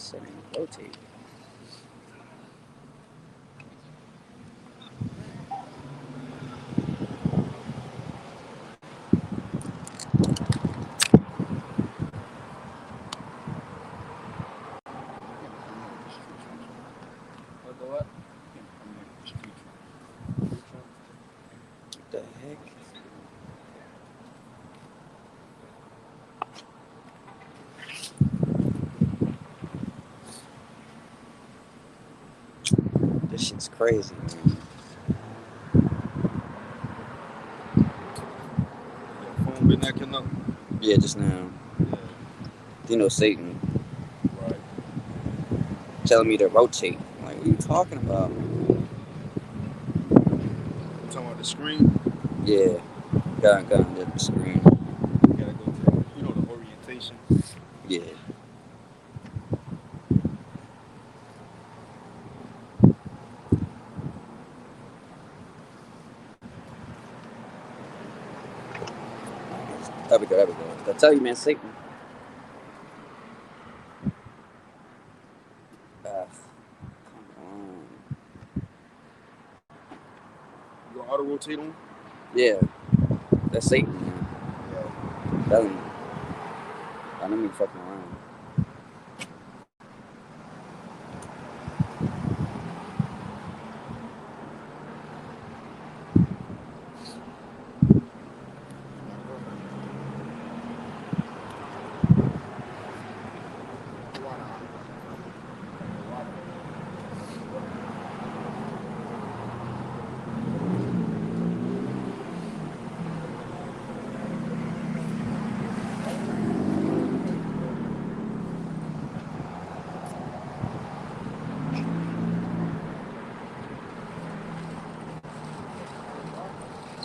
Saying rotate. What? What the heck? This shit's crazy, man. Your phone been acting up. Yeah, just now. Yeah. You know, Satan Right. telling me to rotate. Like, what are you talking about? I'm talking about the screen. Yeah, got the screen. You gotta go to, the orientation. Yeah. There we go. There we go. I tell you, man, Satan. Come on. You gonna auto rotate on? Yeah, that's Satan, man. Yeah. Telling you. I don't mean fucking around.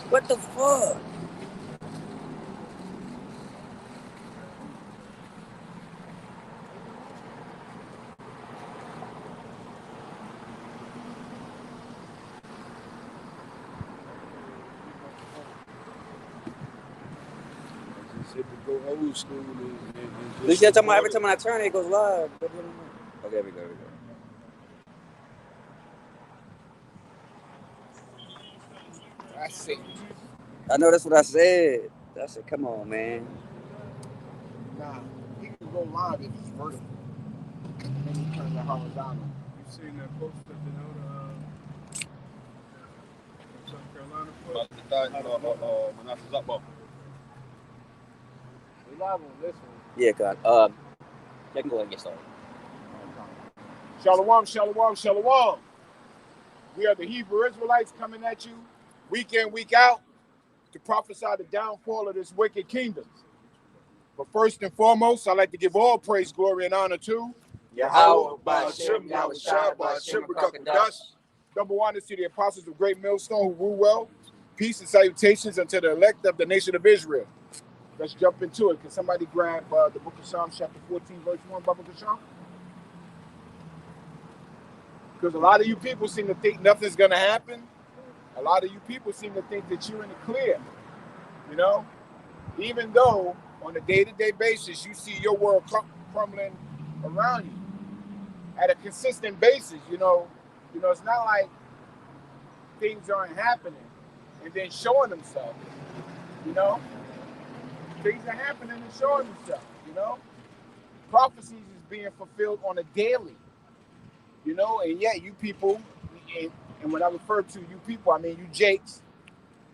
What the fuck? I just said to go old school and This shit talking about every time I turn it goes live. Okay, there we go. There we go. That's it. I know that's what I said. I said, come on, man. Nah, he can go live if it's vertical. And then he turns it horizontal. You seen that post that they from South Carolina about the Manasseh Zappa. We live on this one. Yeah, God. I can go ahead and get started. Shalom, shalom, shalom. We are the Hebrew Israelites coming at you week in, week out to prophesy the downfall of this wicked kingdom. But first and foremost, I'd like to give all praise, glory, and honor to Yahweh, Ba'ashem, Yahweh, Ba'ashem, Rakakadash. Number one is to the apostles of Great Millstone who rule well. Peace and salutations unto the elect of the nation of Israel. Let's jump into it. Can somebody grab the book of Psalms, chapter 14, verse 1, Baba Kasham? Because a lot of you people seem to think nothing's going to happen. A lot of you people seem to think that you're in the clear. Even though on a day-to-day basis you see your world crumbling around you at a consistent basis. It's not like things aren't happening and then showing themselves. Things are happening and showing themselves. Prophecies is being fulfilled on a daily. And yet you people, and when I refer to you people, I mean you Jakes,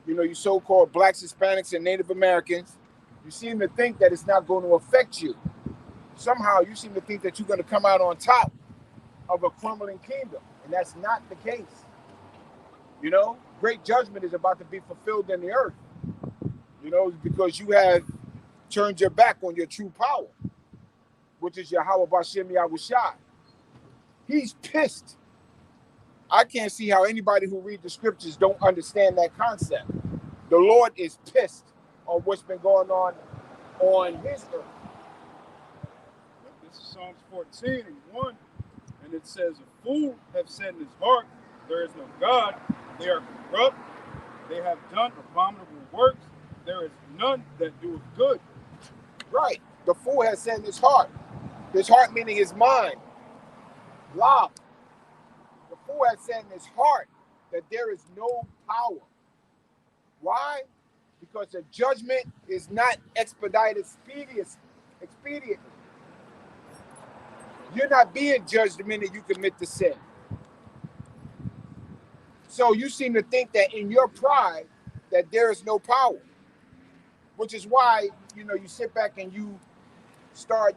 you so-called blacks, Hispanics, and Native Americans, you seem to think that it's not going to affect you. Somehow you seem to think that you're going to come out on top of a crumbling kingdom, and that's not the case. Great judgment is about to be fulfilled in the earth, because you have turned your back on your true power, which is Yahweh Ba'ashem Yahushai. He's pissed. I can't see how anybody who reads the scriptures don't understand that concept. The Lord is pissed on what's been going on his earth. This is Psalms 14 and 1, and it says, "A fool have said in his heart, there is no God. They are corrupt. They have done abominable works. There is none that doeth good." Right. The fool has said in his heart. His heart meaning his mind. love. The fool has said in his heart that there is no power. Why? Because the judgment is not expedited expediently. You're not being judged the minute you commit the sin. So you seem to think that in your pride that there is no power, which is why you sit back and you start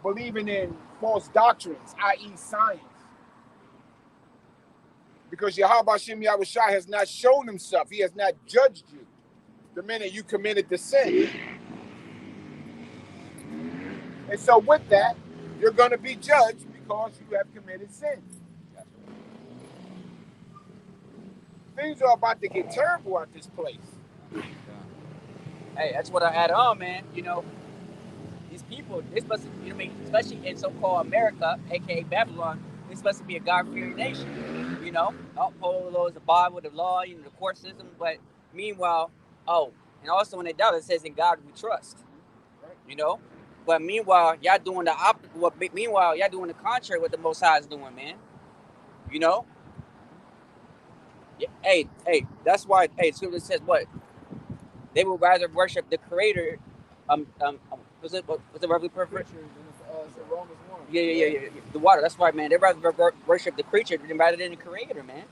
believing in false doctrines, i.e., science, because Yahweh Hashem Yahushua has not shown himself. He has not judged you the minute you committed the sin. And so with that, you're going to be judged because you have committed sin. Things are about to get terrible at this place. Hey, that's what I add on, man. These people, they supposed to, especially in so-called America, aka Babylon, they're supposed to be a God-fearing nation. Uphold the laws, the Bible, the law, the court system. But meanwhile, and also in the Bible it says, "In God we trust." Right. But meanwhile, y'all doing the opposite. Meanwhile, y'all doing the contrary what the Most High is doing, man. Yeah, hey, that's why. Hey, Scripture says what? They would rather worship the Creator. Was it roughly perfect? Romans 1. Yeah. The water. That's right, man. They rather worship the creature rather than the Creator, man.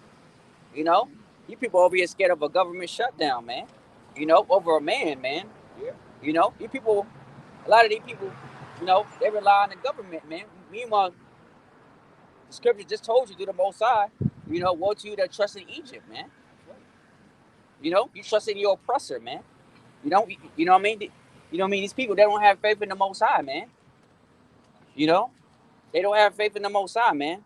You people over here scared of a government shutdown, man. Over a man, man. Yeah. You people, a lot of these people, they rely on the government, man. Meanwhile, the Scripture just told you through the Most High, woe to you that trust in Egypt, man. You trust in your oppressor, man. You know what I mean? These people, they don't have faith in the Most High, man. They don't have faith in the Most High, man.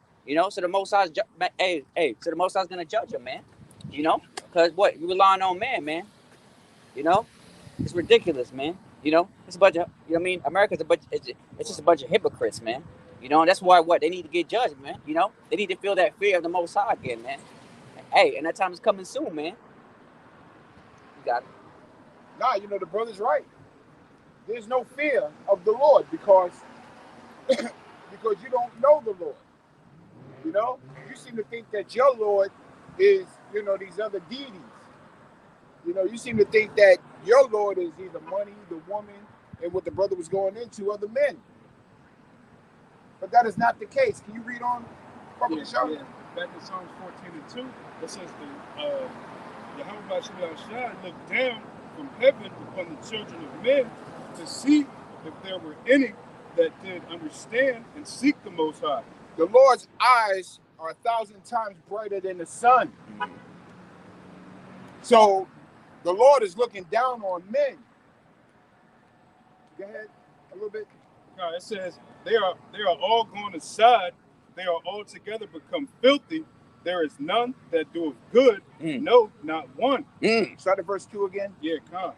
So the Most High's, so the Most High's gonna judge them, man. Because what? You relying on man. It's ridiculous, man. It's a bunch of, America's a bunch. It's just a bunch of hypocrites, man. And that's why they need to get judged, man. They need to feel that fear of the Most High again, man. Hey, and that time is coming soon, man. You got it. Nah, the brother's right. There's no fear of the Lord because you don't know the Lord. You seem to think that your Lord is, these other deities. You seem to think that your Lord is either money, the woman, and what the brother was going into, other men. But that is not the case. Can you read on? Yeah. Back in Psalms 14:2, it says Yahweh Shai looked down from heaven upon the children of men to see if there were any that did understand and seek the Most High. The Lord's eyes are 1,000 times brighter than the sun. So the Lord is looking down on men. Go ahead a little bit. No, it says they are all gone aside. They are all together become filthy. There is none that doeth good. No, not one. Start at verse 2 again. Yeah, come.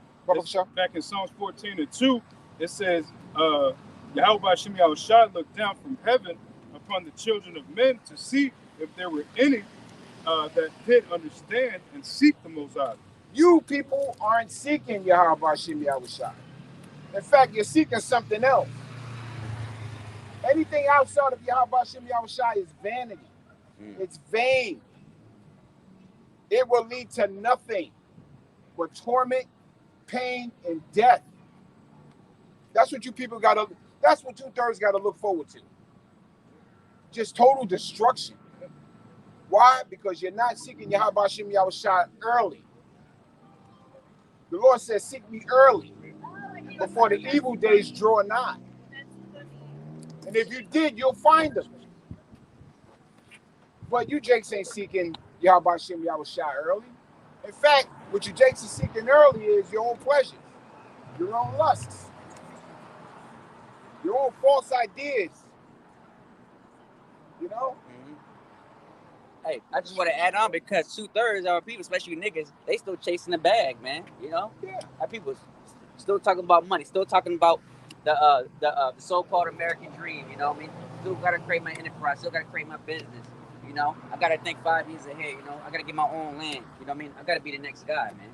Back in Psalms 14:2, it says, Yahweh Shem Yahushua looked down from heaven upon the children of men to see if there were any that did understand and seek the Most High. You people aren't seeking Yahweh Shem Yahushua. In fact, you're seeking something else. Anything outside of Yahweh Shem Yahushua is vanity. It's vain. It will lead to nothing but torment, pain, and death. That's what you people that's what 2/3 gotta look forward to. Just total destruction. Why? Because you're not seeking Yahweh Shem Yahushua early. The Lord says, seek me early before the evil days draw nigh. And if you did, you'll find them. But you Jakes ain't seeking Yahweh Shem Yahushua early. In fact, what you Jakes are seeking early is your own pleasures, your own lusts, your own false ideas. Hey, I just want to add on because 2/3 of our people, especially niggas, they still chasing the bag, man. Yeah. Our people still talking about money, still talking about the so-called American dream. Still gotta create my enterprise, still gotta create my business. I gotta think 5 years ahead. I gotta get my own land. I gotta be the next guy, man.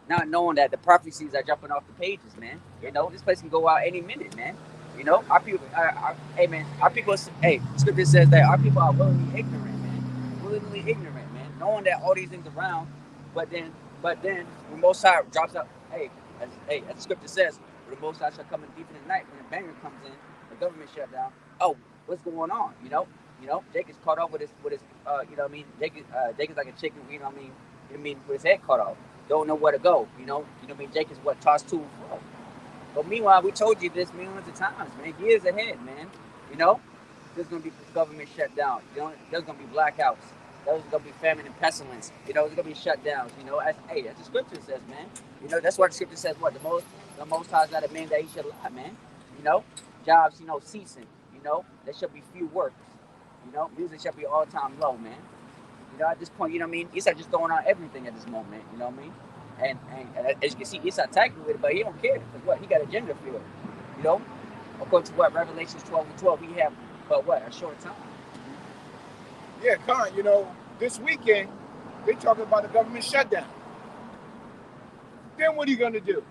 Not knowing that the prophecies are jumping off the pages, man. This place can go out any minute, man. You know, our people, hey man, our people. Hey, scripture says that our people are willingly ignorant, man. Willingly ignorant, man. Knowing that all these things around, but then, when Most High drops out, as the scripture says, when the Most High shall come in deep in the night, when the banger comes in, the government shut down. Oh, what's going on? Jacob's caught up with his, you know what I mean? Jacob's like a chicken, you know what I mean? With his head cut off, don't know where to go. What I mean? Jacob's what tossed to and fro. But meanwhile, we told you this millions of times, man. Years ahead, man. You know, there's gonna be government shut down. There's gonna be blackouts. There's gonna be famine and pestilence. There's gonna be shutdowns. As the scripture says, man. That's what the scripture says. What the most high is not a man that he should lie, man. Jobs, ceasing. There should be few workers. Music should be all time low, man. At this point, Esau just throwing out everything at this moment. You know what I mean? And as you can see, Esau tagging with it, but he don't care because what he got a gender for it. According to what Revelations 12:12, he have but what a short time. Yeah, Khan. This weekend they talking about the government shutdown. Then what are you gonna do?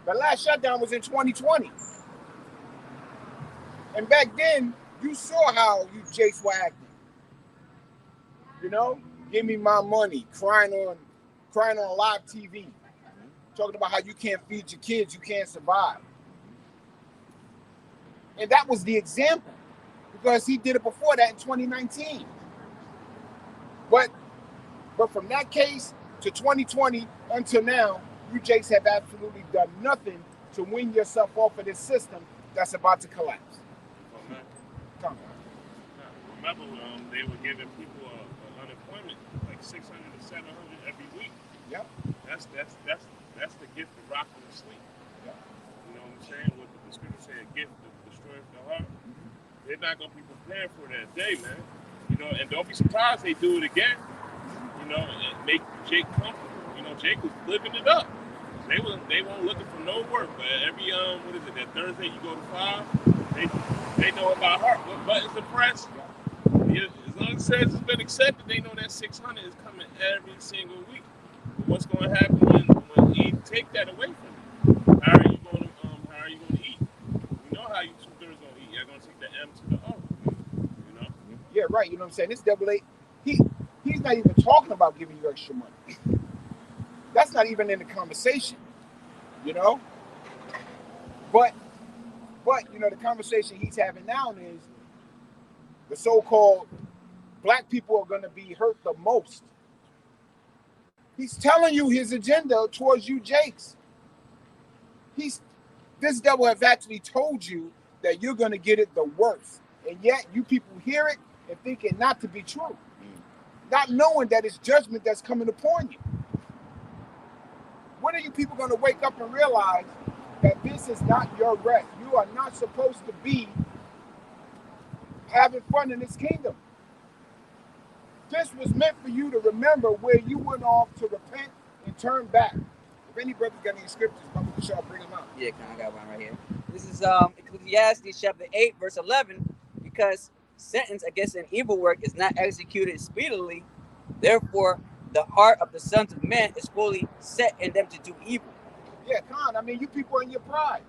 The last shutdown was in 2020, and back then you saw how you Jakes were acting. Give me my money, crying on live TV, talking about how you can't feed your kids, you can't survive. And that was the example because he did it before that in 2019. But from that case to 2020 until now, you Jakes have absolutely done nothing to wean yourself off of this system that's about to collapse. Come on. Remember, they were giving people unemployment like 600 to 700 every week. Yep. That's the gift of rocking to sleep. Yep. You know what I'm saying? What the scripture said, a gift that destroys the heart. They're not gonna be prepared for that day, man. And don't be surprised they do it again. And make Jake comfortable. Jake was living it up. They weren't looking for no work. But every that Thursday you go to 5, they know about heart. What buttons to press? As long as it says it's been accepted, they know that 600 is coming every single week. But what's going to happen when you take that away from you? How are you going to eat? We know how you 2/3 going to eat. You're going to take the M to the O. Yeah, right. You know what I'm saying? This double A, he's not even talking about giving you extra money. That's not even in the conversation. But the conversation he's having now is the so-called black people are going to be hurt the most. He's telling you his agenda towards you Jakes. This devil has actually told you that you're going to get it the worst. And yet you people hear it and think it not to be true. Not knowing that it's judgment that's coming upon you. When are you people going to wake up and realize that this is not your rest? You are not supposed to be having fun in this kingdom. This was meant for you to remember where you went off to repent and turn back. If any brothers got any scriptures, Brother Bashar, bring them out. Yeah, I got one right here. This is Ecclesiastes chapter 8, verse 11. Because sentence against an evil work is not executed speedily, therefore the heart of the sons of men is fully set in them to do evil. Yeah, Khan, you people are in your pride.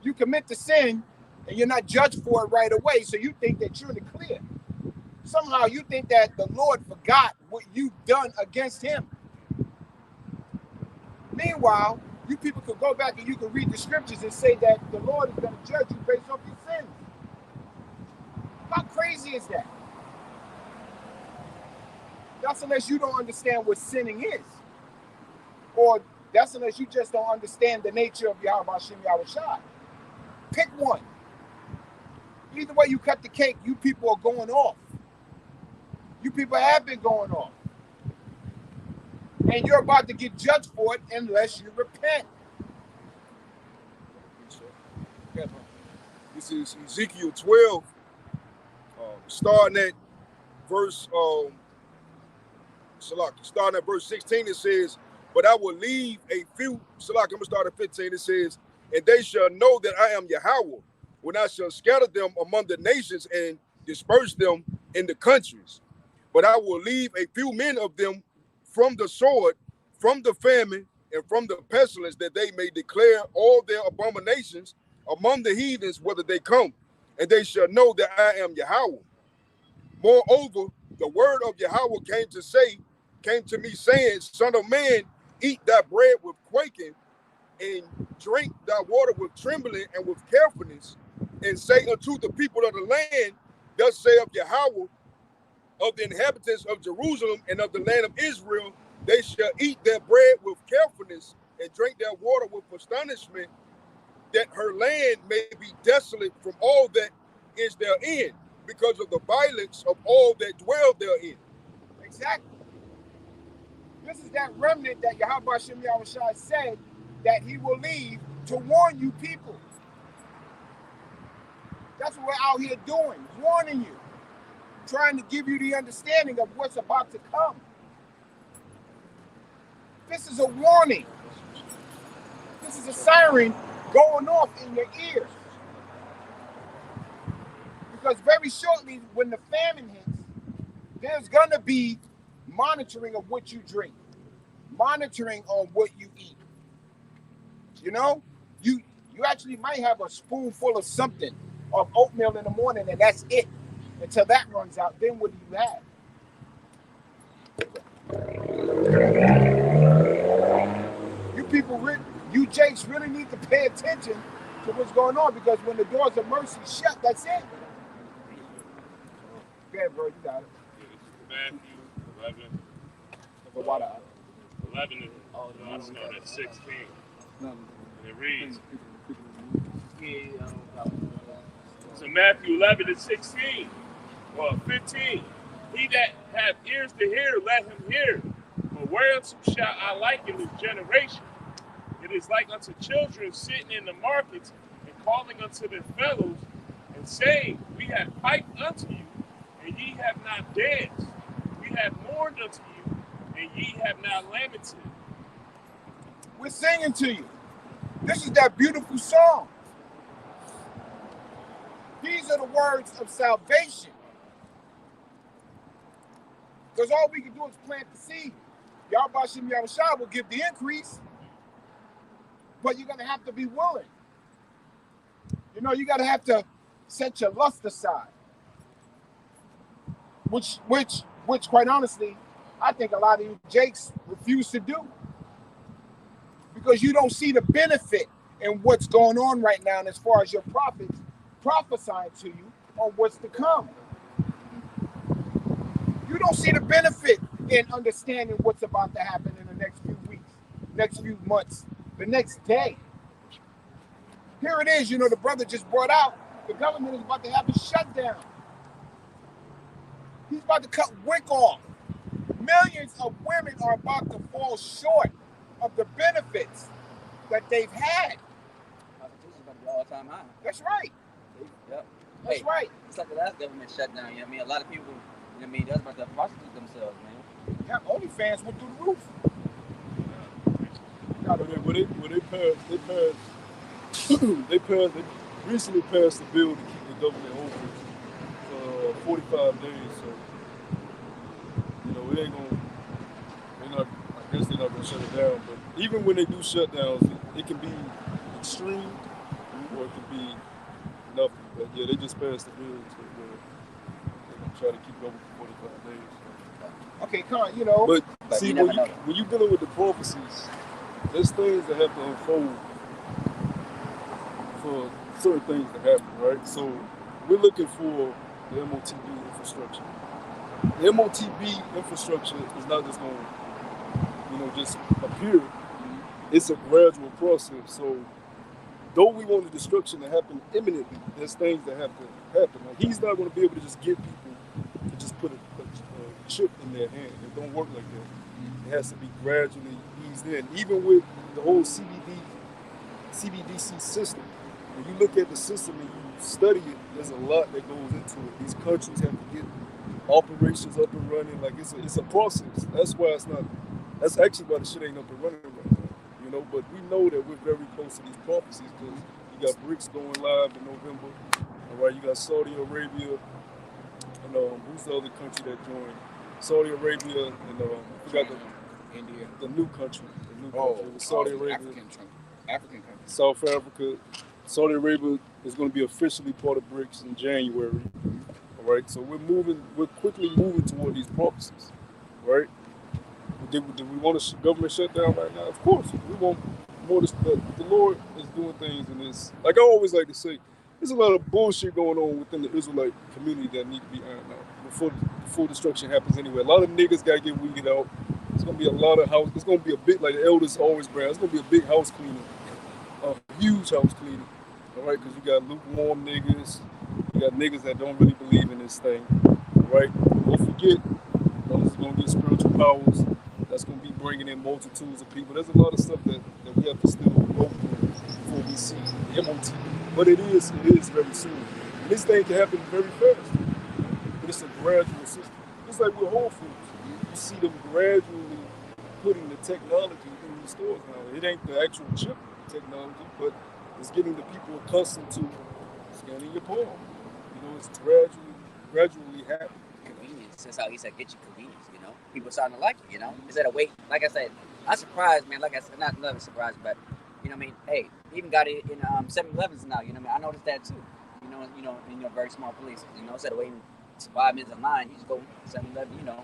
You commit the sin and you're not judged for it right away, so you think that you're in the clear. Somehow you think that the Lord forgot what you've done against him. Meanwhile, you people could go back and you can read the scriptures and say that the Lord is going to judge you based off your sins. How crazy is that? That's unless you don't understand what sinning is. Or that's unless you just don't understand the nature of Yahweh Hashem Yahushua. Pick one. Either way you cut the cake, you people are going off. You people have been going off. And you're about to get judged for it unless you repent. This is Ezekiel 12, starting at verse 16. It says, "But I will leave a few." I'm gonna start at 15. It says, "And they shall know that I am Yahweh, when I shall scatter them among the nations and disperse them in the countries. But I will leave a few men of them from the sword, from the famine, and from the pestilence, that they may declare all their abominations among the heathens, whether they come, and they shall know that I am Yahweh. Moreover, the word of Yahweh came to me saying, Son of man, eat thy bread with quaking, and drink thy water with trembling and with carefulness, and say unto the people of the land, thus saith Yahweh, of the inhabitants of Jerusalem and of the land of Israel, they shall eat their bread with carefulness and drink their water with astonishment, that her land may be desolate from all that is therein, because of the violence of all that dwell therein. Exactly. This is that remnant that Yahweh Shem Yahushua said that he will leave to warn you people. That's what we're out here doing, warning you, trying to give you the understanding of what's about to come. This is a warning. This is a siren going off in your ears. Because very shortly, when the famine hits, there's going to be monitoring of what you drink, monitoring on what you eat. You know, you actually might have a spoonful of something, of oatmeal in the morning, and that's it. Until that runs out, then what do you have? You people, you Jakes really need to pay attention to what's going on, because when the doors of mercy shut, that's it. Go ahead, bro, you got it. Matthew 11. The water. 11, I start at 16. And it reads. So Matthew 11 and 16, or 15. He that hath ears to hear, let him hear. For whereunto shall I liken this generation? It is like unto children sitting in the markets and calling unto their fellows and saying, We have piped unto you, and ye have not danced. We have mourned unto you, and ye have not lamented. We're singing to you. This is that beautiful song. These are the words of salvation. Because all we can do is plant the seed. Yahweh Shem Yahushua will give the increase, but you're going to have to be willing. You know, you got to have to set your lust aside. Which, quite honestly, I think a lot of you Jakes refuse to do. Because you don't see the benefit in what's going on right now, and as far as your prophets prophesying to you on what's to come. You don't see the benefit in understanding what's about to happen in the next few weeks, next few months, the next day. Here it is, you know, the brother just brought out, the government is about to have a shutdown. He's about to cut wick off. Millions of women are about to fall short of the benefits that they've had. All-time high. That's right. Yep. That's right. It's like the last government shutdown. You know what I mean? A lot of people, you know what I mean, that's about to prostitute themselves, man. Yeah, OnlyFans went through the roof. They recently passed a bill to keep the government open for 45 days. So, you know, I guess they're not gonna shut it down. But even when they do shutdowns, it can be extreme or it can be nothing. But yeah, they just passed the bill to where they're gonna try to keep it open for 45 days. Okay, come on, you know. But see, when you're dealing with the prophecies, there's things that have to unfold for certain things to happen, right? So we're looking for the MOTB infrastructure. The MOTB infrastructure is not just going to, just appear. It's a gradual process. So though we want the destruction to happen imminently, there's things that have to happen. Like, he's not going to be able to just get people to just put a chip in their hand. It don't work like that. It has to be gradually eased in. Even with the whole CBDC system, when you look at the system and you study it, there's a lot that goes into it. These countries have to get operations up and running. Like, it's a process. That's why that's actually why the shit ain't up and running right now. But we know that we're very close to these prophecies because you got BRICS going live in November. All right, you got Saudi Arabia, and who's the other country that joined? Saudi Arabia, and we got India, the new country, the new country. It was Saudi Arabia. African country. South Africa. Saudi Arabia is going to be officially part of BRICS in January. All right, so we're quickly moving toward these promises, right? Do we want a government shutdown right now? Of course, we want more. The Lord is doing things in this. Like I always like to say, there's a lot of bullshit going on within the Israelite community that need to be ironed out before destruction happens anyway. A lot of niggas got to get weeded out. It's going to be a lot of house. It's going to be a bit like the elders always brand. It's going to be a big house cleaning, a huge house cleaning. All right, because you got lukewarm niggas. You got niggas that don't really believe in this thing. All right, don't forget, brothers are going to get spiritual powers. That's going to be bringing in multitudes of people. There's a lot of stuff that we have to still go through before we see the MOT. But it is very soon. And this thing can happen very fast. But it's a gradual system. It's like with Whole Foods. You see them gradually putting the technology in the stores now. It ain't the actual chip technology, but it's getting the people accustomed to scanning your palm. You know, it's gradually happening. Convenience. That's how he said, get your convenience, you know? People starting to like it, you know? Instead of wait, like I said, I'm surprised, man. Like I said, not love is surprised, but, you know what I mean? Hey, even got it in 7-Elevens now, you know what I mean? I noticed that too. You know, in your very small places, you know, instead of waiting 5 minutes in line, you just go 7-Eleven, you know.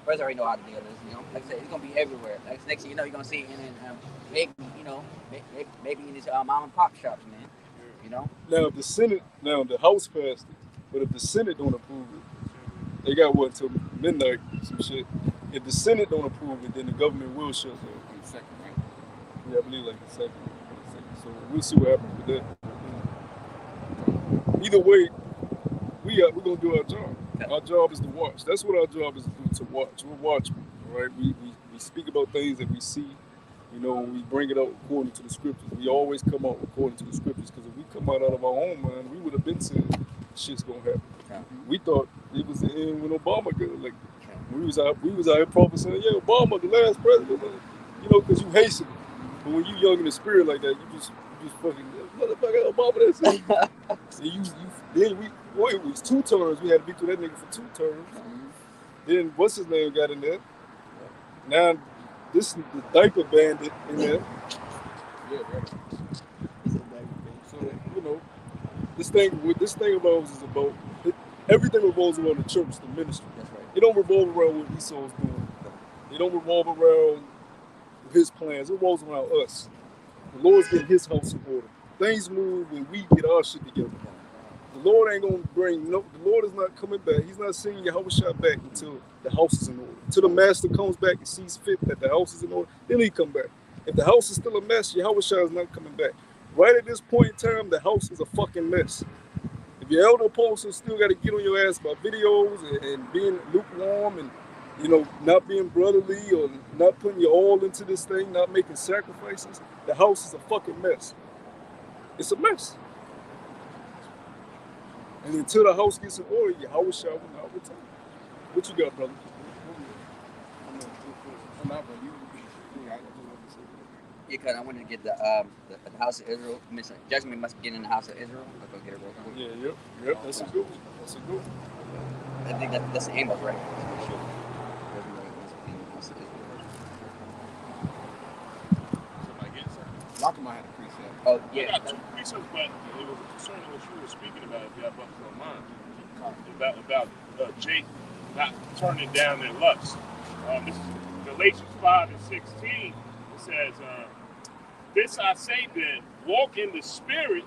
First, I already know how to deal with this, you know. Like I said, it's gonna be everywhere. Like next thing you know, you're gonna see it in maybe, you know, maybe in these mom and pop shops, man. You know. Now, if the House passed it, but if the Senate don't approve it, they got what until midnight, some shit. If the Senate don't approve it, then the government will shut down. On the second, right? Yeah, I believe like the second. So we'll see what happens with that. Either way, we're gonna do our job. Our job is to watch. That's what our job is to do, to watch. We're watchmen, right? We speak about things that we see, you know, and we bring it out according to the scriptures. We always come out according to the scriptures, because if we come out of our own mind, we would have been saying shit's gonna happen. We thought it was the end when Obama got elected. We was out here prophesying, yeah, Obama, the last president, you know, because you hasten it. But when you young in the spirit like that, you just fucking, motherfucker, Obama, that's it. And it was 2 terms. We had to be through that nigga for 2 terms. Then what's his name got in there? Now this is the diaper bandit in there. Yeah, right. So, you know, this thing of ours is about everything revolves around the church, the ministry. That's right. It don't revolve around what Esau's doing. It don't revolve around his plans. It revolves around us. The Lord's getting his house in order. Things move when we get our shit together. The Lord ain't gonna the Lord is not coming back. He's not sending Yahushua back until the house is in order. Until the master comes back and sees fit that the house is in order, then he come back. If the house is still a mess, Yahushua is not coming back. Right at this point in time, the house is a fucking mess. If your elder apostles still got to get on your ass about videos and being lukewarm and, you know, not being brotherly or not putting your all into this thing, not making sacrifices, the house is a fucking mess. It's a mess. And until the house gets in order, Yahushua will not return. What you got, brother? Yeah, because I wanted to get the house of Israel. Judgment must begin in the house of Israel. Let's go get it real quick. Yeah, yep. That's a good one. I think that's the aim of it, right? Sure. Rockman had a precept. Oh, yeah. I got 2 precepts, but it was concerning what you were speaking about, if you have buckets on mind. About Jake not turning down their lust. This is Galatians 5:16. It says, this I say then, walk in the spirit,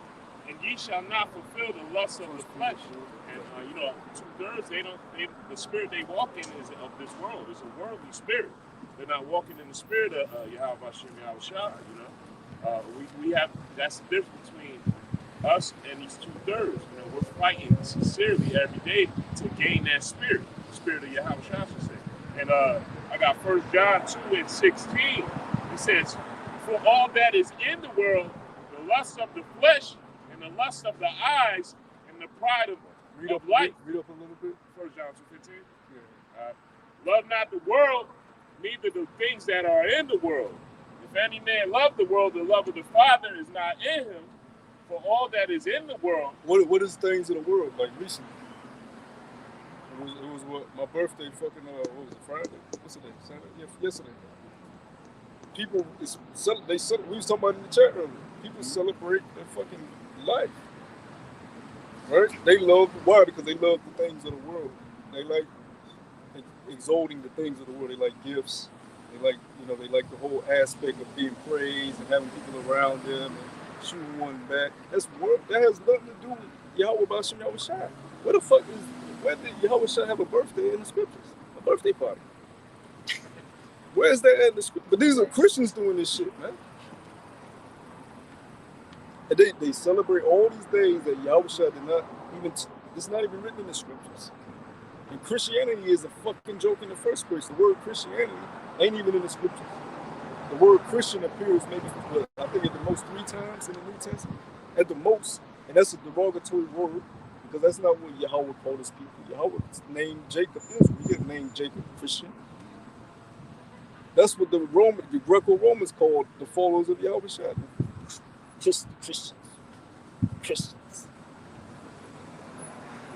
and ye shall not fulfill the lust of the flesh. And you know, 2/3 the spirit they walk in is of this world. It's a worldly spirit. They're not walking in the spirit of Yahweh Hashem Yahushua, you know. We have, that's the difference between us and these 2/3. You know, we're fighting sincerely every day to gain that spirit, the spirit of Yahweh Shah, should say. And I got 1 John 2:16. It says, for all that is in the world, the lust of the flesh and the lust of the eyes and the pride of life. Read up a little bit. 1 John 2:15. Yeah. Love not the world, neither the things that are in the world. If any man love the world, the love of the Father is not in him. For all that is in the world. What is things in the world like recently? It was what my birthday fucking what was it, Friday? What's the day? Saturday? Yeah, yesterday. people, we was talking about in the chat earlier, people celebrate their fucking life. Right? They love, why? Because they love the things of the world. They like exalting the things of the world. They like gifts. They like, they like the whole aspect of being praised and having people around them and shooting one back. That has nothing to do with Yahweh Bashim Yahweh Shai. Where did Yahweh Shai have a birthday in the scriptures? A birthday party. Where's that in the scripture? But these are Christians doing this shit, man. And they celebrate all these days that Yahweh Shai did not even, it's not even written in the scriptures. And Christianity is a fucking joke in the first place. The word Christianity ain't even in the scriptures. The word Christian appears maybe, I think at the most 3 times in the New Testament. At the most. And that's a derogatory word, because that's not what Yahweh called his people. Yahweh named Jacob Israel. He didn't name Jacob Christian. That's what the Greco-Romans called the followers of Yahweh Shai. Christians.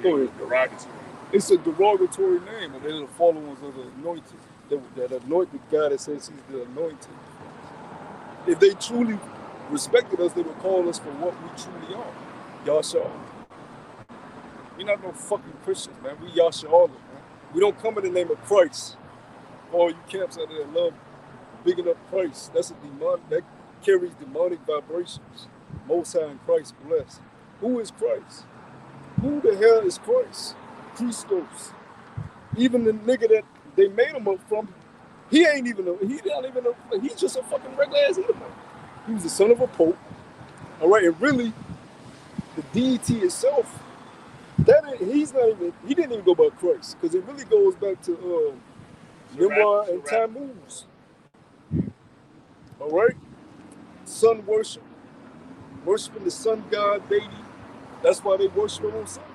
Derogatory. It's a derogatory name, and they're the followers of the anointed. That anointed God that says he's the anointed. If they truly respected us, they would call us for what we truly are. Yashar. We're not no fucking Christians, man. We Yashar, man. We don't come in the name of Christ. All you camps out there that love bigging up Christ. That's a demon that carries demonic vibrations. Most High in Christ blessed. Who is Christ? Who the hell is Christ? Christos. Even the nigga that they made him up from, he's just a fucking regular ass Edomite. He was the son of a pope. All right, and really, the deity itself, he didn't even go by Christ, because it really goes back to Nimrod and Tammuz. All right, sun worship, worshiping the sun god deity. That's why they worship him on Sunday.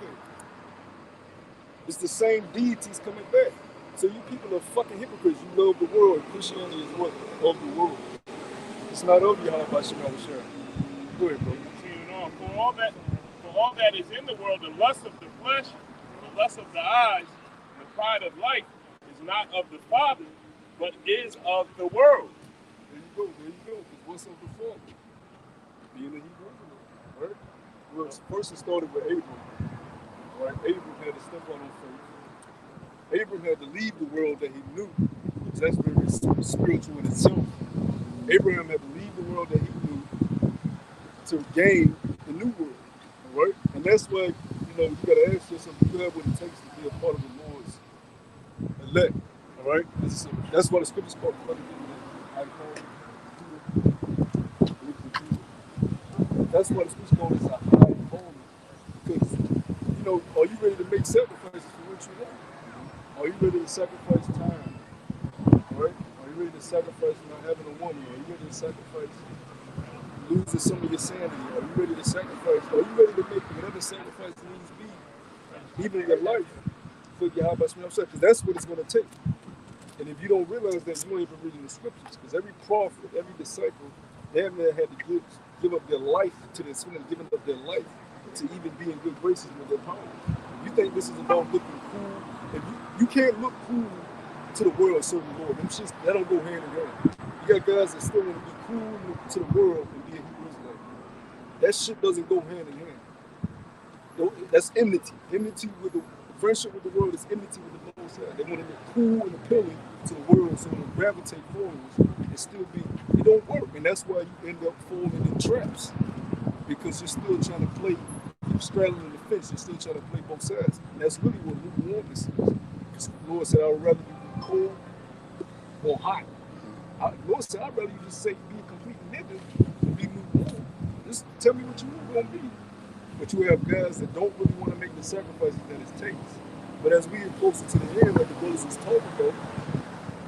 It's the same deities coming back. So you people are fucking hypocrites. You love the world. Christianity is what? Of the world. It's not of Yahweh Bashim Yahweh Shai. Go ahead, bro. For all that is in the world, the lust of the flesh, the lust of the eyes, and the pride of life is not of the Father, but is of the world. There you go. Because what's of the Father? Being a Hebrew, right? Well, first it started with Abram. Right? Abram had to step out on faith. Abram had to leave the world that he knew, because that's very spiritual in itself. Abraham had to leave the world that he knew to gain the new world. All right? And that's why, you gotta ask yourself, do you have what it takes to be a part of the Lord's elect? All right? That's why the scriptures call it. That's why the scriptures call it a high calling. Because, are you ready to make sacrifices for what you want? Are you ready to sacrifice time? All right? Are you ready to sacrifice not having a woman? Are you ready to sacrifice losing some of your sanity? Are you ready to sacrifice? Are you ready to make whatever sacrifice needs to be, even in your life, for Yahweh Bashim Yahweh Shai? Because that's what it's going to take. And if you don't realize that, you don't even read in the scriptures. Because every prophet, every disciple, they haven't had to give up their life to this, giving up their life to even be in good graces with their power. You think this is about looking cool? If you can't look cool to the world and serve the Lord. That don't go hand in hand. You got guys that still want to be cool to the world and be a Hebrew Israelite. That shit doesn't go hand in hand. That's enmity. Enmity with the friendship with the world is enmity with the Most High. They want to look cool and appealing to the world, so they gravitate forwards and still be. It don't work, and that's why you end up falling in traps, because you're still trying to play. You're straddling the fence. You're still trying to play both sides, and that's really what lukewarmness is. Because the Lord said, "I would rather you be cold or hot." Lord said, "I'd rather you just say be a complete nigga than be lukewarm. Just tell me what you want to be." But you have guys that don't really want to make the sacrifices that it takes. But as we get closer to the end, like the brothers was talking about,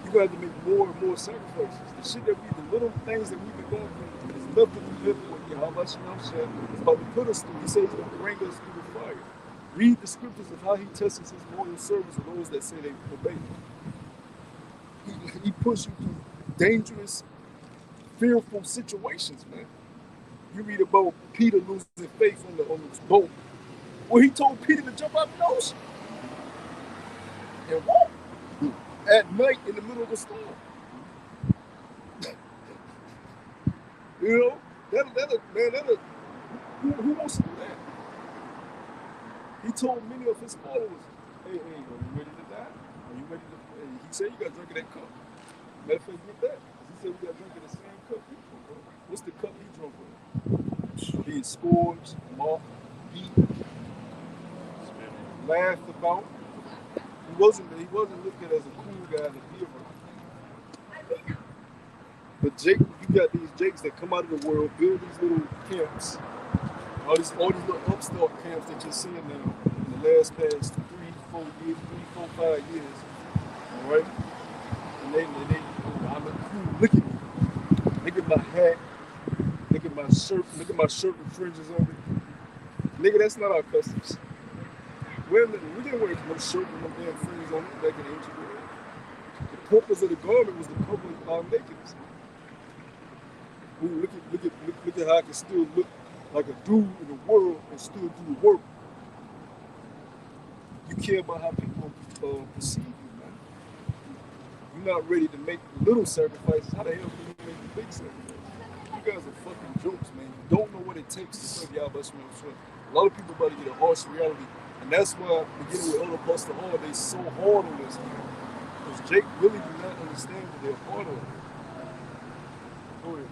you're going to have to make more and more sacrifices. The shit that the little things that we've been going through is nothing compared to what Yahweh is about to put us through. He says he's going to bring us through the fire. Read the scriptures of how he tests his loyal servants and those that say they obey him. He puts you through dangerous, fearful situations, man. You read about Peter losing faith on the boat, where he told Peter to jump out the ocean and walk at night in the middle of a storm. You know, who wants to do that? He told many of his followers, hey, are you ready to die? Are you ready to? Hey, he said you got to drink of that cup. Matter of fact, get that. He said we got to drink of the same cup he drunk of. What's the cup he drunk of? Being scourged, mocked, beaten, laughed about. He wasn't looked at as a cool guy to be around. But Jake, you got these Jakes that come out of the world, build these little camps, all these little upstart camps that you're seeing now in the last past 3, 4 years, 5 years. All right? And they I'm cool. Look at me. Look at my hat. Look at my shirt. Look at my shirt with fringes on it. Nigga, that's not our customs. We didn't wear no shirt with no damn fringes on it back in the ancient world. The purpose of the garment was to cover our nakedness. Ooh, look at how I can still look like a dude in the world and still do the work. You care about how people perceive you, man. You're not ready to make little sacrifices. How the hell can you make the big sacrifices? You guys are fucking jokes, man. You don't know what it takes to serve Yahweh Shemel Shemel. A lot of people about to get a harsh reality. And that's why, beginning with Elder Buster Hall, they so hard on this, man. Because Jake really do not understand what they're hard on. Go ahead.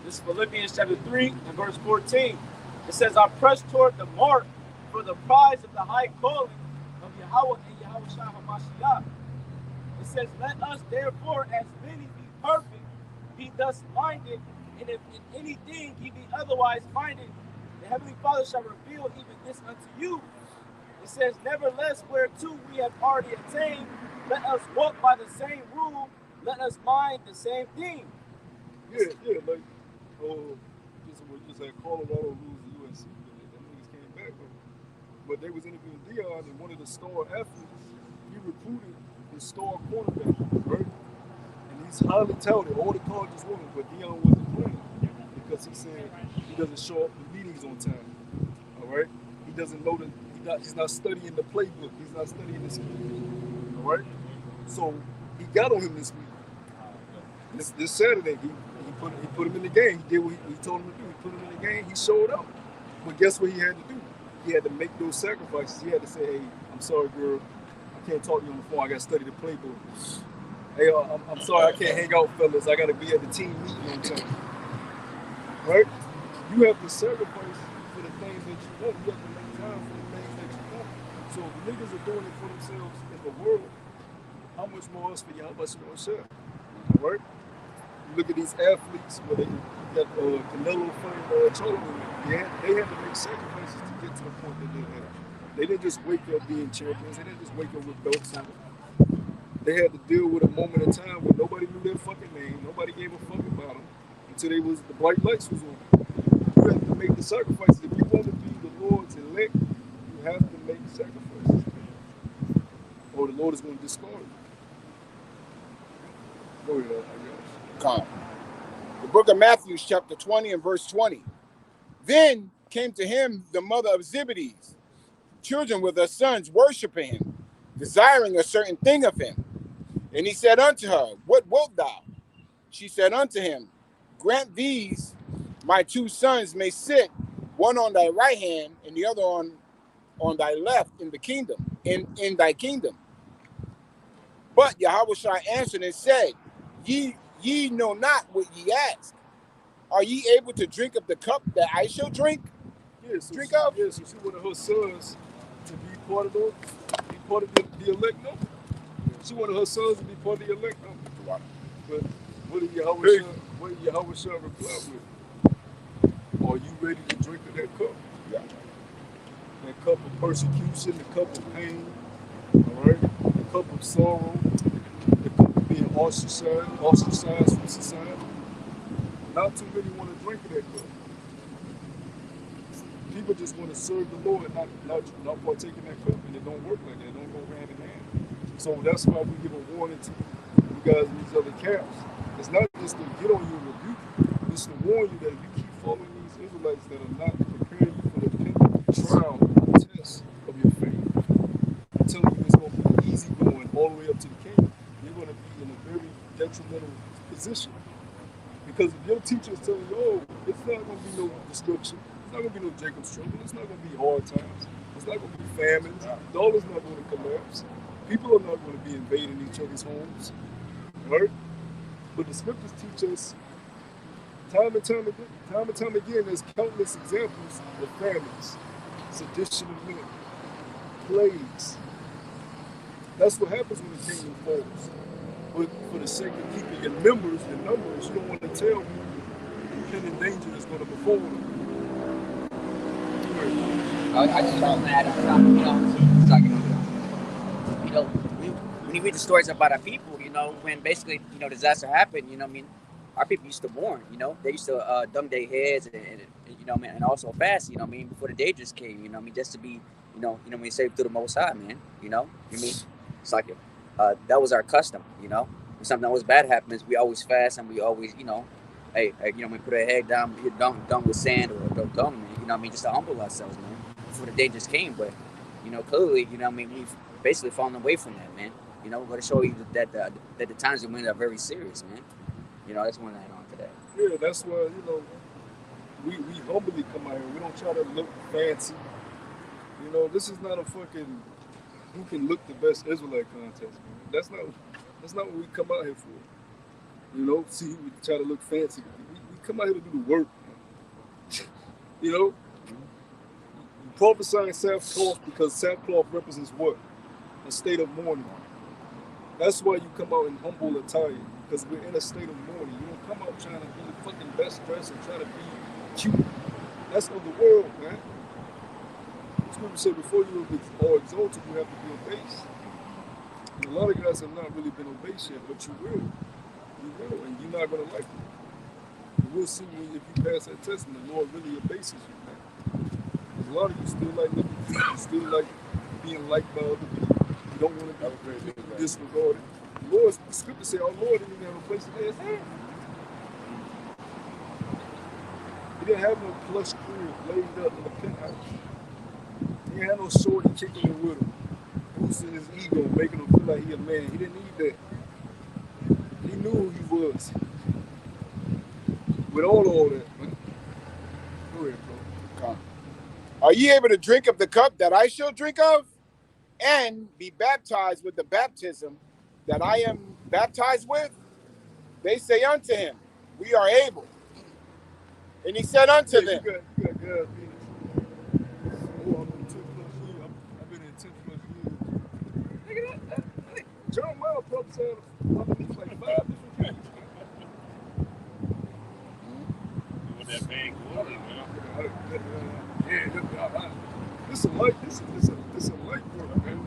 This is Philippians chapter 3 and verse 14. It says, I press toward the mark for the prize of the high calling of Yahweh and Yahweh Shai HaMashiach. It says, let us therefore as many be perfect, be thus minded, and if in anything ye be otherwise minded, the Heavenly Father shall reveal even this unto you. It says, nevertheless, whereto we have already attained, let us walk by the same rule, let us mind the same thing. Yeah, like, just had Colorado lose the USC. Them niggas came back, but they was interviewing Deion, and one of the star athletes, he recruited his star quarterback, right? And he's highly talented. All the colleges want him, but Deion wasn't playing because he said he doesn't show up to meetings on time. All right, he doesn't know he's not studying the playbook. He's not studying the scheme. All right, so he got on him this week. This Saturday, he put him in the game. He did what he told him to do. He put him in the game. He showed up. But guess what he had to do? He had to make those sacrifices. He had to say, hey, I'm sorry, girl. I can't talk to you on the phone. I got to study the playbook. Hey, I'm sorry. I can't hang out, fellas. I got to be at the team meeting on time. Right? You have to sacrifice for the things that you want. You have to make time for the things that you want. So if niggas are doing it for themselves in the world, how much more us for Yahweh Shemel Shemel? All right? Look at these athletes where they got Canelo fighting Charlemagne. They had to make sacrifices to get to the point that they had. They didn't just wake up being champions. They didn't just wake up with belts on. They had to deal with a moment in time where nobody knew their fucking name. Nobody gave a fuck about them until the bright lights was on. You have to make the sacrifices. If you want to be the Lord's elect, you have to make sacrifices. Or the Lord is going to discard you. Go ahead, I guess. Come. The book of Matthew, chapter 20 and verse 20. Then came to him the mother of Zebedee, children with her sons, worshiping him, desiring a certain thing of him. And he said unto her, what wilt thou? She said unto him, grant these my 2 sons may sit, one on thy right hand and the other on thy left in the kingdom, in thy kingdom. But Yahushua answered and said, Ye know not what ye ask. Are ye able to drink of the cup that I shall drink? So she wanted her sons to be part of the elect number. She wanted her sons to be part of the elect number. But what did Yahushua reply with? Are you ready to drink of that cup? Yeah. That cup of persecution, the cup of pain, all right? The cup of sorrow, the cup of being ostracized from society. Not too many want to drink of that cup. People just want to serve the Lord and not partake in that cup, and it don't work like that. It don't go hand in hand. So that's why we give a warning to you guys in these other camps. It's not just to get on you and rebuke you. It's to warn you that if you keep following these Israelites that are not preparing you for the trial, test of your faith, I'm telling you it's going to be easy going all the way up to the kingdom. You're going to be in a very detrimental position Because if your teacher is telling you, oh, it's not going to be no destruction, it's not going to be no Jacob's trouble, it's not going to be hard times, it's not going to be famines, the dollar's not going to collapse, people are not going to be invading each other's homes, right? But the scriptures teach us time and time again, there's countless examples of famines, sedition of men, plagues. That's what happens when the kingdom falls. But for the sake of keeping your numbers, you don't want to tell people the impending danger is going to befall them. I just want to add on, it's like, when you read the stories about our people, when basically, disaster happened, our people used to mourn, they used to dumb their heads and also fast, before the dangers came, just to be, when you say through the Most High, man, it's like, that was our custom, when something was bad happens, we always fast and we always, we put our head down, we're done with sand or dung, just to humble ourselves, man, before the dangers came. But, clearly, we've basically fallen away from that, man. We're going to show you that the times we're in are very serious, man. That's one I on today. Yeah, that's why, we humbly come out here. We don't try to look fancy. This is not a fucking who can look the best Israelite contest, man. That's not what we come out here for. See, we try to look fancy. We come out here to do the work, man. You prophesying sackcloth because sackcloth represents what? A state of mourning. That's why you come out in humble attire, because we're in a state of mourning. You don't come out trying to be the fucking best dress and try to be cute. That's of the world, man. Scripture said before you are exalted, you have to be obese. And a lot of guys have not really been obese yet, but you will. You will, and you're not going to like it. We'll see if you pass that test and the Lord really abases you, man. Because a lot of you still like looking cute, you still like being liked by other people. You don't want to be disregarded. The scripture said, our Lord didn't even have a place to lay his head. He didn't have no plush crib laid up in the penthouse. He didn't have no shorty kicking it with him, boosting his ego, making him feel like he a man. He didn't need that. He knew who he was. With all that. Go ahead, bro. Are ye able to drink of the cup that I shall drink of, and be baptized with the baptism that I am baptized with? They say unto him, we are able. And he said unto them, You got guys being I've been in 10 plus years. Nigga, Jeremiah prophesied like 5 different things. With that vain glory, man. This a light work, man.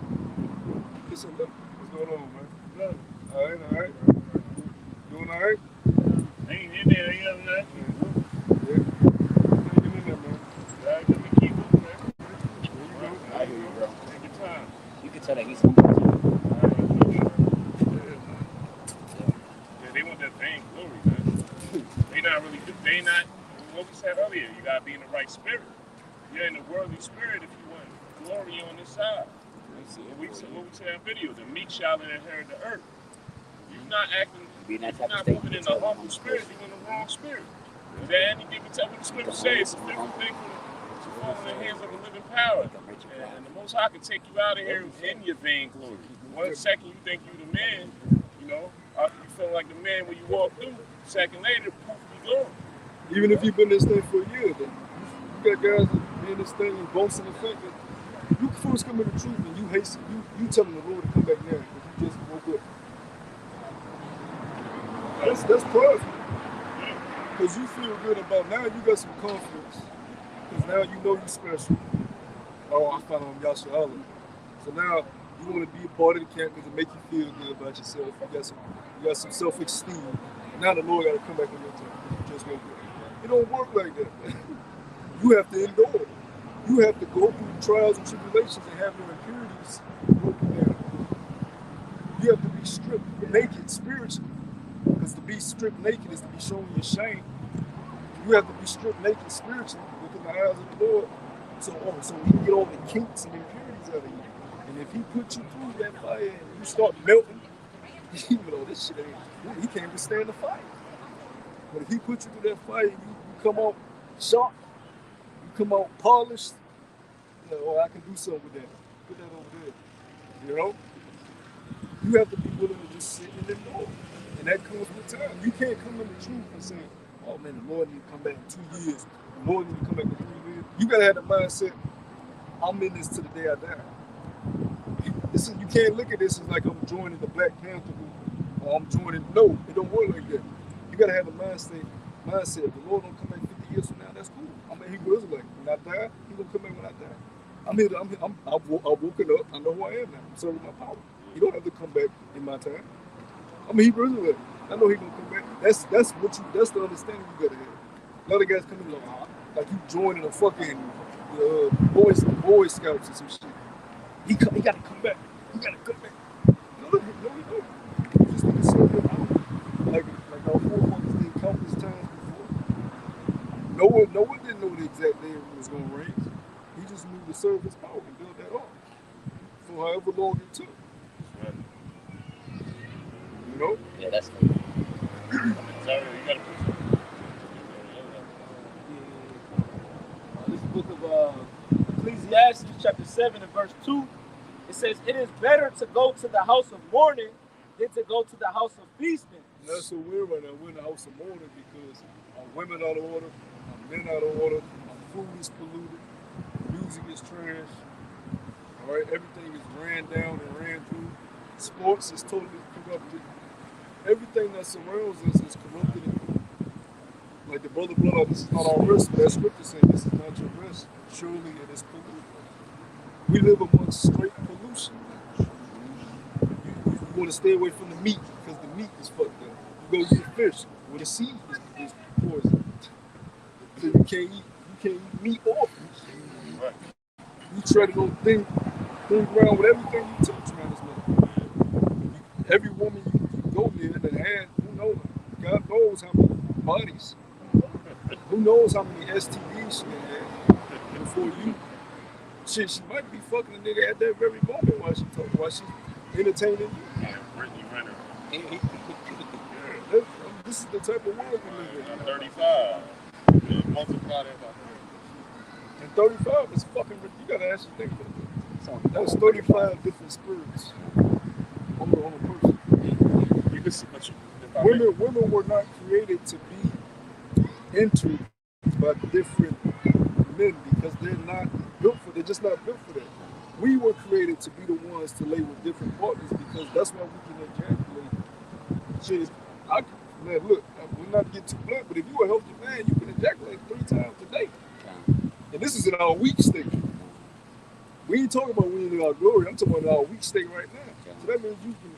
It's a light. What's going on, man? All right. Doing all right? Ain't in there, you know that. Yeah. Hanging in there, man. Let me keep moving, man. I hear you, bro. Take your time. You can tell that he's humble. Yeah, they want that vain glory, man. They not, what we said earlier, you gotta be in the right spirit. You're in the worldly spirit if you want glory on this side. What we said in video, the meek shall inherit the earth. You're not moving in the humble spirit, you're in the wrong spirit. Is there any given time? What the scripture says, it's a different thing to fall in the hands of a living power. And the Most High can take you out of here in your vain glory. 1 second you think you're the man, you feel like the man when you walk through. Second later, poof, you glory. Even if you've been in this thing for a year, then you got guys that be in this thing and boasting the fact that you first come in the truth and you hasten, you telling the Lord to come back now because you just woke up. That's prideful. Because you feel good about now you got some confidence. Because now you know you're special. Oh, I found on Yasha Allah. So now you want to be a part of the camp because it make you feel good about yourself. You got some self-esteem. Now the Lord got to come back on your time because you just woke up. It don't work like that. You have to endure. You have to go through trials and tribulations and have your impurities broken down. You have to be stripped naked spiritually. Because to be stripped naked is to be shown your shame. You have to be stripped naked spiritually within the eyes of the Lord. So he can get all the kinks and impurities out of you. And if he put you through that fire and you start melting, this shit ain't, he can't withstand the fire. But if he put you through that fire, you come out sharp, you come out polished, you know, oh, I can do something with that. Put that over there. You know? You have to be willing to just sit and ignore. And that comes with time. You can't come in the truth and say, oh man, the Lord need to come back in 2 years. The Lord need to come back in 3 years. You gotta have the mindset, I'm in this to the day I die. You can't look at this as like I'm joining the Black Panther movement or I'm joining. No, it don't work like that. You gotta have the mindset. If the Lord don't come back 50 years from now, that's cool. I'm a Hebrew Israelite. When I die, He gonna come back when I die. I've woken up. I know who I am now. I'm serving my power. He don't have to come back in my time. I'm a Hebrew Israelite. I know He gonna come back. That's the understanding you gotta have. A lot of guys come in like you joining a fucking Boy Scouts or some shit. He gotta come back. He gotta come back. No, he don't. You just need to serve Him out. Like our forefathers did countless times before. No one didn't know the exact day it was gonna rain. He just knew to serve His power and build that up for however long it took. You know? Yeah, that's cool. Sorry, you gotta push it. This book of Ecclesiastes, chapter 7 and verse 2, it says, it is better to go to the house of mourning than to go to the house of feasting. And that's so weird right now. We're in the house of mourning because our women out of order, our men out of order, our food is polluted, music is trash, all right, everything is ran down and ran through. Sports is totally corrupted. Everything that surrounds us is corrupted. Like the brother brought out, this is not our rest. That scripture said, this is not your rest. Surely it is polluted. We live amongst straight pollution. You want to stay away from the meat because the meat is fucked up. You go eat fish where the seed is poison. So you can't eat meat or fish. Right. You treading on thin ground with everything you touch around this motherfucker. Every woman you go near that had, who knows? God knows how many bodies. Who knows how many STDs she had before you? Shit, she might be fucking a nigga at that very moment while she's entertaining you. Yeah, Brittany Renner. This is the type of world we live in. I'm 35. Yeah, multiply that by 30. And 35 is fucking, you gotta ask your nigga. That's 35 different spirits on a person. You can see, but Women were not created to be entered by different men because they're just not built for that. We were created to be the ones to lay with different partners because that's why we can ejaculate. Shit, man, look, we're not getting too blunt, but if you a healthy man, you can ejaculate 3 times a day. And this is in our weak state. We ain't talking about we in our glory. I'm talking about our weak state right now. So that means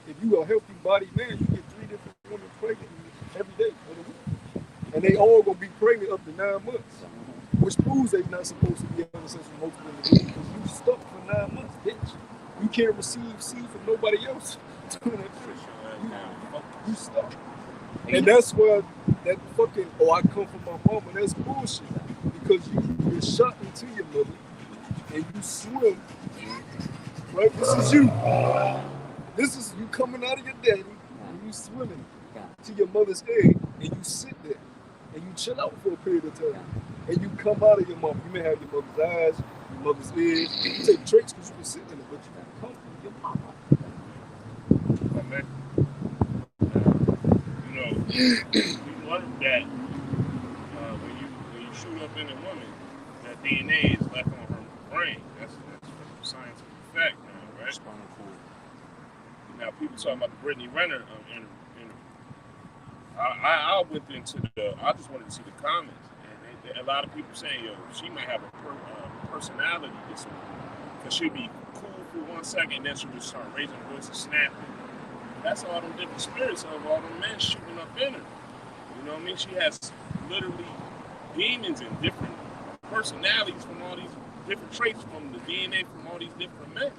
if you a healthy body man, you get 3 different women pregnant every day for the week. And they all gonna be pregnant up to 9 months. Which proves they're not supposed to be having sex with multiple individuals because you stuck for 9 months, bitch. You can't receive seed from nobody else doing that shit. You stuck. And that's why that fucking, I come from my mama, that's bullshit. Because you're shot into your mother and you swim, right? This is you. This is you coming out of your daddy and you swimming to your mother's egg and you sit there and you chill out for a period of time. And you come out of your mom. You may have your mother's eyes, your mother's ears. You take traits because you can sit in it, but you can come from your mama. We learned that when you shoot up in a woman, that DNA is left on her brain. That's scientific fact now, right? Now people talking about the Brittany Renner interview. I went into I just wanted to see the comments. A lot of people saying, yo, she might have a personality disorder. Because she'll be cool for 1 second, then she'll just start raising her voice and snapping. That's all them different spirits of all them men shooting up in her. You know what I mean? She has literally demons and different personalities from all these different traits from the DNA from all these different men.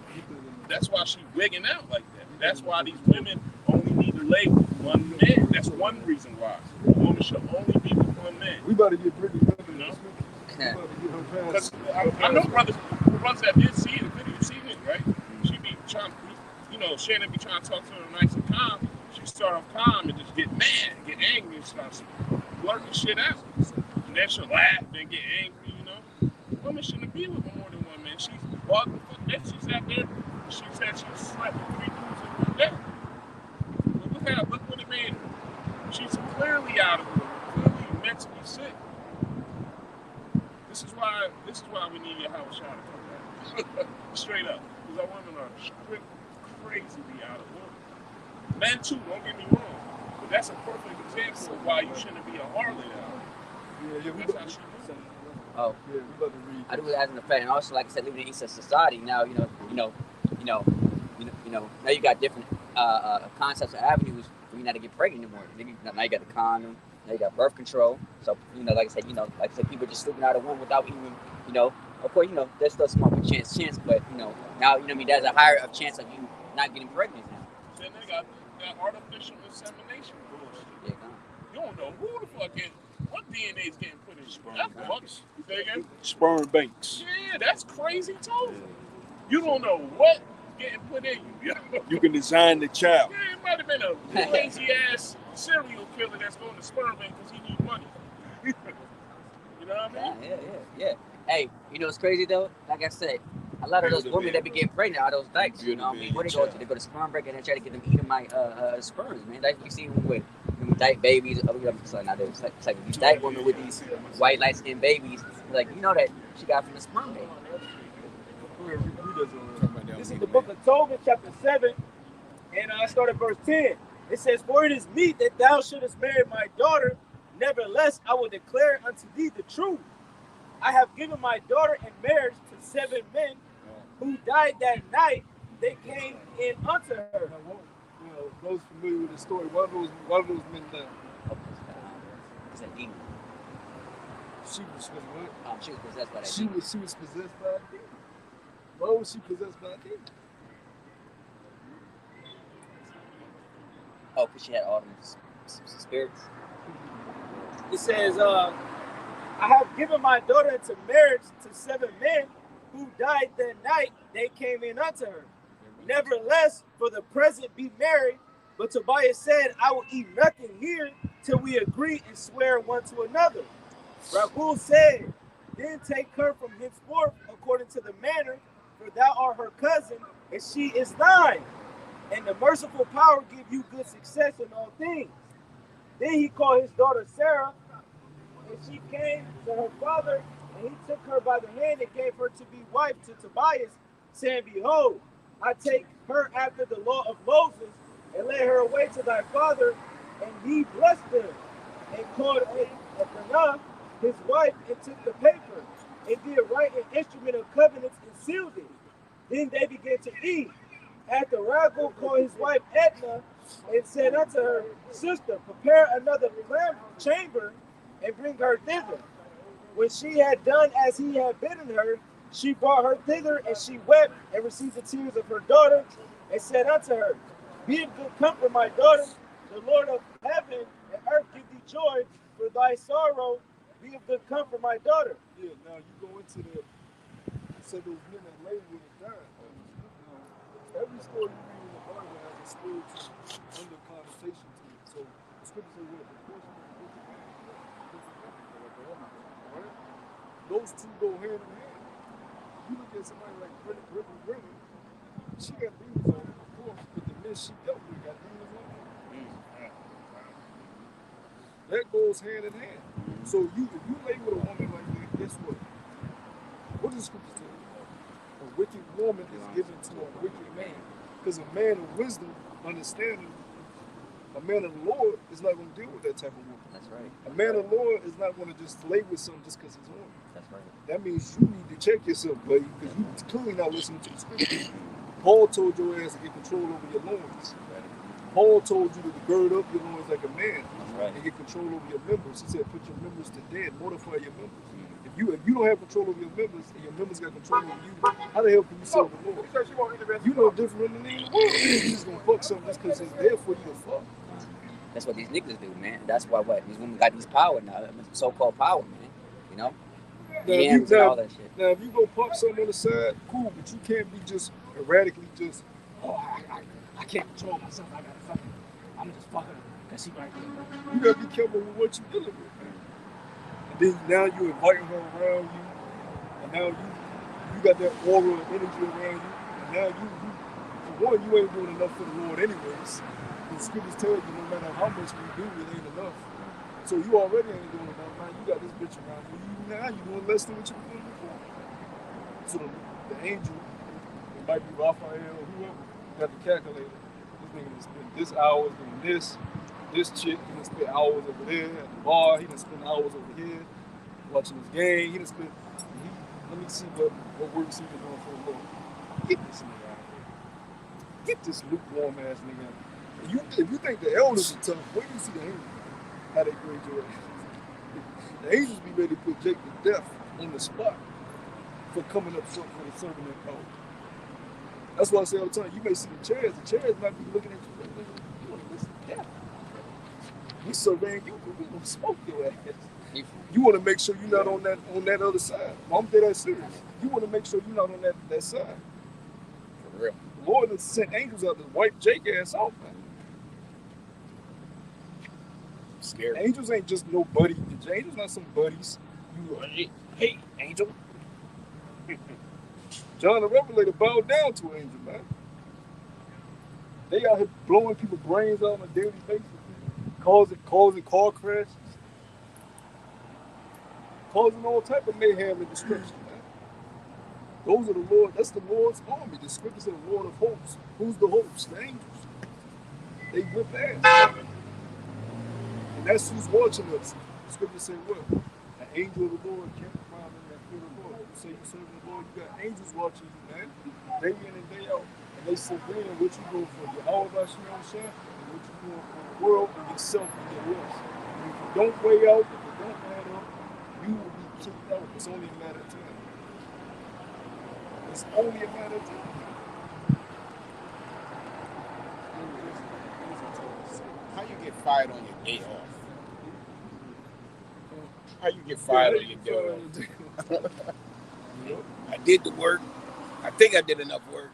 That's why she's wigging out like that. That's why these women only need to lay with one man. That's one reason why. A woman should only be with one man. We about to get Brittany Renner. You know? Because I know brothers that did see the video, you've seen it, right? She be trying, Shannon be trying to talk to her nice and calm. She start off calm and just get mad, get angry and starts blurting shit out. And then she'll laugh and get angry, you know. Women shouldn't be with more than one man. She's bugged the fuck that. She sat there. She said she slept with 3 dudes in one day. But look what it made her. She's clearly out of it. Clearly mentally sick. This is why we need your house shot to come back. Straight up. Because our women are strict, crazily out of order. Men too, don't get me wrong. But that's a perfect example of why you shouldn't be a harlot out. Yeah, That's how she moves. Oh, Yeah, we love to read. I do it as an effect, and also, like I said, living in East society now, now you got different concepts or avenues for you not to get pregnant anymore. Now you got the condom, now you got birth control. So like I said, people just sleeping out of one without even, of course, there's still small chance, but now there's a higher chance of you not getting pregnant now. Then they got that artificial insemination bullshit. Yeah, You don't know who the fuck is. What DNA is getting put in? That's fucks. You say again? Sperm banks. Yeah, that's crazy too. You don't know what's getting put in you. You can design the child. Yeah, it might have been a lazy ass serial killer that's going to sperm bank because he needs money. You know what I mean? Yeah. Hey, it's crazy though? Like I said, a lot of those women that be getting pregnant are those dykes. You know what I mean? Where they go to? They go to sperm break and they try to get them eating my sperms, man. Like you see with dyke babies. It's like these dyke women with these white light skinned babies. Like that she got from the sperm bank. This is the book of Tobit, chapter 7, and I start at verse 10. It says, "For it is meet that thou shouldest marry my daughter. Nevertheless, I will declare unto thee the truth. I have given my daughter in marriage to 7 men who died that night. They came in unto her." Those familiar with the story, one of those men died. It's a demon. She was what? She was possessed by that She demon. was possessed by a demon. Why was she possessed by a demon? Oh, because she had all them spirits. It says, "I have given my daughter into marriage to 7 men who died that night. They came in unto her. Nevertheless, for the present be married." But Tobias said, "I will eat nothing here till we agree and swear one to another." Raguel said, "Then take her from henceforth according to the manner, for thou art her cousin, and she is thine. And the merciful power give you good success in all things." Then he called his daughter Sarah, and she came to her father, and he took her by the hand and gave her to be wife to Tobias, saying, "Behold, I take her after the law of Moses, and led her away to thy father." And he blessed them, and called Elkanah his wife, and took the paper, and did write an instrument of covenants, and sealed it. Then they began to eat. After Raguel called his wife Edna, and said unto her, "Sister, prepare another chamber, and bring her thither." When she had done as he had bidden her, she brought her thither, and she wept, and received the tears of her daughter, and said unto her, "Be of good comfort, my daughter. The Lord of heaven and earth give thee joy for thy sorrow. Be of good comfort, my daughter." Yeah, now you go into the said those men that later would have died. Every story you read in the Bible has a spiritual under connotation to it. So the scripture says what? Right? Those two go hand in hand. You look at somebody like Brittany Griner, she got demons on her, of course, but the men she dealt with got demons on her. That goes hand in hand. So if you lay with a woman like that, guess what? What does the scripture tell you? A wicked woman is given to a wicked man. Because a man of wisdom, understanding, a man of the Lord is not going to deal with that type of woman. That's right. A man of the Lord is not going to just lay with something just because he's on it. That's right. That means you need to check yourself, buddy, because you clearly not listening to the scripture. Paul told your ass to get control over your loins. Paul told you to gird up your loins like a man and get control over your members. He said, put your members to death, mortify your members. If you don't have control over your members and your members got control over you, how the hell can you serve the Lord? You know different than anyone. You just gonna fuck something just because it's there for you to fuck. That's what these niggas do, man. That's why these women got these power now, so-called power, man. You know? Yams and all that shit. Now, if you go pump something on the side, cool, but you can't be just erratically just, I can't control myself. I'm just fucking. Cause she right there. You gotta be careful with what you're dealing with, man. And then now you inviting her around you, and now you got that aura of energy around you, and now you for one, you ain't doing enough for the Lord anyways. The scriptures tell you no matter how much we do, it ain't enough. So you already ain't doing enough. Now you got this bitch around you. Now you doing less than what you were doing before. So the angel, it might be Raphael or whoever, got the calculator. This nigga done spend this hours doing this. This chick, he done spend hours over there at the bar. He done spend hours over here watching this game. He done spend. Let me see what works he been doing for the Lord. Get this nigga out of here. Get this lukewarm ass nigga out of here. If you think the elders are tough, where do you see the angels? How they grade your ass? The angels be ready to put Jake to death on the spot for coming up short for the serving their power. That's why I say all the time, you may see the chairs might be looking at you, you want to listen to death. We surveying you, but we gonna smoke your ass. You want to make sure you're not on that other side. I'm dead serious. You want to make sure you're not on that side. For real. The Lord has sent angels out to wipe Jake ass off, man. Scary. Angels ain't just no buddy. Angels not some buddies. Hey, angel. John the Revelator bowed down to an angel, man. They out here blowing people's brains out on a daily basis, causing car crashes, causing all type of mayhem and destruction, man. Those are the Lord. That's the Lord's army. The scripture said the Lord of hosts. Who's the host? The angels. They whip ass. And that's who's watching us. The scripture say what? An angel of the Lord can't around in that fear of the Lord. You say you serving the Lord, you got angels watching you, man. Day in and day out. And they surveying what you doing for Yahweh Shah and what you doing for the world and yourself and your rest. And if you don't weigh out, if you don't add up, you will be kicked out. It's only a matter of time. It's only a matter of time. How you get fired on your day off? How you get fired on your day off? I did the work. I think I did enough work.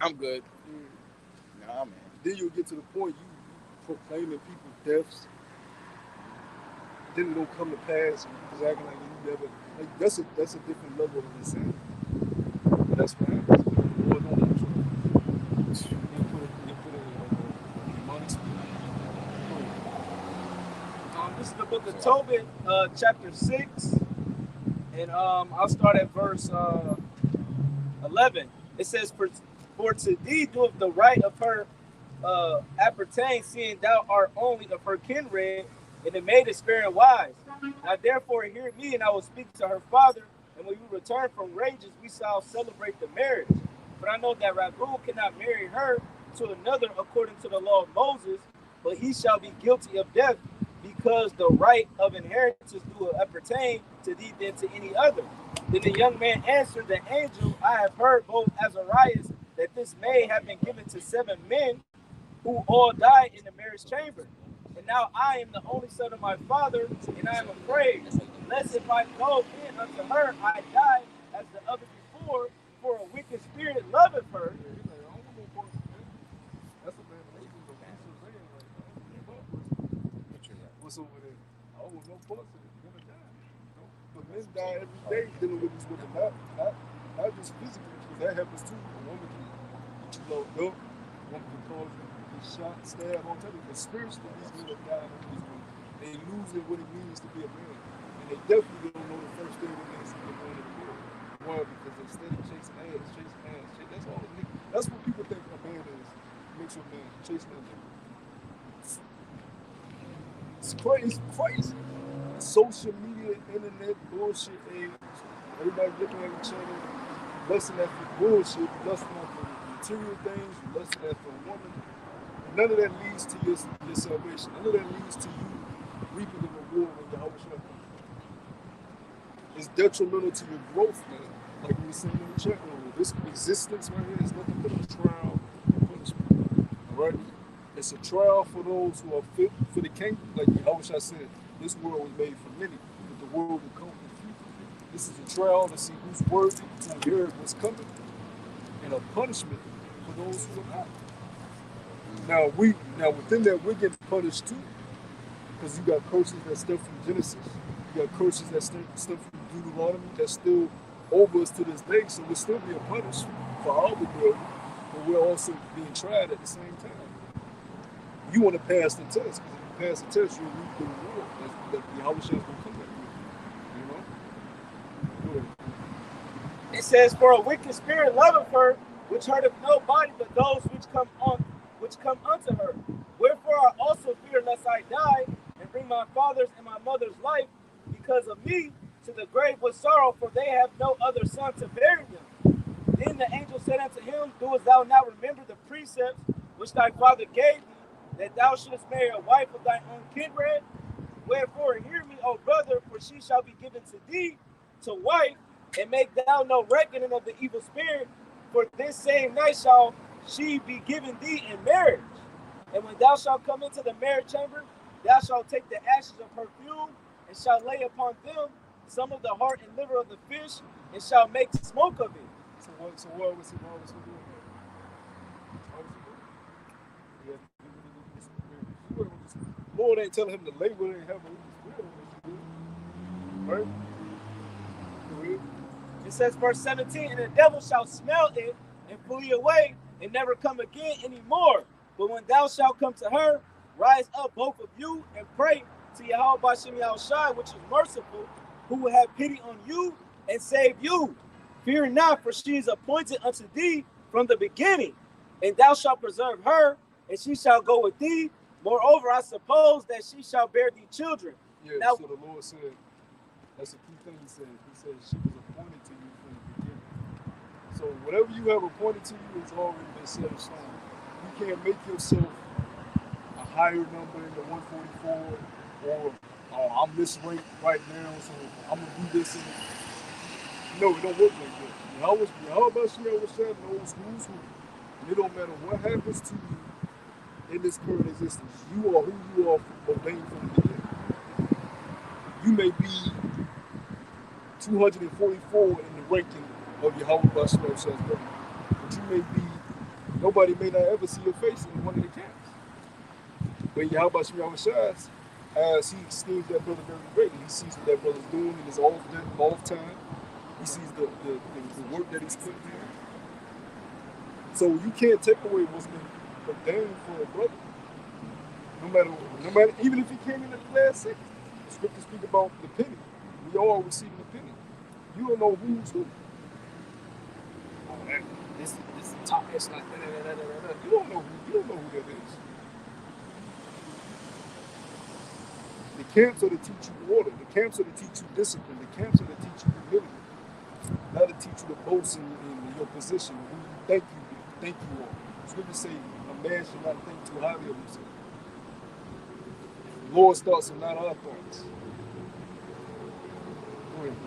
I'm good. Nah, man. Then you'll get to the point you proclaiming people's deaths. Then it don't come to pass and you just acting like you never. Like that's a different level of insanity. But that's what happens. The Lord don't want you. He put a demonic spirit. This is the book of Tobit, chapter 6, and I'll start at verse 11. It says, For to thee doeth the right of her appertain, seeing thou art only of her kindred, and the maid is fair and wise. Now therefore hear me, and I will speak to her father, and when you return from rages, we shall celebrate the marriage. But I know that Raguel cannot marry her to another according to the law of Moses, but he shall be guilty of death, because the right of inheritance do appertain to thee than to any other. Then the young man answered the angel, I have heard both Azarias that this maid have been given to 7 men who all died in the marriage chamber. And now I am the only son of my father, and I am afraid, lest if I go in unto her, I die as the other before, for a wicked spirit loveth her. What's over there? Oh, no parts of it. You're gonna die. But men die every day dealing with these women, not just physically, because that happens too. A woman can get you locked up, a woman can cause you to get shot, stabbed, on everything. But spiritually, these men are dying over these women. They losing what it means to be a man. And they definitely don't know the first thing when they're going to the world. Why? Because they're steady chasing ass. That's all. That's what people think a man is. Makes you a man, chasing ass. It's crazy. Social media, internet, bullshit age. Everybody looking at each other, lusting after bullshit, lusting after material things, lusting after a woman. None of that leads to your salvation. None of that leads to you reaping the reward when Yahweh Shah comes. It's detrimental to your growth, man. Like we were saying in the chat room, this existence right here is nothing but a trial and punishment. All right? It's a trial for those who are fit for the kingdom. Like Yahweh Shah said, this world was made for many, but the world will come for few. This is a trial to see who's worthy to inherit what's coming, and a punishment for those who are not. Now within that we're getting punished too, because you got curses that stem from Genesis, you got curses that stem from Deuteronomy that's still over us to this day. So we're still being punished for our rebellion, but we're also being tried at the same time. You want to pass the test, because if you pass the test, you'll reap the reward that Yahweh Shai is going to come back with. You know? It says, "For a wicked spirit loveth her, which hurteth nobody but those which come unto her. Wherefore I also fear lest I die and bring my father's and my mother's life because of me to the grave with sorrow, for they have no other son to bury them." Then the angel said unto him, "Doest thou not remember the precepts which thy father gave thee, that thou shouldest marry a wife of thine own kindred? Wherefore hear me, O brother, for she shall be given to thee to wife, and make thou no reckoning of the evil spirit, for this same night shall she be given thee in marriage. And when thou shalt come into the marriage chamber, thou shalt take the ashes of perfume, and shalt lay upon them some of the heart and liver of the fish, and shalt make smoke of it." So what was he doing? Lord ain't telling him to label it and have a right? It says, verse 17, "And the devil shall smell it and flee away and never come again anymore. But when thou shalt come to her, rise up both of you and pray to Yahweh B'Shem Yahushai, which is merciful, who will have pity on you and save you. Fear not, for she is appointed unto thee from the beginning. And thou shalt preserve her, and she shall go with thee. Moreover, I suppose that she shall bear thee children." Yeah, Now, so the Lord said, that's a key thing he said. He said she was appointed to you from the beginning. So whatever you have appointed to you has already been set in stone. You can't make yourself a higher number in the 144, or I'm this rank right now, so I'm going to do this. No, it don't work like that. Yahweh B'Shem Yahushai knows who's who. And it don't matter what happens to you in this current existence. You are who you are ordained from the beginning. You may be 244 in the ranking of Yahweh B'Shem Yahushai's government, but you may be, nobody may not ever see your face in one of the camps. But Yahweh B'Shem Yahushai, as he esteems that brother very greatly, he sees what that brother's doing in his off time. He sees the work that he's putting in. So you can't take away what's been ordained for a brother. No matter, even if he came in at the last second. The scriptures speak about the penny. We all receiving the penny. You don't know who's who. Oh, this is top. It's like You don't know who that is. The camps are to teach you order. The camps are to teach you discipline. The camps are to teach you humility. Not to teach you to boast in your position, who you think you are. The scriptures say a man should not think too highly of himself. The Lord's thoughts are not our thoughts. Go ahead,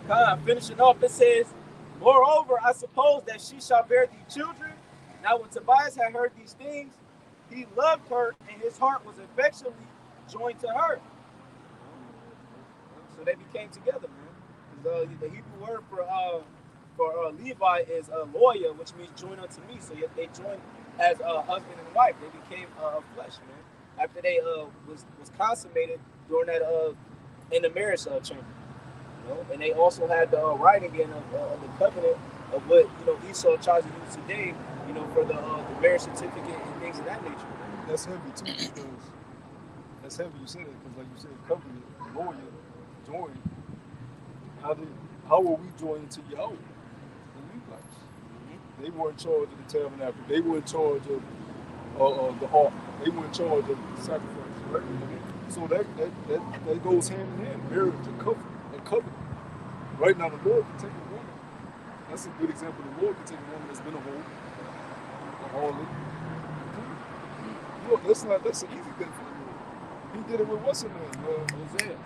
bro. Finishing off, it says, "Moreover, I suppose that she shall bear thee children. Now when Tobias had heard these things, he loved her, and his heart was affectionately joined to her." So they became together, man. The Hebrew word for Levi is loya, which means join unto me. So they joined as husband and wife. They became a flesh, man. After they was consummated during that in the marriage chamber, you know. And they also had the writing in of the covenant of what Esau tries to use today, for the marriage certificate and things of that nature. Man. That's heavy too, because that's heavy. You said it because, like you said, covenant, lawyer, join. How were we joined to Yahweh? The Levites. Mm-hmm. They were in charge of the tabernacle. They were in charge of the ark. They were in charge of the sacrifice. Right? So that goes hand in hand. Marriage and covenant. Right now, the Lord can take a woman. That's a good example. The Lord can take a woman that's been a harlot. Look, that's an easy thing for the Lord. He did it with what's her name?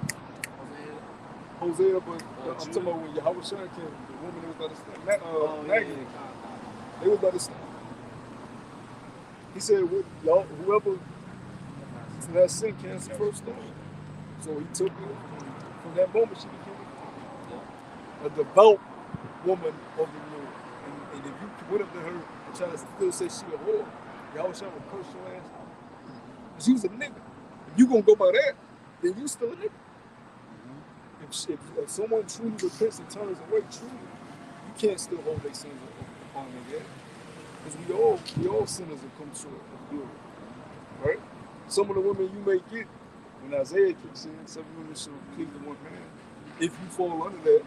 Hosea, but I'm talking about when Yahweh Shai came, the woman that was by the snake, Maggie, they was by the snake. He said, y'all, whoever that sin cast the first stone. So he took her. From that moment, she became a devout woman of the Lord. And if you went up to her and tried to still say she a whore, Y'all shall would curse your ass out. Because you was a nigga. If you gonna go by that, then you still a nigga. If someone truly repents and turns away, truly, you can't still hold their sins upon their head. Because we all sinners and come short of glory. Right? Some of the women you may get, when Isaiah kicks in, 7 women shall cleave to one man. If you fall under that,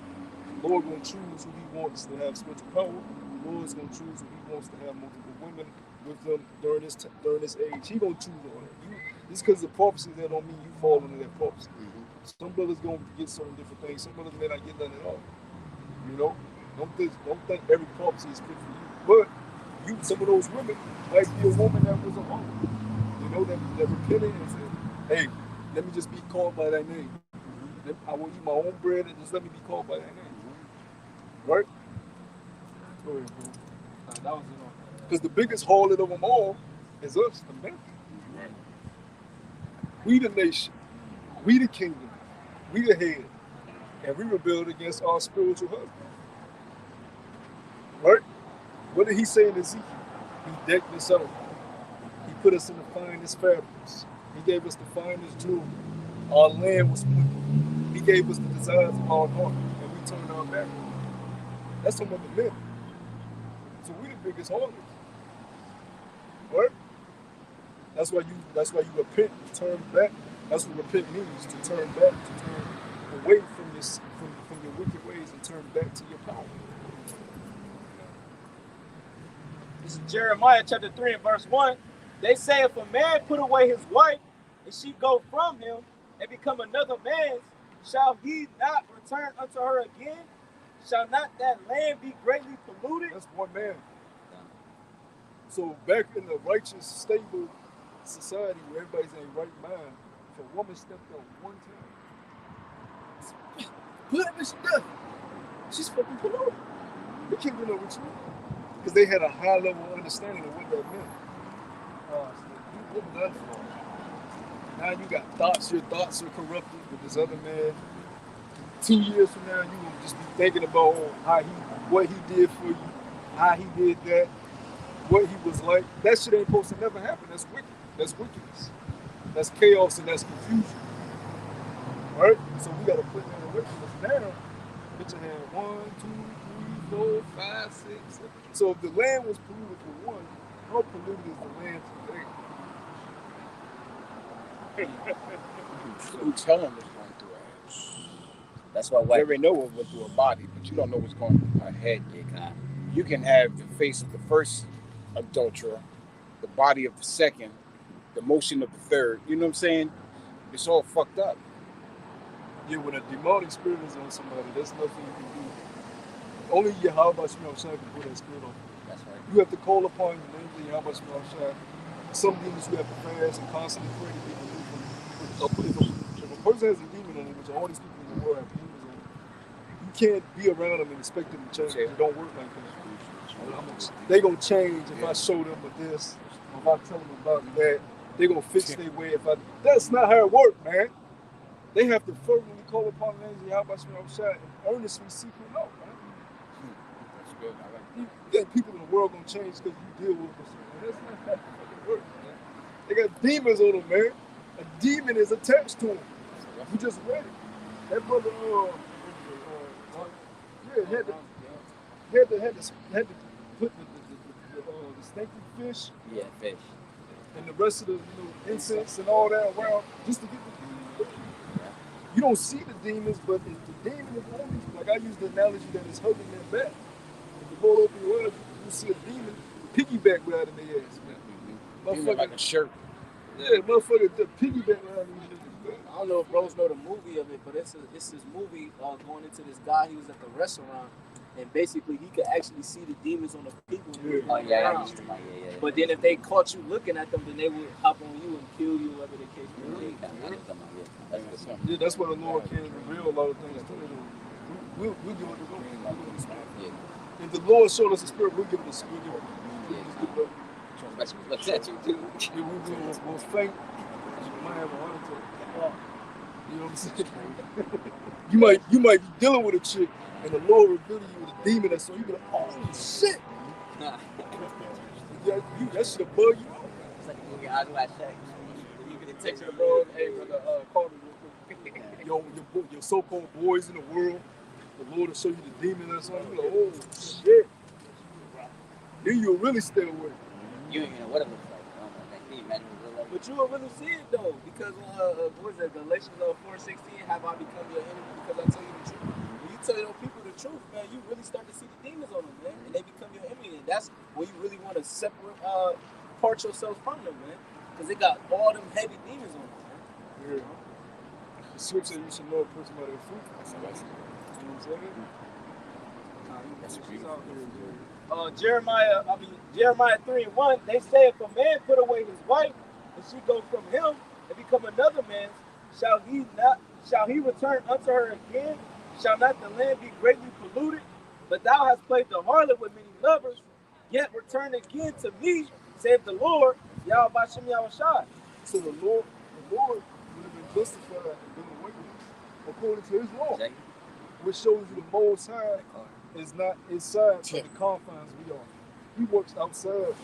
the Lord gonna choose who he wants to have spiritual power. The Lord's gonna choose who he wants to have multiple women with them during this age. He gonna choose all that. Just because the prophecy, that don't mean you fall under that prophecy. Some brothers gonna get certain different things. Some brothers may not get none at all. You know, don't think every prophecy is fit for you. But some of those women might be a woman that was a woman. You know, that repented and said, "Hey, let me just be called by that name. I will eat my own bread and just let me be called by that name." Right? Go ahead, bro. That was it. Because the biggest harlot of them all is us, America. We the nation. We the kingdom. We the head. And we rebelled against our spiritual husband. Right? What did he say in Ezekiel? He decked us out. He put us in the finest fabrics. He gave us the finest jewelry. Our land was split. He gave us the desires of our heart. And we turned our back on him. That's some of the men. So we the biggest harlots. Right? That's why you repent and turn back. That's what repent means, to turn back, to turn away from your wicked ways and turn back to your power. This is Jeremiah chapter 3 and verse 1. They say, if a man put away his wife, and she go from him, and become another man's, shall he not return unto her again? Shall not that land be greatly polluted? That's one man. So back in the righteous, stable society where everybody's in their right mind, if a woman stepped out one time, put her in death. She's fucking polluted. They can't do no ritual. Because they had a high level understanding of what that meant. So you've done for it. Now you got thoughts, your thoughts are corrupted with this other man. 2 years from now, you will just be thinking about what he did for you, how he did that, what he was like. That shit ain't supposed to never happen. That's wicked. That's wickedness. That's chaos and that's confusion. Right? So we got to put that away from us now. Put your hand 1, 2, 3, 4, 5, 6, 7. So if the land was polluted for one, how polluted is the land today? You tell them what's going through her head. That's why You white already know what went through her body, but you don't know what's going through her head yet. You can have the face of the first adulterer, the body of the second, the motion of the third. You know what I'm saying? It's all fucked up. Yeah, when a demonic spirit is on somebody, there's nothing you can do. Only Yahweh Shai can put that spirit on. That's right. You have to call upon the name of Yahweh Shai. Some demons you have to fast and constantly pray to get removed from. If a person has a demon on him, which all these people in the world have demons on, you can't be around them and expect them to change. It don't work like that. They gonna change if I show them with this, or if I tell them about that. They gonna fix their way. That's not how it works, man. They have to fervently call upon the name of Yahweh Shai and earnestly seek Him out, man. That's good. I like You think people in the world gonna change because you deal with them? That's not how it works, man. They got demons on them, man. A demon is attached to them. You just read it. That brother, had to put the stinky fish Yeah, fish. and the rest of the incense and all that around just to get the demons. You don't see the demons, but the demon is only, like I use the analogy that it's hugging their back. If you roll open your eyes, you see a demon piggyback right in their ass, man. it. Like a shirt. Yeah, motherfucker, the piggyback right in their ass. I don't know if bros know the movie of it, but it's this movie going into this guy. He was at the restaurant, and basically he could actually see the demons on the people. Oh yeah, around. yeah. But then if they caught you looking at them, then they would hop on you and kill you, whatever the case may be. Yeah, that's what the Lord can reveal a lot of things to us. We'll give it to God. If the Lord showed us the Spirit, we'll give it a Spirit. What's that you do? We'll faint. You might have a heart attack. You know what I'm saying? you might be dealing with a chick, and the Lord reveal you with a demon, and so you be like, oh shit! That should bug you out. fucking eyes wide shut. You can text your bro, hey brother, call me real quick. Your so-called boys in the world, the Lord will show you the demon or something. You're like, oh shit. Then you'll really stay away. You don't even know what it looks like. Oh my God, can you imagine what it looks like? But you will really see it though, because what is that? Galatians 4:16. Have I become your enemy because I tell you the truth? When you tell your people the truth, man, you really start to see the demons on them, man, and they become your enemy. And that's when you really want to separate, part yourself from them, man, because they got all them heavy demons on them, man. Yeah. The scripture said you should know a person by their fruit. You know what I'm saying? Jeremiah 3:1, they say if a man put away his wife and she go from him and become another man's, shall he return unto her again? Shall not the land be greatly polluted? But thou hast played the harlot with many lovers, yet return again to me, saith the Lord, Yahweh Bashem Yahushai. So the Lord would have been justified and been away with according to his law, which shows you the Most High is not inside of the confines we are. He works outside.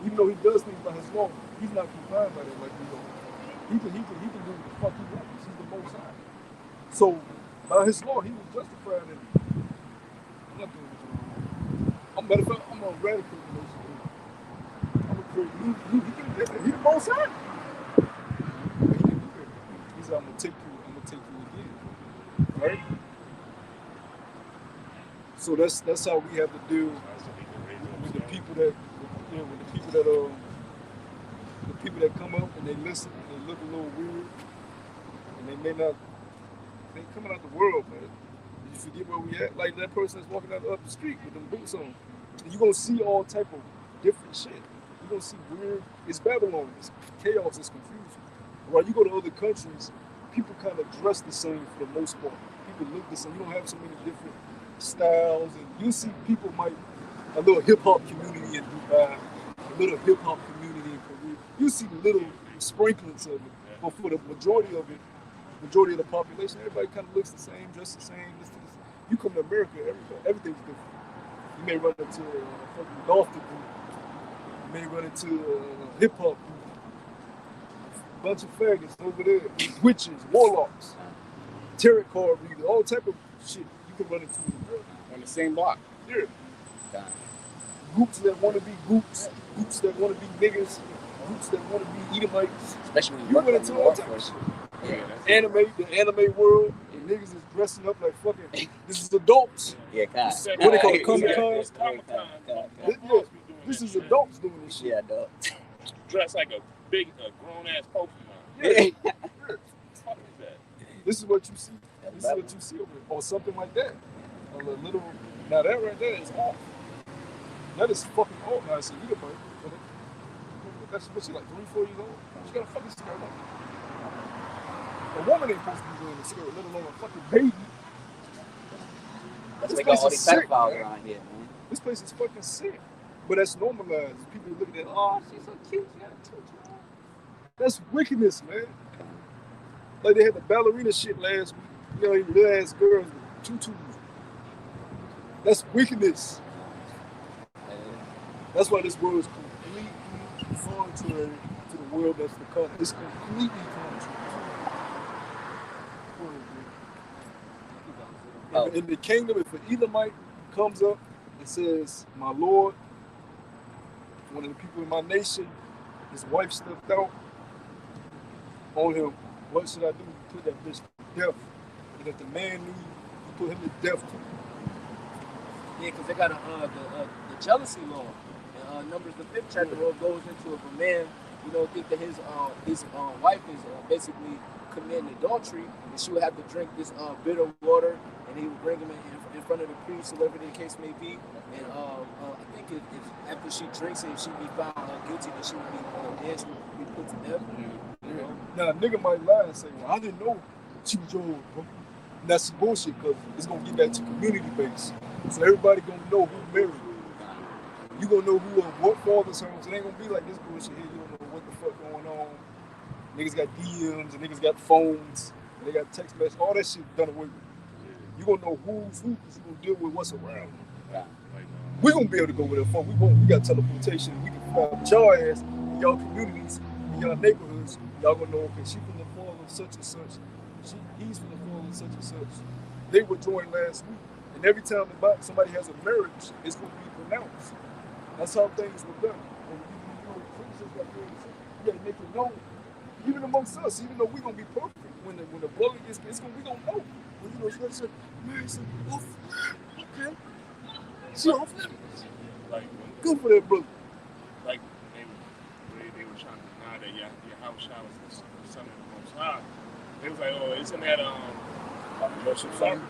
Even though he does things by his law, he's not confined by that like we are. He can do what the fuck he wants. He's the Most High. So by his law, he was justified in it. I'm not doing it. Matter of fact, I'm a radical relationship. I'm a create. He can do that. He the Most High. He can do that. He said, I'm gonna take you again. Right? So that's how we have to deal with the people that come up and they listen and they look a little weird and they coming out the world, man. You forget where we at. Like that person that's walking out up the street with them boots on. And you're gonna see all type of different shit. You're gonna see weird. It's Babylon. It's chaos. It's confusion. While you go to other countries, people kind of dress the same for the most part. People look the same. You don't have so many different styles, and you see people a little hip hop community in Dubai, a little hip hop community in Korea. You see little sprinklings of it, but for the majority of the population, everybody kind of looks the same, dressed the same. You come to America, everything's different. You may run into a fucking golf group. You may run into a hip hop group. A bunch of faggots over there, witches, warlocks, tarot card readers, all type of shit you can run into On the same block. Yeah. Groups that want to be groups that want to be niggas, groups that want to be Edomites. Especially when you run into all type of shit. Yeah. The anime world, and niggas is dressing up like fucking. This is adults. Yeah, God. What they call it, Comic-Con? This is adults doing this shit. Yeah, adults. Dressed like a grown ass Pokemon. Yeah. What the fuck is that? This is what you see. This is what you see over there. Or something like that. A little. Now that right there is off. That is fucking off. Now I see you, but that's what she like 3-4 years old. She got a fucking skirt on. A woman ain't supposed to be wearing a skirt, let alone a fucking baby. That's why we got all these pedophiles around here, man. This place is fucking sick. But that's normalized. People looking at, oh, she's so cute. She got a tutu. That's wickedness, man. Like they had the ballerina shit last week. You know, little ass girls with tutus. That's wickedness. That's why this world is completely contrary to the world that's to come. It's completely contrary. In the kingdom, if an Edomite comes up and says, my Lord, one of the people in my nation, his wife stepped out on him, what should I do? Put that bitch to death. And if the man knew, you put him to death too. Yeah, because they got the jealousy law. Numbers the 5th chapter goes into if a man, think that his wife is basically committing adultery, and she would have to drink this bitter water, and he would bring him in front of the priest, or whatever the case may be. And I think if after she drinks it, if she be found guilty, then she would be be put to death. Yeah. Now, a nigga might lie and say, well, I didn't know she was yours, bro. And that's bullshit, because it's going to get back to community base. So everybody going to know who married. You going to know who what father's homes. It ain't going to be like this bullshit here. You don't know what the fuck going on. Niggas got DMs and niggas got phones. And they got text messages. All that shit done away with. You going to know who's who, because you going to deal with what's around them. We're going to be able to go with that phone. We got teleportation. We can fly with your ass in your communities, in your neighborhoods, y'all gonna know, okay, she from the fall of such and such. He's from the fall of such and such. They were joined last week. And every time somebody has a marriage, it's gonna be pronounced. That's how things were done. And you gotta make it known. Even amongst us, even though we're gonna be perfect, when the brother gets, we gonna know. When you know, you're gonna say, Mary said, oof, okay. She off limits. Like, Good for that brother. like they were trying to deny that Yahushua was the son of the Most High. They was like, oh, isn't that Joseph's son?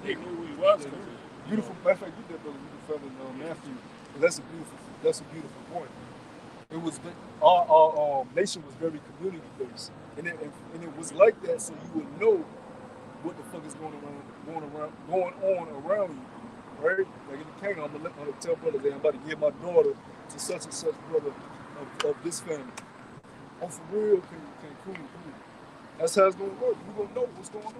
They knew who he was. Yeah, beautiful. Matter of fact, you did brother. You found Matthew. But that's a beautiful point. It was our nation was very community based, and it was like that, so you would know what the fuck is going on around you, right? Like in the kingdom, I'm gonna tell brothers that I'm about to give my daughter to such and such brother of this family. Oh, for real, cool. That's how it's gonna work. We're gonna know what's going on.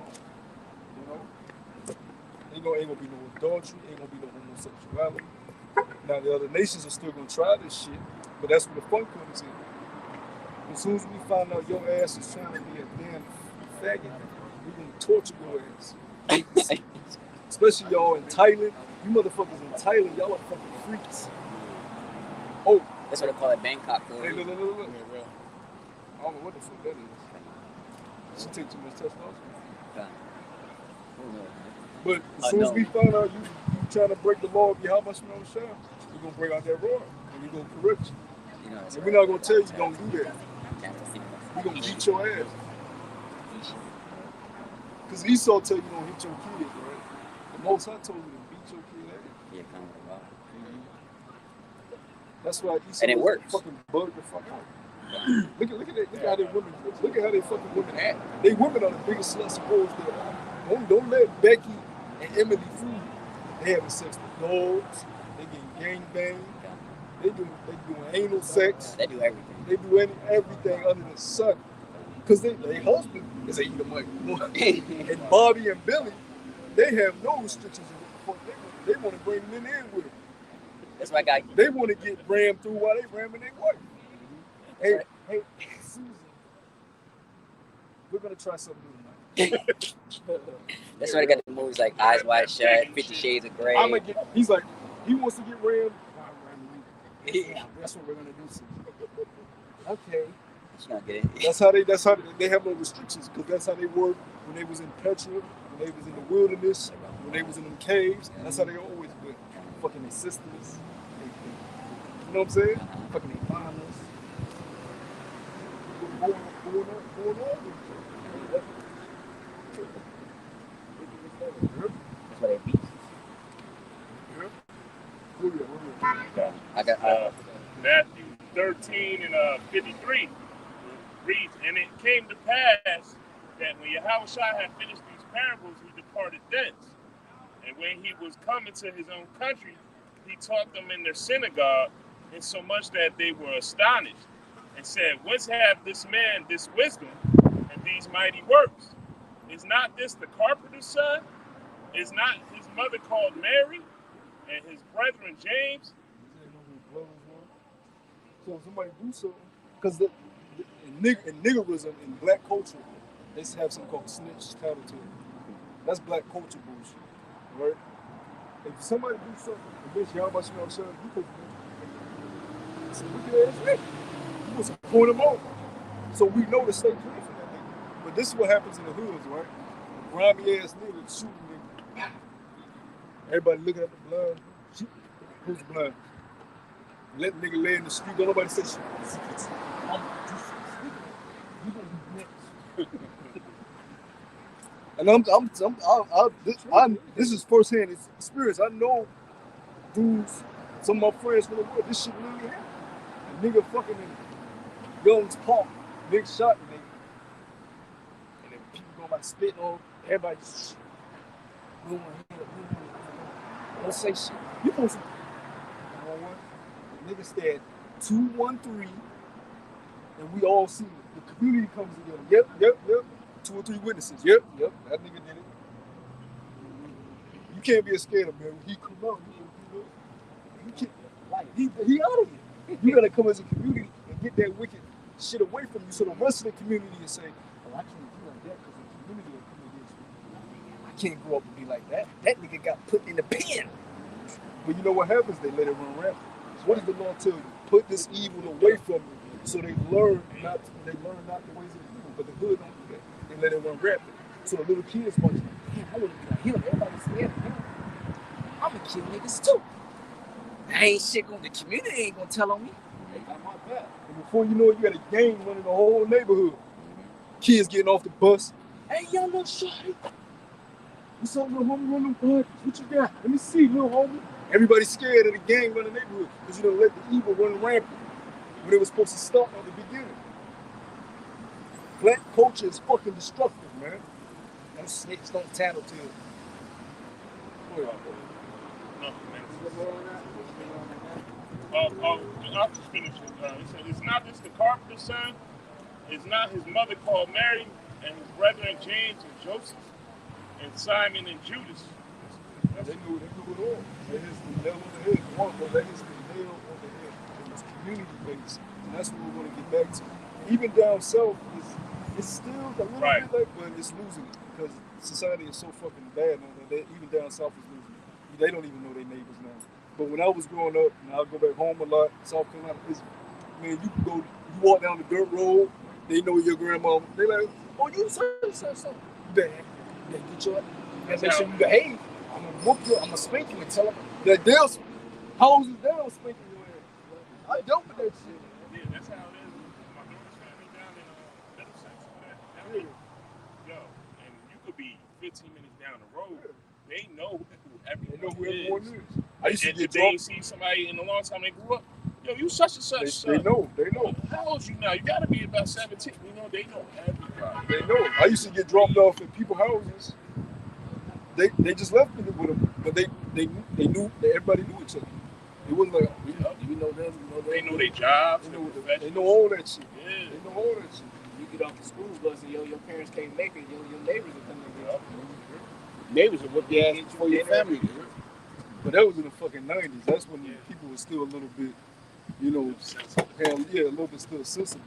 You know, ain't gonna be no adultery, ain't gonna be no homosexuality. Now the other nations are still gonna try this shit, but that's where the fun comes in. As soon as we find out your ass is trying to be a damn faggot, we're gonna torture your ass. Especially y'all in Thailand. You motherfuckers in Thailand, y'all are fucking freaks. Oh, That's what they call it, Bangkok. hey, look. I don't know what the fuck that is. She take too much testosterone. But as soon as we find out you trying to break the law of Yahweh Shemel Shah, we're gonna break out that rod and we're gonna correct you. And we're not gonna tell you don't do that. We're gonna beat your ass. Because Esau tell you don't hit your kids, right? The Most High told you to beat your kid ass. Yeah, kind of wow. That's why Esau And it works. fucking bugged the fuck out. Look at that. Look at how they women. Look at how they fucking women act. They women are the biggest sluts and hoes there. Don't let Becky and Emily fool you. They having sex with dogs. They getting gangbanged. They doing anal sex. They do everything. They do everything under the sun. Cause their husband is a Edomite. And Bobby and Billy, they have no restrictions. They want to bring them in with them. That's why I got. They want to get rammed through while they ramming their wife. Hey, Susan, we're gonna try something new tonight. That's why they got the movies like Eyes Wide Shut, 50 Shades of Grey. He's like, he wants to get rammed. That's what we're gonna do. Susan. Okay. She's gonna get it. That's how they have no restrictions, because that's how they were when they was in Petra, when they was in the wilderness, when they was in them caves. That's how they always been. Fucking their sisters. You know what I'm saying? Fucking their mamas. Going on. That's why they beat. I got Matthew 13 and 53 reads, and it came to pass that when Yahushua had finished these parables, he departed thence. And when he was coming to his own country, he taught them in their synagogue, insomuch that they were astonished, and said, whence have this man this wisdom and these mighty works? Is not this the carpenter's son? Is not his mother called Mary, and his brethren James? So somebody do something, because in niggerism, in black culture, they have something called snitch title to it. That's black culture bullshit, right? If somebody do something against Yahweh Shemel Shah, you could say, look at that shit. You must point them over. So we know to stay clear from that nigga. But this is what happens in the hoods, right? Grimy ass nigga shooting nigga. Everybody looking at the blood. Shoot. Who's the blood? Let the nigga lay in the street. Don't nobody say shit. I'm just sleeping. You gonna be next. And this is firsthand experience. I know dudes, some of my friends from the world, this shit really happened. A nigga fucking in Young's Park, big shot nigga. And then people go by spitting on everybody. Don't say shit. You supposed to. The nigga said 213, and we all see it. The community comes together. Yep. 2 or 3 witnesses. Yep. That nigga did it. You can't be scared of him. He come out. He out of here. You gotta come as a community and get that wicked shit away from you. So the rest of the community is saying, oh, I can't do like that because the community will come against me. I can't grow up and be like that. That nigga got put in the pen. But you know what happens? They let it run rampant. What does the law tell you? Put this evil away from you. So they learn not the ways of the evil, but the hood don't do that. They let it run rampant. So the little kids watch, damn, I want to be like him. Everybody's scared of him. I'm gonna kill niggas too. I ain't shit gonna, the community ain't gonna tell on me. They got my back. And before you know it, you got a gang running the whole neighborhood. Kids getting off the bus. Hey, young little shorty. What's up, little homie? Run them buckets. What you got? Let me see, little homie. Everybody's scared of the gang running the neighborhood because you don't let the evil run rampant when it was supposed to start at the beginning. Black culture is fucking destructive, man. Them snakes don't tattle to you. I'll just finish it. He said, it's not just the carpenter's son, it's not his mother called Mary, and his brethren James and Joseph, and Simon and Judas. They knew it all. That is the nail on the head. That is the nail on the head. It was community based. And that's what we're going to get back to. Even down south, it's still a little bit like, but it's losing it. Because society is so fucking bad now that even down south is losing it. They don't even know their neighbors now. But when I was growing up, and I go back home a lot, South Carolina, man, you walk down the dirt road, they know your grandma. They like, oh, you son. They get your, and make sure you behave. I'm gonna whoop you, I'm gonna spank you and tell them that they'll hose it down, spanking your ass. I dealt with that shit. Yeah, that's how it is. My daughter's family down in Middlesex. Yo, and you could be 15 minutes down the road. They know who everyone is. I used to get they ain't see somebody in a long time they grew up. Yo, you such and such. They know. How old you now? You gotta be about 17. You know, they know everybody. They know. I used to get dropped off at people's houses. They just left me with them, but they knew that everybody knew each other. It wasn't like we know them, They know their jobs. They know all that shit. Yeah. They know all that shit. You get off the school bus and your parents can't make it. Your neighbors will come and get you. Neighbors will whip your ass before your family. But that was in the fucking 90s. That's when people were still a little bit, a little bit still sensitive.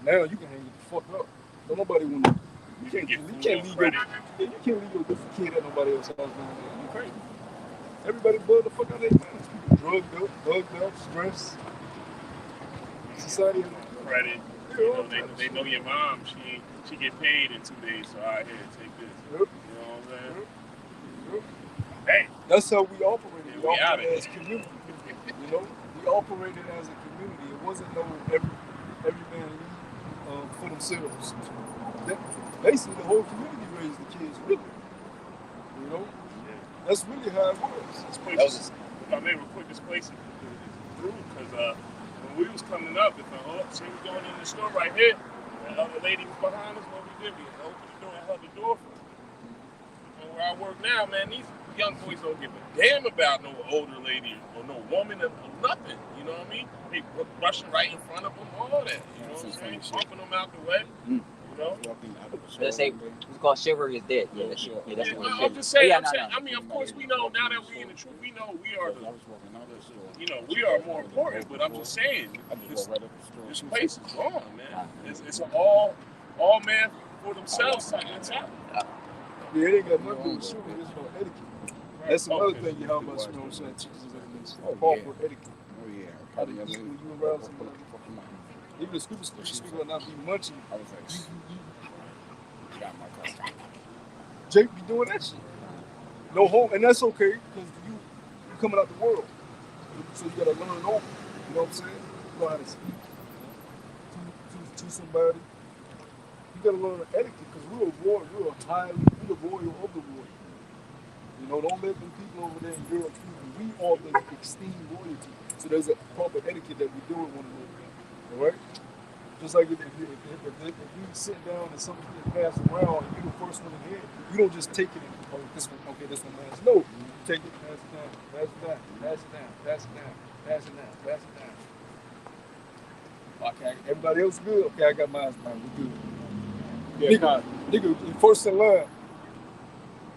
Now you can hang the fuck up. Don't nobody want to. You can't leave your different kid at nobody else's house. You crazy. Everybody blow the fuck out of their minds. Drugged up, stressed. Society. Credit. They know your mom. She get paid in 2 days. So here, take this. Yep. You know what I'm saying? Yep. Hey. That's how we operated. We operated as a community. We operated as a community. It wasn't no every man for themselves. Basically, the whole community raised the kids, really. That's really how it was. This place if I may real quick, this place is rude because when we was coming up, if say we going in the store right here, the other lady was behind us, what we did, we opened the door and held the door for her. And where I work now, man, these young boys don't give a damn about no older lady or no woman or nothing. You know what I mean? They rushing right in front of them, all that. You know what I'm saying? Bumping them out the way. You know? Let's say it's called chivalry is dead. Yeah, that's what I'm just saying. I mean, of course, we know now that we're in the truth. We know we are we are more important. But I'm just saying, this place is wrong, man. It's an all man for themselves type of time. Yeah, it ain't got nothing to do with shooting. It's no etiquette. That's another thing you have about shooting. Teaches us proper etiquette. Oh yeah. How to eat when you around somebody. Even the stupid speak will not be munching. I was like, got my custom. Jake be doing that shit. No home, and that's okay because you coming out the world, so you gotta learn over. You know what I'm saying? You know how to speak to somebody. You gotta learn the etiquette because we're the royal of the royal. Don't let them people over there in Europe treat you. We are the esteemed royalty. So there's a proper etiquette that we do with one another. All right? Just like if you sit down and something gets passed around and you're the first one in here, you don't just take it and, this one lands. No, you take it, pass it down, pass it down, pass it down, pass it down, pass it down, pass it down. Okay, everybody else good? Okay, I got mine, we're good. Yeah, nigga, first in line.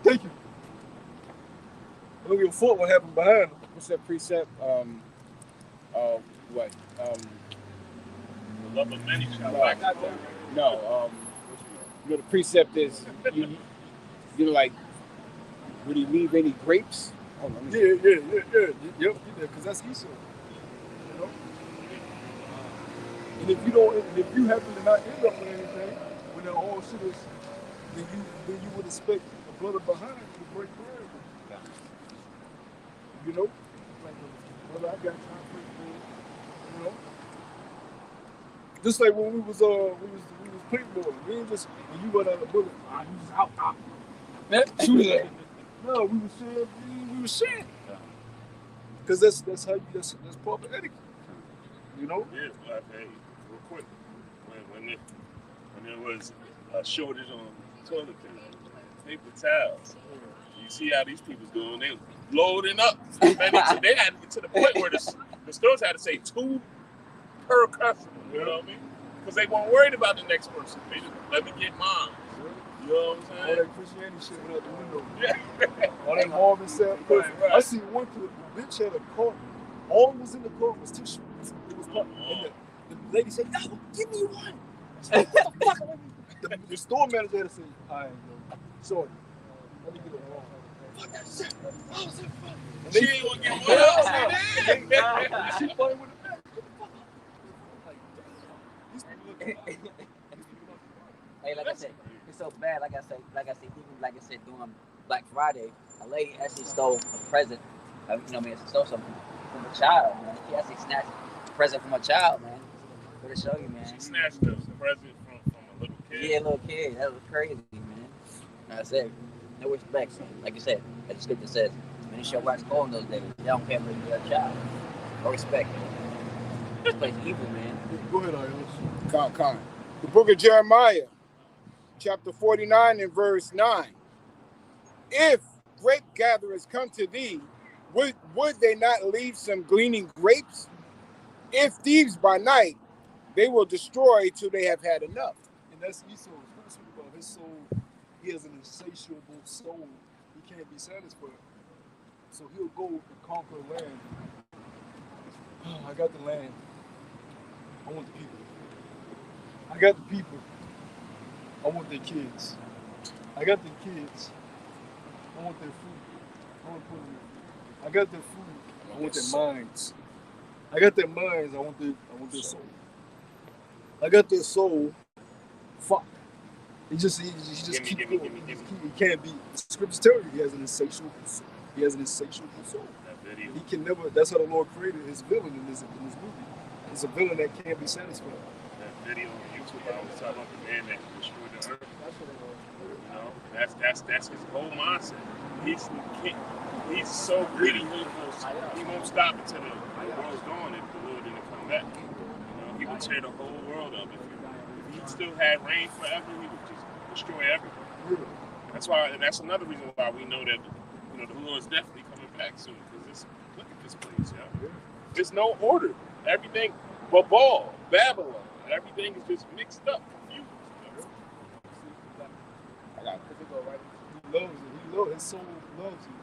Thank you. I don't give a fuck what happened behind him. What's that precept? The love of many shall No, wax not cold. that. No, you know, the precept is, you know, like, would he leave any grapes? Oh, let me Yep, because that's Esau. You know? And if you happen to not end up with anything, when that all shit is, then you would expect a brother behind you to break bread with you. You know? Like, brother, I got time to break bread. You know? Just like when we was paintballing. We ain't just, when you run out of bullets, you just out. Shoot it. No, we was sharing. Because that's how that's proper etiquette. You know? Yeah, but hey, real quick, when there was a shortage on toilet paper towels, you see how these people's doing? They loading up. They had to get to the point where the stores had to say 2 per customer. You know what I mean? Because they weren't worried about the next person. They just let me get mine. You know what I'm All saying? that Christianity shit went out the window. Yeah. All that Marvin said. Right. I see one clip, the bitch had a cart. All that was in the cart was tissue. It was part, and the lady said, "No, give me one." I said, "What the fuck?" The store manager had to say, "All right, yo, sorry, let me get it wrong." Fuck that shit. I was like, fuck. And She ain't gonna get one else. She fighting with the back. Get the fuck out. Like, these people look. Hey, like I said, it's so bad. Like I said, even during Black Friday, a lady actually stole a present. Stole something from a child, man. She actually snatched a present from a child, man. For to show you, man. She snatched a present from a little kid. Yeah, little kid. That was crazy, man. Like I said, no respect. Like you said, as the scripture says, when you show wax cold in those days, they don't care for your child. No respect. This place evil, man. Go ahead, Ayos. Con. The book of Jeremiah, chapter 49 and verse 9. If grape gatherers come to thee, would they not leave some gleaning grapes? If thieves by night, they will destroy till they have had enough. And that's Esau. What speak about his soul? He has an insatiable soul. He can't be satisfied. So he'll go and conquer land. I got the land. I want the people. I got the people. I want their kids. I got the kids. I want their food. I want to put them in. I got their food. I want their minds. I got their minds. I want their soul. I got their soul. Fuck. He just keep going. He can't be. The scriptures tell you he has an insatiable soul. He has an insatiable soul. He can never. That's how the Lord created his villain in this movie. It's a villain that can't be satisfied. That video on YouTube, I was talking about the man that destroyed the earth. You know, that's his whole mindset. He's so greedy. He won't stop until the world's gone if the Lord didn't come back. You know, he would tear the whole world up. If he still had reign forever, he would just destroy everything. That's why, and that's another reason why we know that the Lord's definitely coming back soon. Because look at this place, yeah. There's no order. Everything, Babel, Babylon, everything is just mixed up, confused. I got it. He loves it. He loves his soul loves you.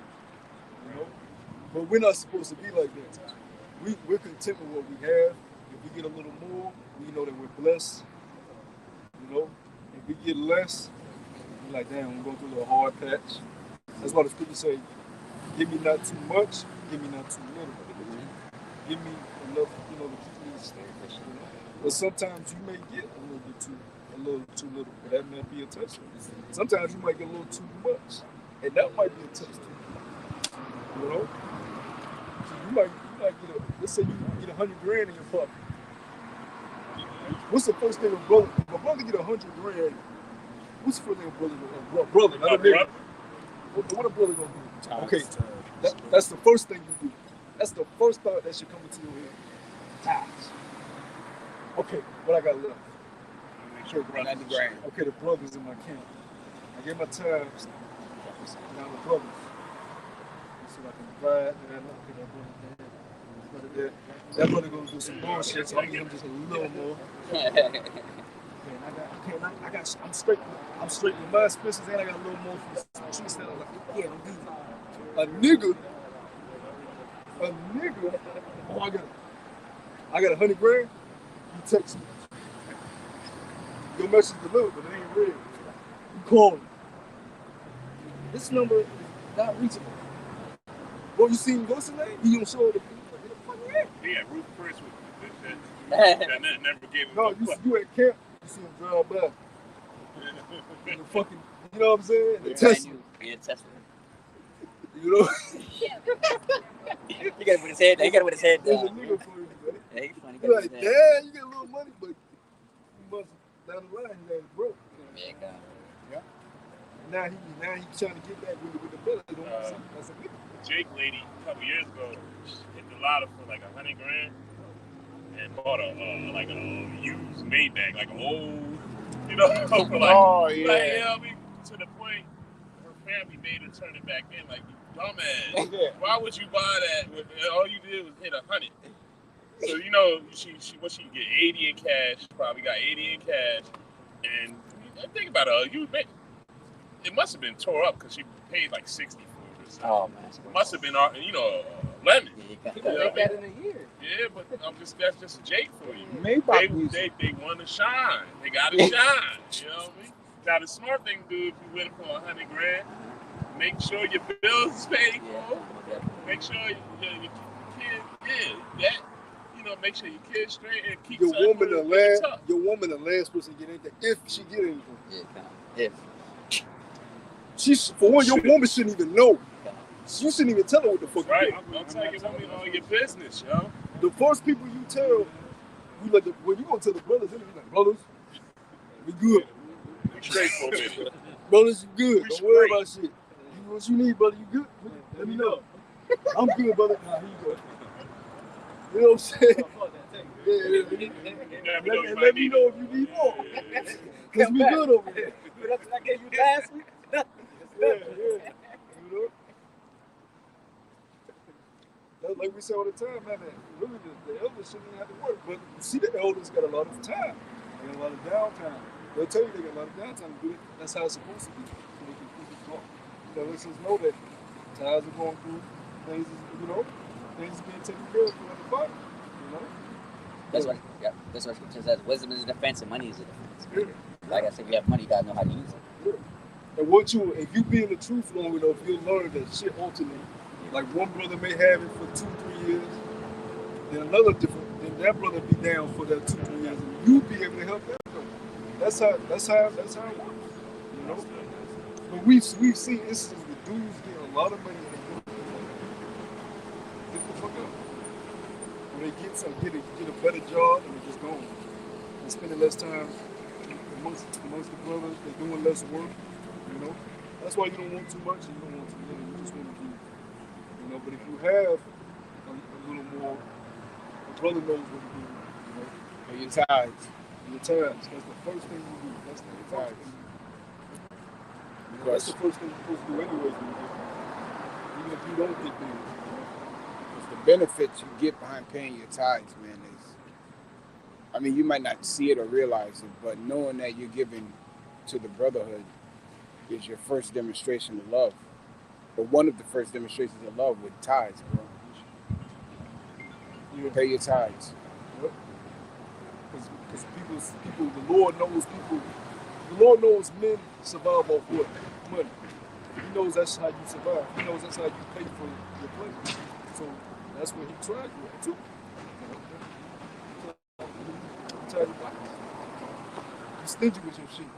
You know? But we're not supposed to be like that. We're content with what we have. If we get a little more, we know that we're blessed. You know? If we get less, we're like, damn, we're going through a hard patch. That's why the scripture say, give me not too much, give me not too little. Give me enough, to keep me established. But sometimes you may get a little too little, but that may be a test. Sometimes you might get a little too much, and that might be a test. You know? So you might get let's say you get $100,000 in your pocket. What's the first thing if a brother get $100,000, what's the first thing a brother, not a nigga. What a brother gonna do? Okay, that's the first thing you do. That's the first thought that should come into your head. Tithes. Okay, what I got left? Okay, the brothers in my camp. I get my tithes. Now the brothers. So I can divide that brother gonna do some bullshit, so I give him just a little more. I'm straight with my expenses, and I got a little more for some treats that I'm like, yeah, I'm good. A nigga, oh, I got $100,000. You text me. Your message delivered, but it ain't real. You calling. This number is not reachable. Bro, you seen what's his name? He don't show the Yeah, Ruth Chris that never gave him no, you at camp, you see him drive by. And the fucking, you know what I'm saying? The Tesla. Yeah, Tesla. You know? You gotta put his head down. You gotta put his head There's a down. nigga for you, man. Yeah, he's funny. You're like, damn, you get a little money, but you must down the line, you ain't broke. Yeah, God. Now he trying to get back with the brother. That's a nigga. Jake lady a couple years ago hit the lotto for like $100,000 and bought a used Maybach, like an old, you know, for like, Oh, yeah. like, yeah, I mean, to the point her family made her turn it back in, like, you dumbass. Yeah. Why would you buy that? All you did was hit 100. So you know, she get 80 in cash. Probably got 80 in cash, and think about it. It must have been tore up because she paid like 60 for it. Oh man. It must have been, lemon. Yeah, you got You can make that in a year. Yeah, but that's just a Jake for you. Maybach music. They want to shine. They got to shine. You know what I mean? Now the smart thing to do if you win for $100,000, make sure your bills is paid for. Make sure your kid, make sure your kid's straight and keep Your woman tough. the last person to get anything if she get anything. Yeah, God. She's for one, your woman shouldn't even know. You shouldn't even tell her what the fuck Right. you Don't tell your woman all your business, yo. The first people you tell, when you gonna tell the brothers, they be like, brothers, we good. We straight for a minute. Brothers, you good. We Don't worry straight. about shit. What you need, brother, you good? Let me know. I'm good, brother. Nah, here you go. You know what I'm saying? Let me know if you need more. Because we good over here. I gave you last week. You know? That's like we say all the time, man. Really, the elders shouldn't even have to work. But see, the elders got a lot of time. They got a lot of downtime. They'll tell you they got a lot of downtime to do it. That's how it's supposed to be. So they can keep it going. Let us know that times are going through. Things is being taken care of for the body. That's what scripture says. Wisdom is a defense and money is a defense. Like I said, if you have money, you gotta know how to use it. And if you be in the truth long enough, you'll learn that shit ultimately. Like one brother may have it for 2-3 years, then then that brother be down for that 2-3 years, and you be able to help that brother. That's how it works. But we've seen instances where dudes get a lot of money and get the fuck out. When they get a better job and they're just gone. They're spending less time amongst the brothers, they're doing less work, That's why you don't want too much and you don't want too little, you just want to do, but if you have a little more, the brother knows what to do, Pay your tithes. Your tithes, that's the first thing you do. That's the first thing you do. That's the first thing you're supposed to do anyways, even if you don't get paid. The benefits you get behind paying your tithes, man, you might not see it or realize it, but knowing that you're giving to the brotherhood is your first demonstration of love. But one of the first demonstrations of love with tithes, bro. You pay your tithes. Because people, the Lord knows men survive off what? Money. He knows that's how you survive. He knows that's how you pay for your place. So that's what he tried you at too. You stingy with your shit.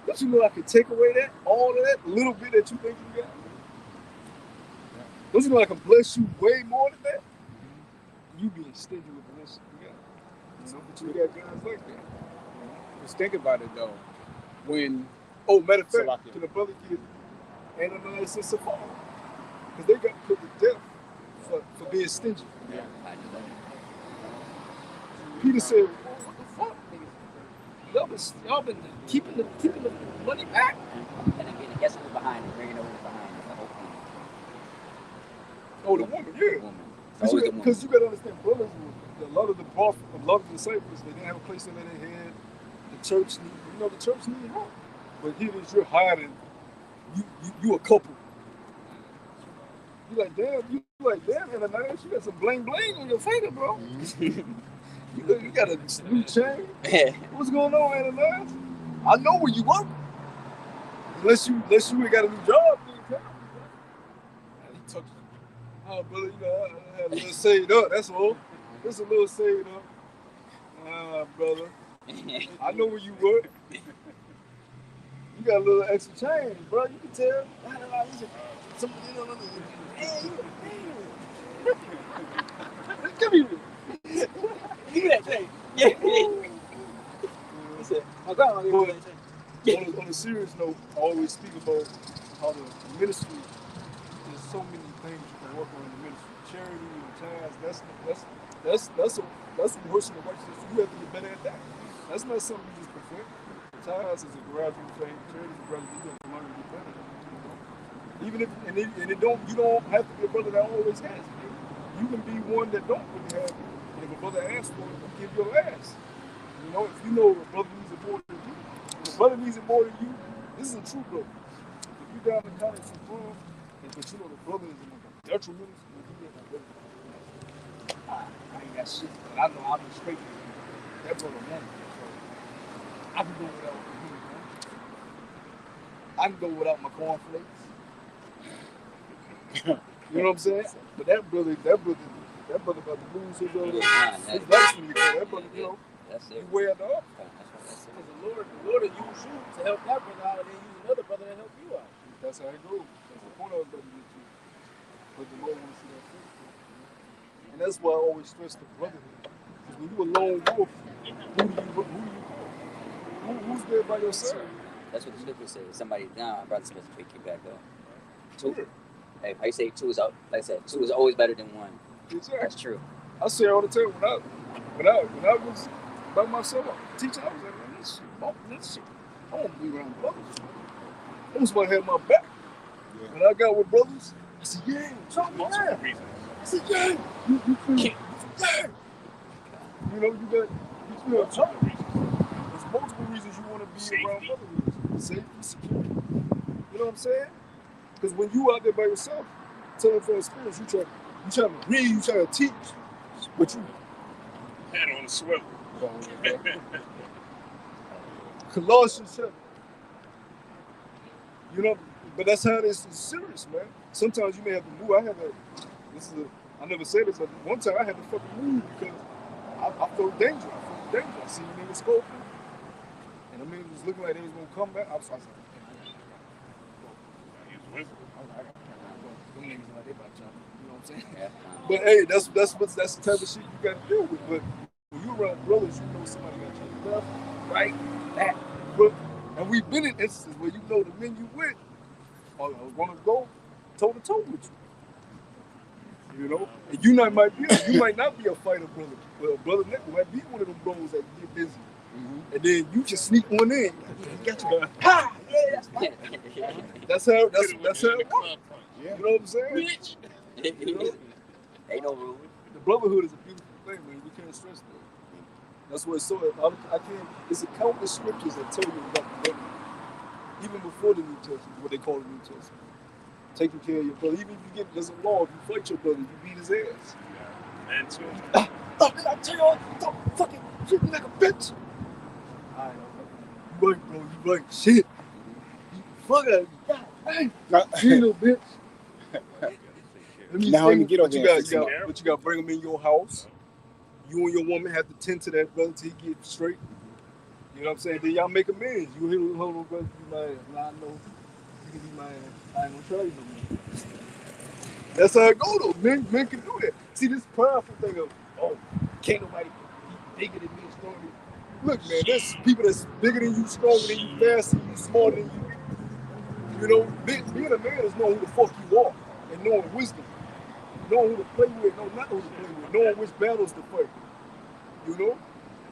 Don't you know I can take away all of that, little bit that you think you got? Don't you know I can bless you way more than that? You being stingy with the blessing you got. But you got guys like that. Just think about it though. Matter of fact, to the brother kid, Ananias and Sapphira, because they got put to death for being stingy. Yeah. Peter said, "What the fuck, niggas? Y'all been keeping the money back." And then guess who's behind it? Bringing it over behind it. The whole thing. Oh, the woman, yeah. The woman. It's always the woman. Because you got to understand, brothers, a lot of the disciples, they didn't have a place in their head. The church need help. But here it is, you're hiding. You a couple. You like, damn, Ananias, you got some bling bling on your finger, bro. You got a new chain? What's going on, Ananias? I know where you work. Unless you ain't got a new job, then you can't. And he took it. Oh, brother, you know, I had a little saved up. That's all. Just a little saved up. Brother, I know where you work. You got a little extra change, bro. You can tell. Give me this. Give me that thing. Yeah. He said, my grandma gave me that thing. On a serious note, I always speak about how the ministry, there's so many things you can work on in the ministry. Charity and tithes, that's a worship of righteousness. You have to get better at that. That's not something you just perfect. Tithes is a gradual thing. Charity is a gradual. You have to learn to get better at it. Even if you don't have to be a brother that always has it. You can be one that don't really have it. And if a brother asks for it, you give your ass. You know, if you know a brother needs it more than you, if a brother needs it more than you, this is a true brother. If you down the college for fun, but you know the brother is in the detriment, I ain't got shit, but I know I'll be straight with you. That brother man. So I can go without him, man. I can go without my cornflakes. You know what I'm saying? But that brother about to lose his license because that brother, you know, he wear it off. Because the Lord will use you to help that brother out, and then use another brother to help you out. That's how it goes. That's the point of it, but the Lord wants to see that too. And that's why I always stress the brotherhood. Because when you're a lone wolf, who do you call? Who's there by your side? That's what the scripture says. Somebody down, brother supposed to pick you back up. Two. Hey, how you say two is up? Like I said, two is always better than one. Exactly. That's true. I say all the time when I was by myself, teaching, I was like, man, this shit. I don't be around brothers. I was supposed to have my back. Yeah. When I got with brothers, I said, yeah, talk me down. I said, yeah, you feel, yeah. You know, you feel tough. There's multiple reasons you want to be around brothers. Safety, security. You know what I'm saying? Because when you out there by yourself, telling from experience, you try to read, you try to teach, but you head on a swivel. Colossians 7. You know, but that's how this is serious, man. Sometimes you may have to move. I never said this, but one time I had to fucking move because I felt danger. I seen niggas scoping, and the niggas was looking like they was gonna come back. I was like, them niggas like they about to jump. You know what I'm saying? Yeah. But hey, that's the type of shit you got to deal with. But when you around brothers, you know somebody got your left, right, that. But and we've been in instances where you know the men you with are gonna go toe to toe with you. You know, and you might not be a fighter brother, but a brother Nick might be one of them bros that get busy. Mm-hmm. And then you can sneak one in. Get you. Ha! Yeah, that's fine. That's how it works. Yeah. You know what I'm saying? You know? Ain't no rule. The brotherhood is a beautiful thing, man. We can't stress that. That's what it's so. I can't. It's a countless scriptures that tell you about the brotherhood. Even before the New Testament, what they call the New Testament. Taking care of your brother. Even if you there's a law, if you fight your brother, you beat his ass. Yeah. And too. Did I tell you, don't fucking treat me like a bitch. I know. You right, bro. You right. Shit. Fuck that. You little bitch. Now let me get over there. But you got to bring him in your house. You and your woman have to tend to that brother till he get straight. You know what I'm saying? Then y'all make amends. You hear hold on, brother. You like, nah, I know. You can be my ass. I ain't gonna try you no more. That's how it go though. Men can do that. See this prideful thing of, oh, can't nobody be bigger than me, stronger than you. Look, man, there's people that's bigger than you, stronger than you, faster than you, smarter than you. You know, being a man is knowing who the fuck you are and knowing wisdom. Knowing who to play with, not who to play with, knowing which battles to fight. You know?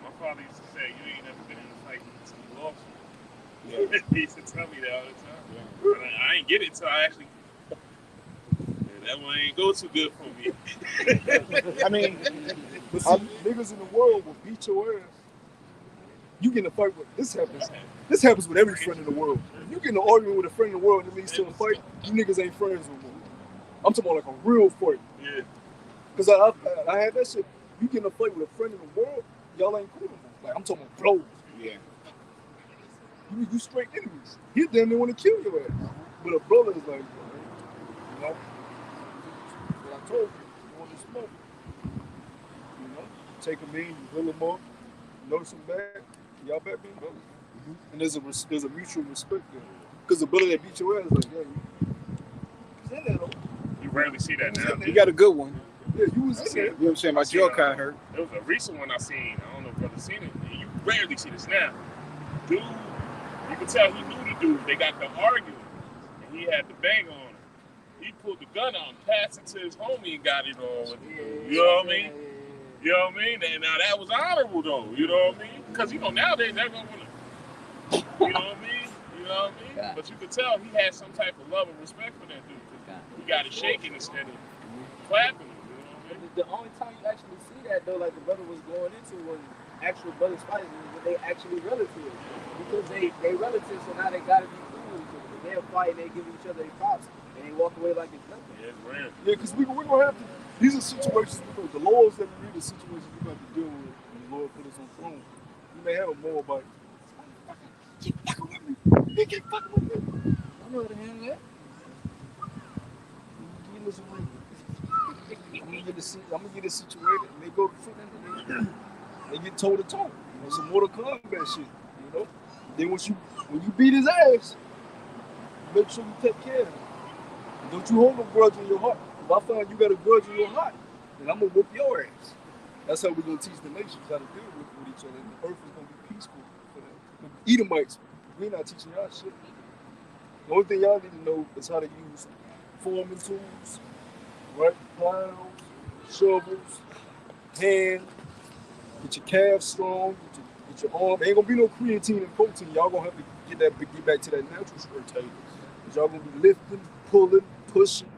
My father used to say, you ain't never been in a fight until you lost. Yeah. He used to tell me that all the time. Yeah. But I ain't get it until I actually. That one ain't go too good for me. I mean, but see, niggas in the world will beat your ass. You get in a fight with this happens with every friend in the world. If you get in an argument with a friend in the world and it leads to a fight, you niggas ain't friends no more. I'm talking about like a real fight. Yeah. Cause I had that shit. You get in a fight with a friend in the world, y'all ain't cool no more. Like, I'm talking about bros. Yeah. You straight enemies. He damn near want to kill your ass. But a brother is like, you know, what I told you want to smoke. You know, take him in, you heal him up, nurse him back, y'all back being brothers. And there's a mutual respect there. Because the brother that beat your ass is like, yeah, he's in there though. You rarely see that now. You got a good one. Yeah, you was in there. You know what I'm saying? My jaw kind of hurt. There was a recent one I seen. I don't know if brother seen it. And you rarely see this now. Dude, you can tell he knew the dude. They got to arguing, and he had the bang on him. He pulled the gun out and passed it to his homie and got it on with him. You know what I mean? You know what I mean? And now that was honorable though. You know what I mean? Because you know nowadays they're gonna want to. You know what I mean? You know what I mean? God. But you could tell he had some type of love and respect for that dude. God. He got it shaking instead of clapping him. You know what I mean? The only time you actually see that though, like the brother was going into, was actual brothers fighting when they actually relatives. Because they relatives, so now they gotta be cool with each other. They'll fight and they give each other their props and they walk away like it's nothing. Yeah, it's rare. Yeah, because we're going to have to, these are situations, the laws that we read are situations we're going to have to deal with when the Lord put us on the throne. We may have a moral bite. Keep fucking with me. He keep fucking with me. I know how to handle that. You listen to me. I'm going to get it situated and they go to foot and they get toe to toe. You know, some Mortal Kombat shit, you know? Then when you beat his ass, make sure you take care of him. Don't you hold no grudge in your heart. If I find you got a grudge in your heart, then I'm going to whoop your ass. That's how we're going to teach the nations how to deal with each other. And the earth is going to be peaceful for them. The Edomites, we're not teaching y'all shit. The only thing y'all need to know is how to use forming tools, right? Plows, shovels, hand, get your calves strong, get your arm. Ain't going to be no creatine and protein. Y'all going to have to get back to that natural square table. Because y'all going to be lifting, pulling, pushing,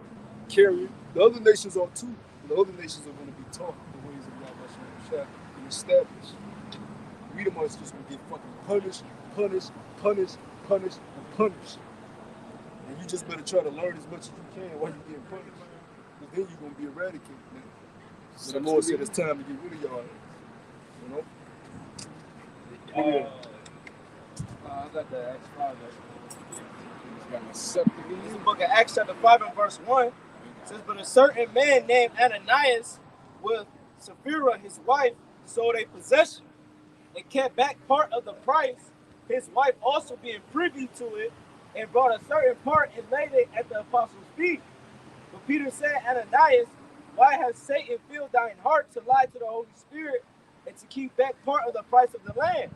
carrying. The other nations are too. The other nations are going to be taught the ways of Yahweh and established. We the ones just going to get fucking punished, and punished. And you just better try to learn as much as you can while you're getting punished. Because then you're going to be eradicated. So the Lord said it's time to get rid of y'all. You know? I got the Acts 5 there. Got my scepter in This is you. the book of Acts chapter 5 and verse 1. It says, but a certain man named Ananias with Sapphira, his wife, sold a possession and kept back part of the price, his wife also being privy to it, and brought a certain part and laid it at the apostles' feet. But Peter said, Ananias, why has Satan filled thine heart to lie to the Holy Spirit and to keep back part of the price of the land?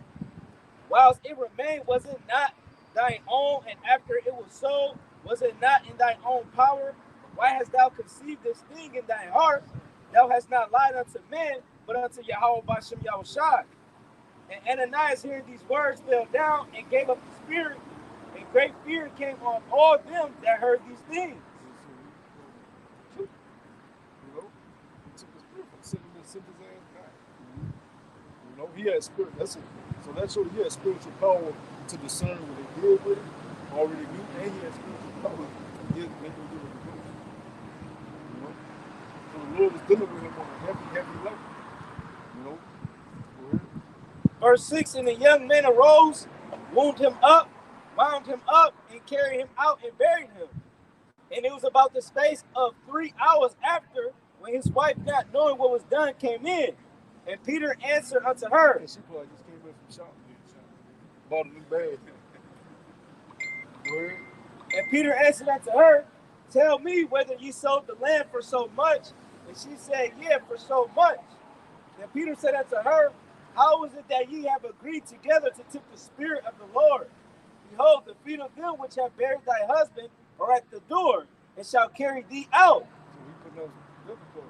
Whilst it remained, was it not thine own, and after it was sold, was it not in thine own power? Why hast thou conceived this thing in thine heart? Thou hast not lied unto men, but unto Yahweh Bashem Yahushai. And Ananias, hearing these words, fell down and gave up the spirit, and great fear came on all them that heard these things. You know? He took his spirit from sending his ass back. You know, he had spirit. So that showed he had spiritual power to discern what they did with it, already knew, and he had spiritual power to make them do what they do. You know? So the Lord was dealing with him on a heavy level. You know? Go ahead. Verse 6, and the young men arose, wound him up, wound him up, and carried him out and buried him. And it was about the space of 3 hours after, when his wife, not knowing what was done, came in. And Peter answered unto her. And she probably just came in from shopping. Bought a new bag. Go ahead. And Peter answered unto her, tell me whether ye sold the land for so much. And she said, yeah, for so much. And Peter said unto her, how is it that ye have agreed together to tempt the Spirit of the Lord? Behold, the feet of them which have buried thy husband are at the door, and shall carry thee out. So he put no difficulty.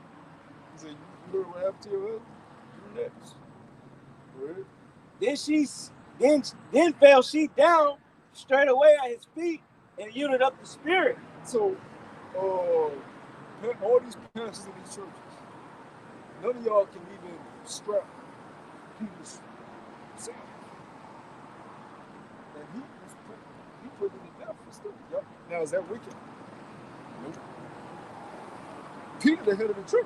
He said, you heard what happened to your husband? You next. Go ahead. Then fell she down straight away at his feet and yielded up the spirit. So, all these pastors in these churches, none of y'all can even strap Peter's sandals. And he put it in death for stuff. Y'all. Now, is that wicked? Nope. Peter, the head of the church.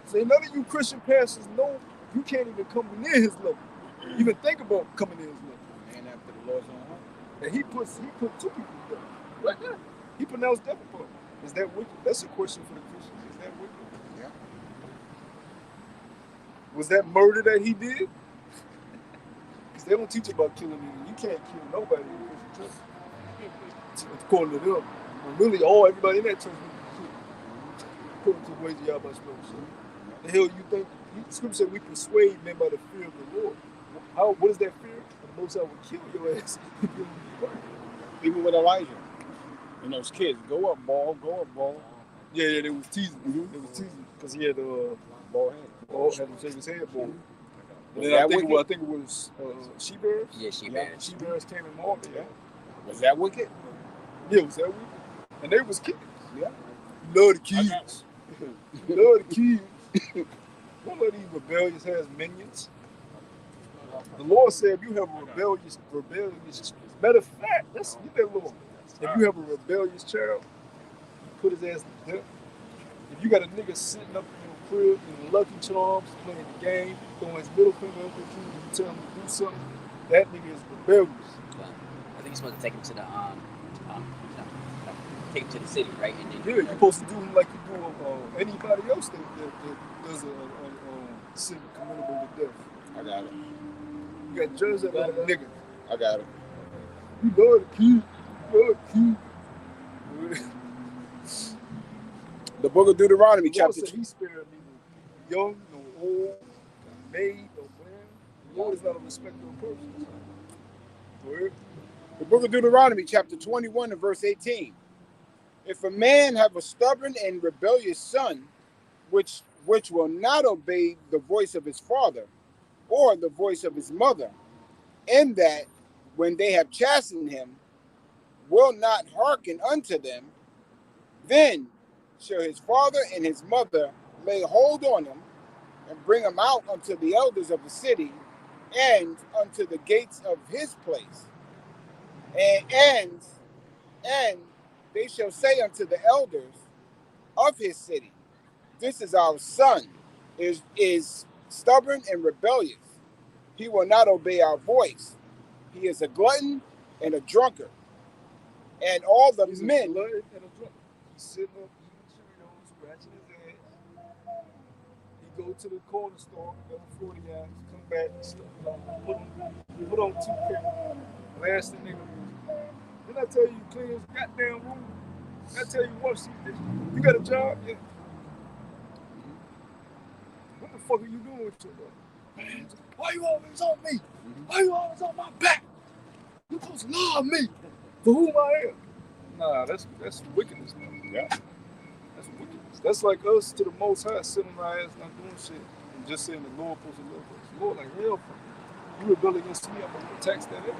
See, none of you Christian pastors know you can't even come near his level. Even think about coming near his level. Man after the Lord's own heart. And he put 2 people there. Right there. He pronounced death upon him. Is that wicked? That's a question for the Christians. Is that wicked? Yeah. Was that murder that he did? Because they don't teach about killing anyone. You can't kill nobody in the Christian church. According to them. But really, everybody in that church was killed. According to the ways of Yahweh spoke. The hell you think? The scripture said we persuade men by the fear of the Lord. What is that fear? The Most High will kill your ass if you don't pray. Even with Elijah. And those kids, go up, ball. Yeah, they was teasing. They was teasing because he had Ball head. had to shake his head ball. And Was then that I think wicked? it was she-bears. Yeah, she-bears. She-bears came in more. Yeah. Was that wicked? Yeah, was that wicked? And they was kids. Yeah. Love the kids. Love the kids. Don't let these rebellious ass minions. The Lord said if you have a rebellious, matter of fact, let's get that Lord. If you have a rebellious child, put his ass to death. If you got a nigga sitting up in your crib in Lucky Charms, playing the game, throwing his middle finger up at you, and you tell him to do something, that nigga is rebellious. Well, I think you're supposed to take him to the take him to the city, right? And then Yeah, you're supposed to do him like you do anybody else that does a sin committable to death. I got it. You got judged that like a nigga. I got it. You love the kid. You love the kid. The book of Deuteronomy, The Lord chapter said he spared neither young nor old, maid nor man. The Lord is not a respecter of persons. Word. The book of Deuteronomy, chapter 21, and verse 18. If a man have a stubborn and rebellious son, which will not obey the voice of his father or the voice of his mother, and that when they have chastened him, will not hearken unto them, then shall his father and his mother lay hold on him and bring him out unto the elders of the city and unto the gates of his place. And they shall say unto the elders of his city, this is our son, is stubborn and rebellious. He will not obey our voice. He is a glutton and a drunkard. And all the He's men. a glutton and a drunkard. He's sitting up eating Cheerios, scratching his ass. He go to the corner store, get a 40 ounce, come back and stuff. Put on 2K. Last the nigga. Didn't I tell you clean his goddamn room? Didn't I tell you wash these dishes? You got a job? Yeah. What the fuck are you doing with your life? Why you always on me? Why you always on my back? You supposed to love me for who I am. Nah, that's wickedness, man. Yeah. That's wickedness. That's like us to the Most High, sitting on our ass not doing shit and just saying the Lord supposed to love us. The Lord like hell from you. You rebel against me, I'm gonna tax that in.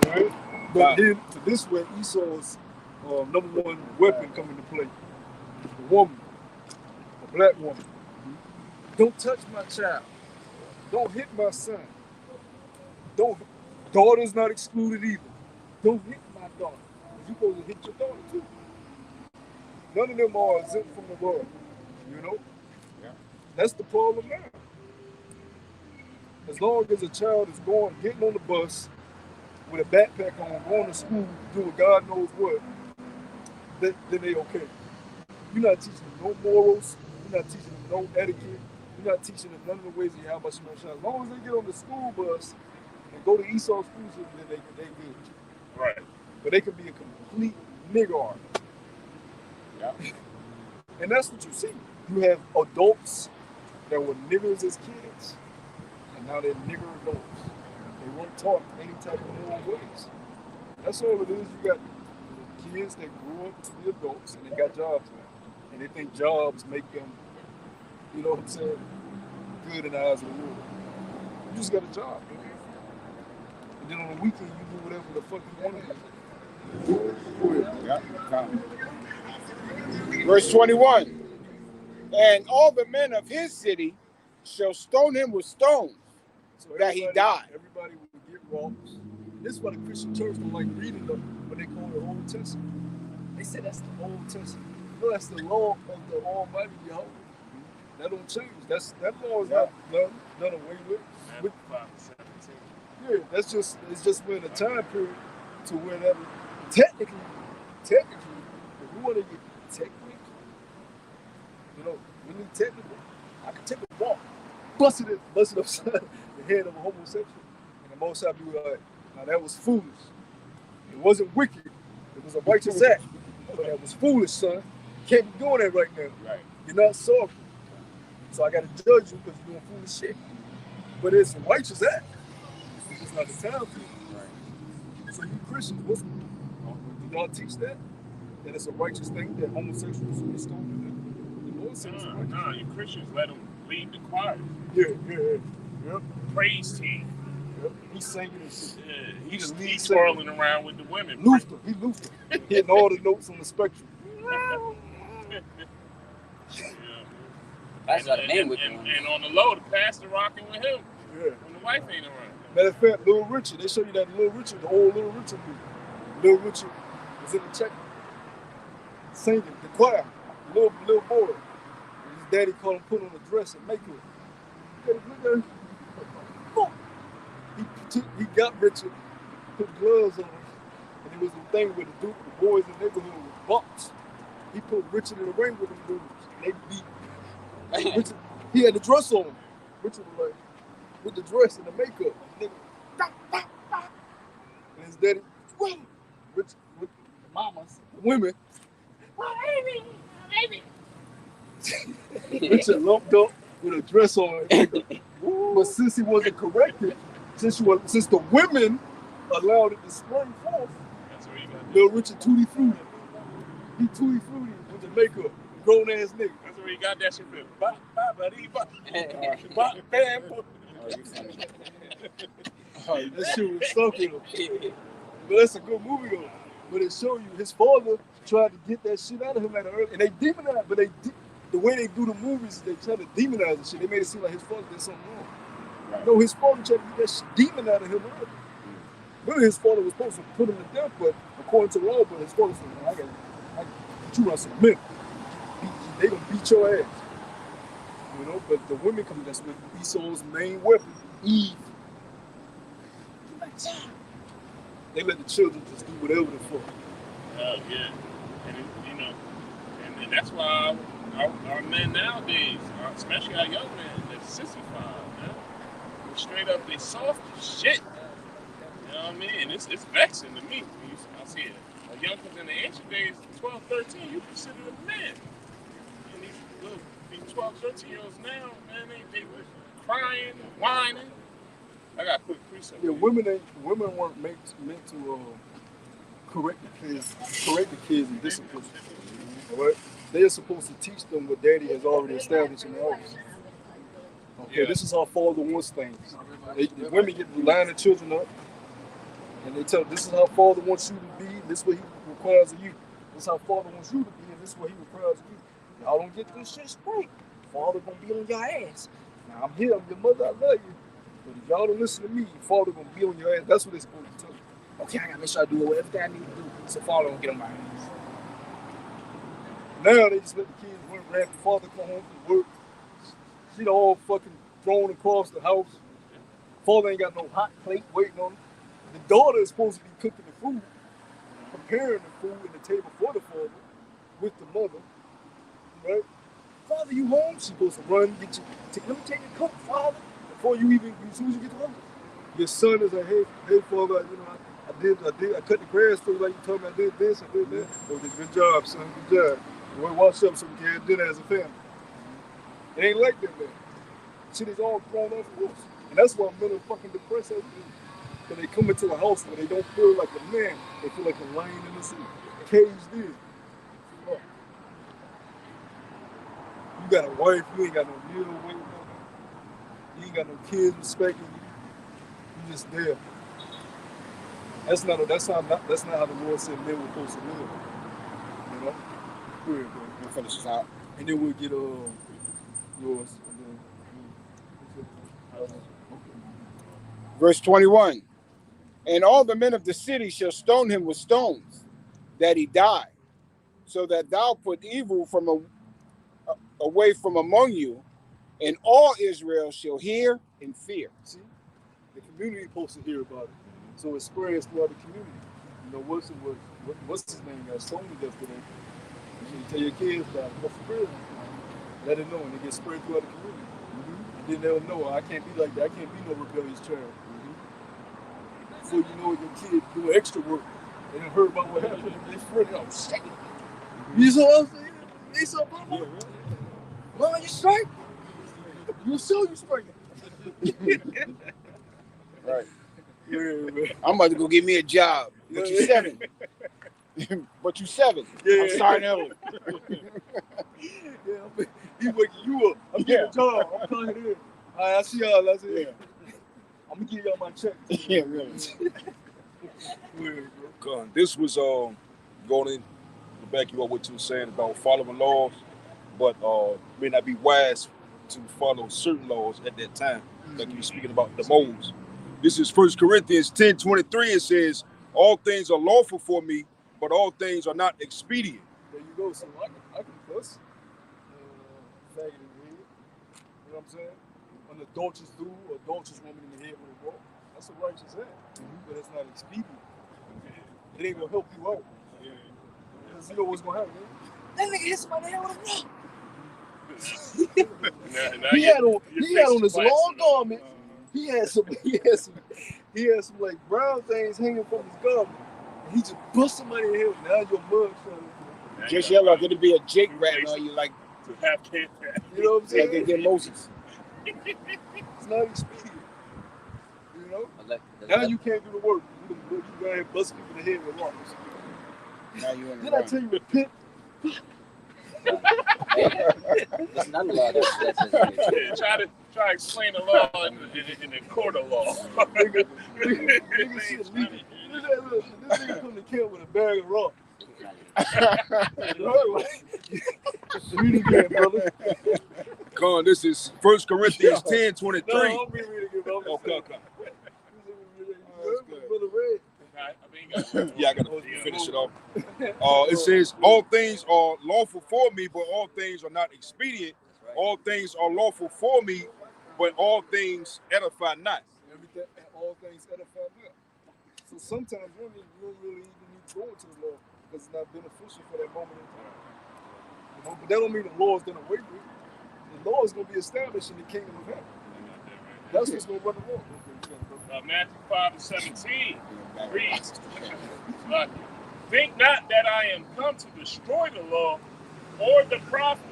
All right? But then to this way, Esau's number one weapon come into play. The woman, a black woman. Don't touch my child. Don't hit my son. Daughter's not excluded either. Don't hit my daughter. You're supposed to hit your daughter too. None of them are exempt from the law. You know? Yeah. That's the problem now. As long as a child is getting on the bus with a backpack on, going to school, doing God knows what, then they okay. You're not teaching them no morals. You're not teaching them no etiquette. You're not teaching them none of the ways of Yahweh Shema Shah. As long as they get on the school bus and go to Esau school system, then they good. Right. But they could be a complete nigger. Yeah. And that's what you see. You have adults that were niggers as kids, and now they're nigger adults. They weren't taught any type of moral ways. That's all it is. You got kids that grew up to be adults and they got jobs now. And they think jobs make them, you know what I'm saying, good in the eyes of the world. You just got a job, man. And then on the weekend, you do whatever the fuck you want to do. Verse 21. And all the men of his city shall stone him with stones, So that he died. Everybody would get wrongs. This is why the Christian church don't like reading them when they call it Old Testament. They said that's the Old Testament. No, that's the law of the Almighty Yahweh. That don't change. That law is not done away with. Matthew 5:17. Yeah, it's just we're in a time period to where that technically, if we want to get technically, really technical, I could take a ball, bust it upside the head of a homosexual, and the Most High be like, now that was foolish. It wasn't wicked. It was a righteous act, but that was foolish, son. You can't be doing that right now. Right. You're not sovereign. So I got to judge you because you're doing foolish shit. But it's a righteous act. It's just not the time for you. Right. So you Christians, do y'all teach that? That it's a righteous thing that homosexuals should be stoned? The Lord says it's righteous. No, you Christians let them lead the choir. Yeah. Praise team. Yep. He's singing and shit. Yeah, he's twirling around with the women. Luther. Hitting all the notes on the spectrum. That's what the man would do. And on the low, the pastor rocking with him. Yeah. When the wife ain't around. Matter of fact, Little Richard, they show you that Little Richard, the old Little Richard movie. Little Richard was in the check singing, the choir, little boy. And his daddy called him put on a dress and makeup. He got Richard, put gloves on him, and it was the thing with the boys in the neighborhood with box. He put Richard in the ring with them dudes. And they beat Richard. He had the dress on him. Richard was like, with the dress and the makeup. Nigga, and his daddy, Richard with the mamas, the women. Richard lumped up with a dress on him. But since he wasn't corrected, since the women allowed it to spring forth, Little Richard tutti frutti. He tutti frutti with the makeup, grown ass nigga. That's where he got that shit from. That shit was stuck in him. But that's a good movie though. But it showed you his father tried to get that shit out of him at an early, and they demonized. But the way they do the movies, they try to demonize the shit. They made it seem like his father did something wrong. Right. No, his father tried to get that shit demon out of him early. Really, his father was supposed to put him to death, but according to law, but his father said, I got you around some men. They gonna beat your ass. But the women come, that's with Esau's main weapon, Eve. They let the children just do whatever the fuck. Yeah. And that's why our men nowadays, especially our young men, they're sissified, man. They're straight up, they soft as shit. You know what I mean? It's vexing to me. I see it. A young kids in the ancient days, 12, 13, you consider a man. And these 12, 13-year-olds now, man, they were crying, whining. I got quick precept. Yeah, women weren't meant to correct the kids and discipline. Right? They are supposed to teach them what daddy has already established in the house. Okay, This is how father wants things. The women get line the children up, and they tell them, this is how father wants you to be, this is what he requires of you. This is how father wants you to be, and this is what he requires of you. Y'all don't get this shit straight. Father gonna be on your ass. Now I'm here, I'm your mother, I love you. But if y'all don't listen to me, father gonna be on your ass. That's what they're supposed to tell you. Okay, I gotta make sure I do whatever I need to do, so father don't get on my ass. Now they just let the kids work, right? The father come home from work. She all fucking thrown across the house. Father ain't got no hot plate waiting on him. The daughter is supposed to be cooking the food, preparing the food and the table for the father with the mother, right? Father, you home? She's supposed to run, let me take your cook, father, before you even, as soon as you get home. Your son is like, hey, father, I cut the grass for you like you told me I did this, I did that. Okay, good job, son, good job. We'll wash up so we can have dinner as a family. It ain't like that, man. Shit is all thrown off course. And that's why men are fucking depressed as it is. Because they come into a house where they don't feel like a man, they feel like a lion in the sea, caged in. You got a wife, you ain't got no meal waiting on you. You ain't got no kids respecting you. You just there. That's not how the Lord said men were supposed to live. You know? Go ahead, bro. We'll finish this out. And then we'll get yours. Verse 21. And all the men of the city shall stone him with stones, that he die, so that thou put evil from away from among you, and all Israel shall hear and fear. See, the community supposed to hear about it, so it spreads throughout the community. You know, what's his name got stoned to death today? You tell your kids about it. Go for real. Let it know, and it gets spread throughout the community. And then they'll know, I can't be like that. I can't be no rebellious child. Before you know it, your kid doing extra work. They done heard about what happened. They spread it out. Shit. You saw what I'm saying? They saw, Mama, Mama, you strike? You show you strike. Right. Yeah. I'm about to go get me a job. But you 7. But you 7. Yeah. I'm starting early. Yeah, he waking you up. I'm getting a job. I'm coming in. All right, I see y'all. I said, Yeah. I'm gonna give y'all my check. Yeah, really. This was going in to back you up what you were saying about following laws, but may not be wise to follow certain laws at that time. Like you were speaking about the moles. This is 1 Corinthians 10:23. It says, "All things are lawful for me, but all things are not expedient." There you go. So I can cuss. Faggot in the head. You know what I'm saying? An adulterous dude or adulterous woman in the head with a rope. That's a righteous act. But it's not expedient. It ain't gonna help you out. Because you know what's gonna happen. That nigga hit somebody in the head with a rope. He had on his long garment. He had some like brown things hanging from his garment. And he just bust somebody in the head. Now your mug trying to Just yell like it'll be a Jake ratting on you, like, To have kids. you know what I'm saying? like they did Moses. It's not expedient. You know? Let- Now you can't do the work. You go ahead and bust people in the head with rocks. Now you in the Did I wrong. tell you repent? There's another law that says Yeah, try to explain the law in the court of law. Nigga shit legal. This nigga come to camp with a bag of rocks. Read it again, brother. This is 1 Corinthians 10:23. No, I'm reading it again. Okay. Brother Red. Yeah, I gotta finish it off. It says, "All things are lawful for me, but all things are not expedient. All things are lawful for me, but all things edify not." Everything, all things edify not. So sometimes you don't really even need to go into the law because it's not beneficial for that moment in time. You know, but that don't mean the law is done away with. The law is going to be established in the kingdom of heaven. That's what's going to run the law. Matthew 5:17 reads, "Think not that I am come to destroy the law or the prophets.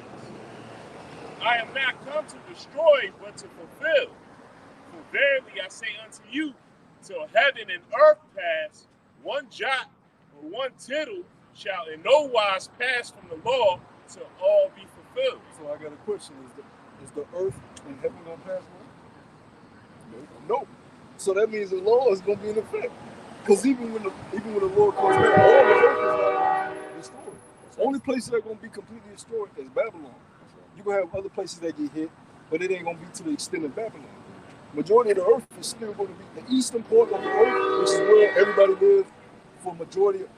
I am not come to destroy, but to fulfill. For verily I say unto you, till heaven and earth pass, one jot or one tittle shall in no wise pass from the law till all be fulfilled." So I got a question. Is the earth and heaven going to pass away? No. So that means the law is going to be in effect. Because even when the Lord comes back, all the earth is not destroyed. The only places that are going to be completely destroyed is Babylon. You're going to have other places that get hit, but it ain't going to be to the extent of Babylon. Majority of the earth is still going to be the eastern part of the earth, which is where everybody lives for majority of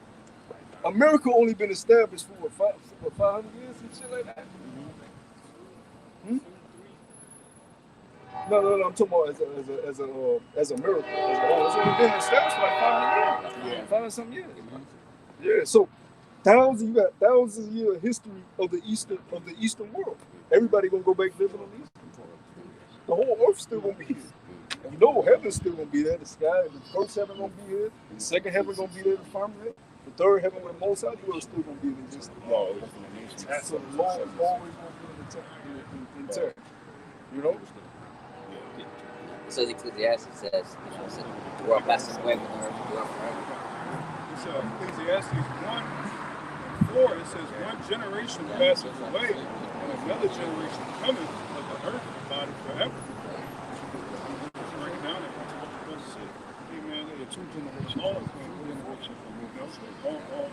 America. Only been established for 500 years and shit like that. No, I'm talking about as a miracle. It's only been established for like 500 years. 500-something years. Yeah, so you got thousands of years of history of the eastern world. Everybody gonna go back living on the eastern part. The whole earth's still gonna be here. You know heaven's still gonna be there. The sky, the first heaven gonna be here. The second heaven gonna be there, the firmament. The third heaven with the Most High, the world still gonna be in existence. So the law is always gonna be intact. You know? It says Ecclesiastes says, the world passes away, but the earth will dwell forever. It's Ecclesiastes 1:4. It says, "One generation passes away, and another generation cometh, but the earth abideth forever." Right now, let's see. Amen. The two generations. All earth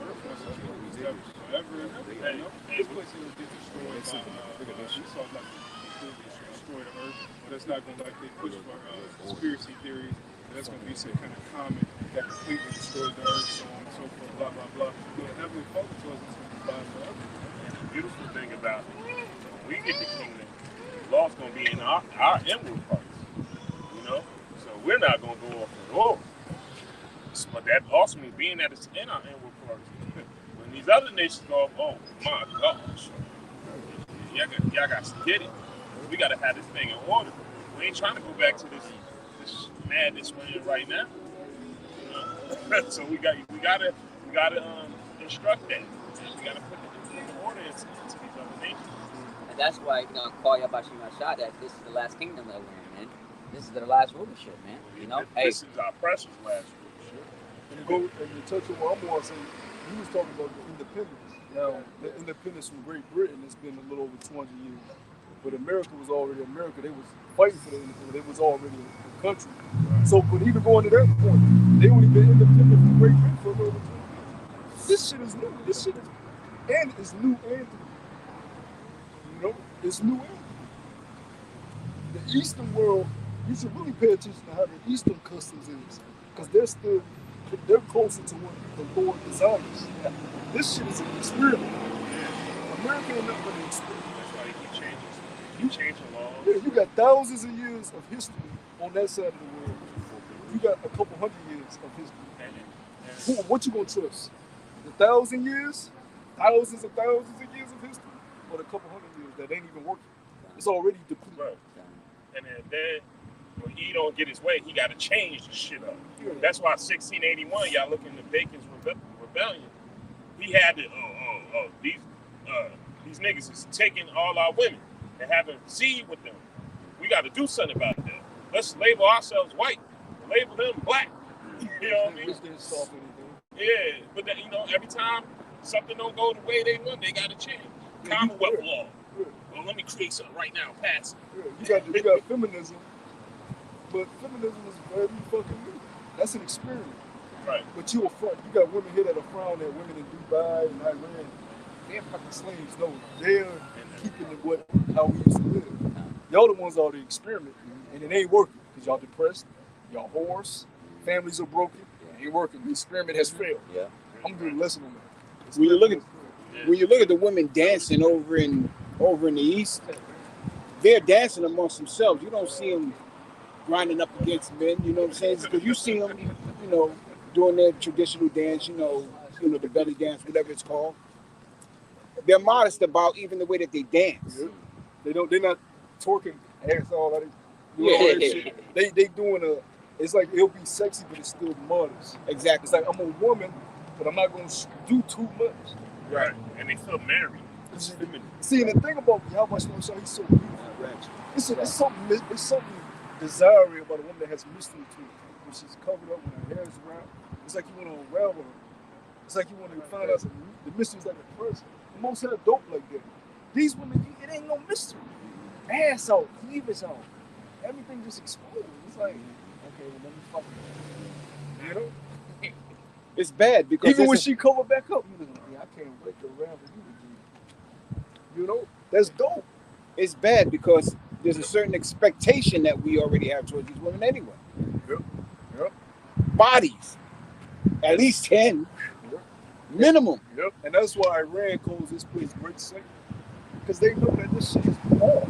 was established forever and ever. You know? This place will get destroyed by we saw like destroy the earth, but that's not going to, like they push for conspiracy theories. That's going to be some kind of comet that completely destroys the earth, so on and so forth, blah, blah, blah. But Heavenly Father tells us to abide forever. And the beautiful thing about it, when we get the kingdom, the law's going to be in our inward parts, you know? So we're not going to go off the law. But that also means being that it's in our inward parts. When these other nations go, oh my gosh, y'all got to get it. We got to have this thing in order. We ain't trying to go back to this madness we're in right now. You know? So we gotta instruct that. We gotta put the order into these other nations. And that's why, call Yabashim Ashad that this is the last kingdom that we're in, man. This is the last rulership, man. You know, this is our precious last rulership. And you touch on what I'm going to say, he was talking about the independence. Now, the independence from Great Britain has been a little over 200 years. But America was already America. They was fighting for the independence. They was already a country. So, but even going to that point, they only been independent from Great Britain for a little over 200 years. This shit is new. This shit is, and it's new and it's new and the Eastern world. You should really pay attention to how the Eastern customs is, because they're closer to what the Lord desires. This shit is an experiment. America ain't nothing but an experiment. That's why they keep changing. Keep changing laws. Yeah, you got thousands of years of history on that side of the world. You got a couple hundred years of history. What you gonna trust? The 1,000 years? Thousands of years of history? Or the couple hundred years that ain't even working? It's already depleted. Right. And then when he don't get his way, he got to change the shit up. Yeah. That's why 1681, y'all look into Bacon's rebellion. He had to, these niggas is taking all our women and having seed with them. We got to do something about that. Let's label ourselves white, label them black. You know what I mean? Didn't solve anything. Yeah, but that, every time something don't go the way they want, they got to change. Commonwealth law. Yeah. Well, let me create something right now, pass it. Yeah. You got feminism, but feminism is very fucking new. That's an experiment. Right. But you got women here that are frowning at women in Dubai and Iran. They're fucking slaves. No, they're keeping it how we used to live. Y'all the ones out there experimenting, and it ain't working because y'all depressed, y'all whores, families are broken. It ain't working. The experiment has failed. Yeah. I'm gonna do a lesson on that. When you look at the women dancing over in the East, they're dancing amongst themselves. You don't see them grinding up against men. You know what I'm saying? Because you see them, doing their traditional dance. The belly dance, whatever it's called. They're modest about even the way that they dance. Yeah. They're not twerking ass all that. They doing it's like it'll be sexy, but it's still modest. Exactly. It's like I'm a woman, but I'm not gonna do too much. Right. And they feel married. See, and the thing about Yahweh Shlomo, he's so beautiful. It's something desiring about a woman that has mystery to it. When she's covered up, when her hair is wrapped, it's like you want to unravel her. It's like you want to find out the mysteries like a person. The most hair dope like that. These women, it ain't no mystery. Ass out, cleavage out, everything just exposed. It's like, okay, well, let me fuck her. It's bad because even when she cover back up, I can't wait to unravel you again. That's dope. It's bad because there's a certain expectation that we already have towards these women anyway. Yep. Bodies, at least 10, minimum. Yep. And that's why Iran calls this place Great Saint, because they know that this shit is off.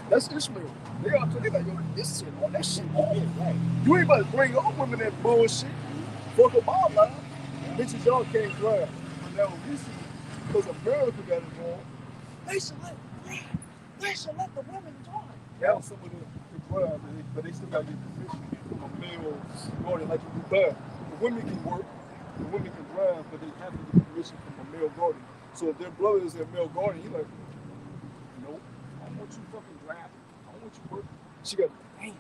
That's Ishmael. They like, yo, this shit on that shit. Right. You ain't about to bring all women that bullshit. Fuck a bomb line. Bitches, y'all can't drive. Now, this is because America got involved. They should let the women drive. Now some of them can drive, but they still got to get permission from a male guardian like you do. The women can work, the women can drive, but they have to get permission from a male guardian. So if their brother is their male guardian, he's like, nope, I don't want you fucking driving. I don't want you working. She got, damn.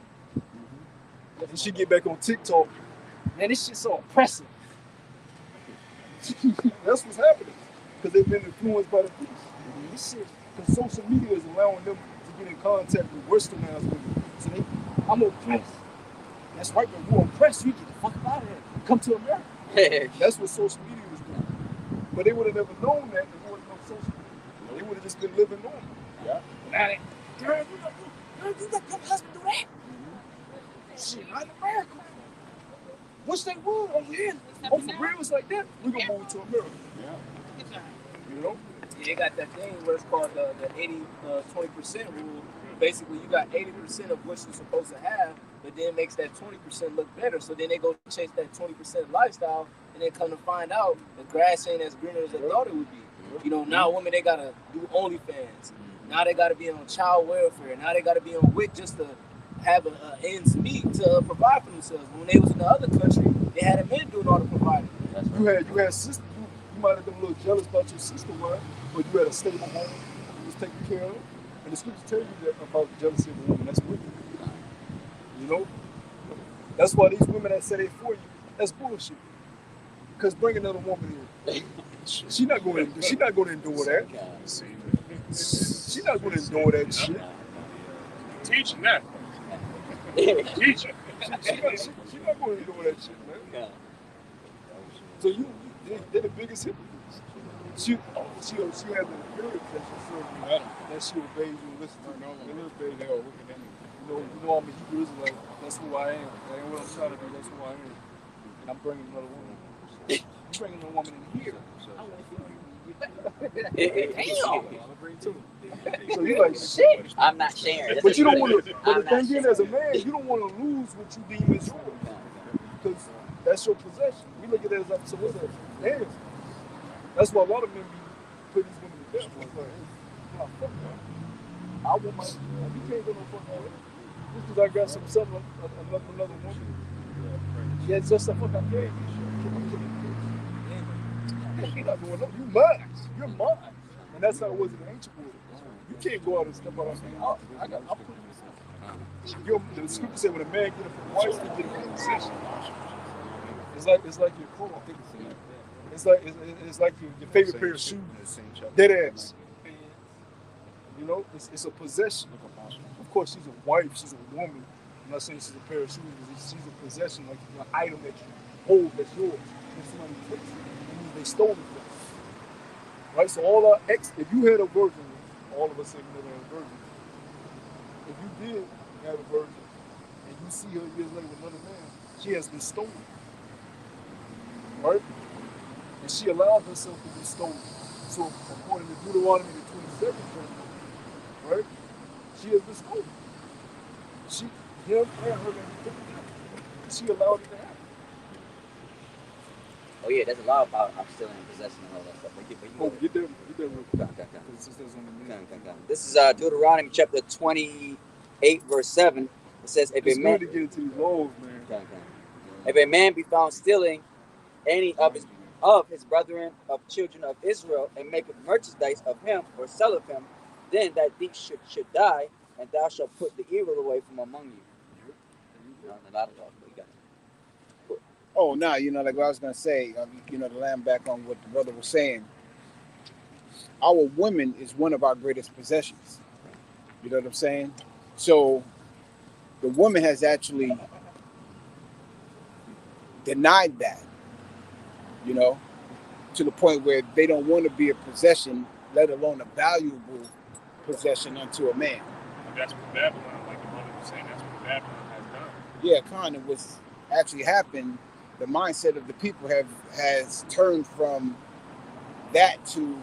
And she get back on TikTok. Man, this shit's so oppressive. That's what's happening. Because they've been influenced by the beast. This shit, because social media is allowing them to get in contact with westernized women. So I'm oppressed. That's right, when you're oppressed, you get the fuck out of here. Come to America. That's what social media was doing. But they would have never known that if there wasn't no social media. They would have just been living normal. Yeah. Now they, girl, you let your husband do that? Shit, not in America. Wish they would over here. Oh, for real, it's like that. We're gonna move to America. Yeah. they got that thing where it's called the 80-20% rule. Basically, you got 80% of what you're supposed to have, but then makes that 20% look better. So then they go chase that 20% lifestyle, and then come to find out the grass ain't as green as they thought it would be. You know, now women, they gotta do OnlyFans. Now they gotta be on child welfare. Now they gotta be on WIC just to have a ends meet to provide for themselves. When they was in the other country, they had a man doing all the providing. You had sister. You might have been a little jealous about your sister, right? But you had a stable home. You was taken care of. And the scriptures tell you that about jealousy of a woman. That's wicked. You know? That's why these women that say they for you, that's bullshit. Because bring another woman in. She not going to endure that. She not going to endure that shit. Teaching that. Teaching. She not going to endure that shit, man. So they're the biggest hypocrites. She has the appearance that she serves you, that she obeys you and listens to you. You know I'm a Hebrew Israelite. That's who I am. That ain't what I'm trying to do. That's who I am. And I'm bringing another woman. You bringing a woman in here. Damn. So you like shit. I'm not sharing. But you don't want to. But I'm the thing not is, as a man, you don't want to lose what you deem as yours, because that's your possession. We look at it as like, so what's that? Damn. That's why a lot of men be putting these women to death. Like, hey, nah, fuck that. I want my. You can't go no fucking way. Just because I got something another woman. Yeah, it's just the fuck I can't. You're not going up. You mine. You're mine. And that's how it was in the ancient world. You can't go out and step out and say, I'll put this. The scripture said when a man get it from wife, he get it from possession. It's like your car. It's like your favorite pair of shoes. Dead ass. You know, it's a possession. Of course, she's a wife. She's a woman. I'm not saying she's a pair of shoes. She's a possession, like an item that you hold that's yours. If somebody takes it, that means they stole it from you. Right? So all our if you had a virgin, all of us say we never had a virgin. If you did have a virgin and you see her years later with another man, she has been stolen. Right? And she allowed herself to be stolen. So according to Deuteronomy the 27th chapter, right? She has been stolen. Him and her she allowed it to happen. Oh yeah, there's a lot about I'm still in possession and all that stuff. But Get that real quick. This is Deuteronomy chapter 28, verse 7. It says, if it's a man good to get into these laws, man. If a man be found stealing any of his brethren of children of Israel, and maketh merchandise of him or selleth him, then that thief should die, and thou shalt put the evil away from among you. Oh, no, like what I was going to say, to land back on what the brother was saying, our women is one of our greatest possessions. You know what I'm saying? So the woman has actually denied that, to the point where they don't want to be a possession, let alone a valuable possession unto a man. That's what Babylon, like the brother was saying, that's what Babylon has done. Yeah, kind of what's actually happened. The mindset of the people has turned from that to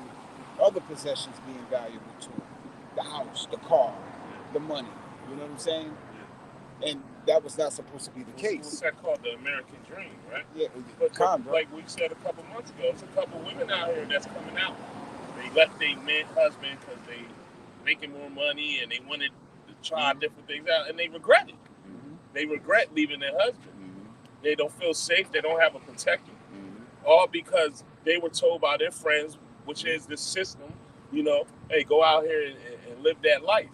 other possessions being valuable to them. The house, the car, the money. You know what I'm saying? And that was not supposed to be the case. What's that called? The American dream, right? Yeah, but like we said a couple months ago, there's a couple women out here that's coming out. They left their husband because they making more money and they wanted to try different things out, and they regret it. Mm-hmm. They regret leaving their husband. Mm-hmm. They don't feel safe. They don't have a protector. Mm-hmm. All because they were told by their friends, which is the system, hey, go out here and live that life.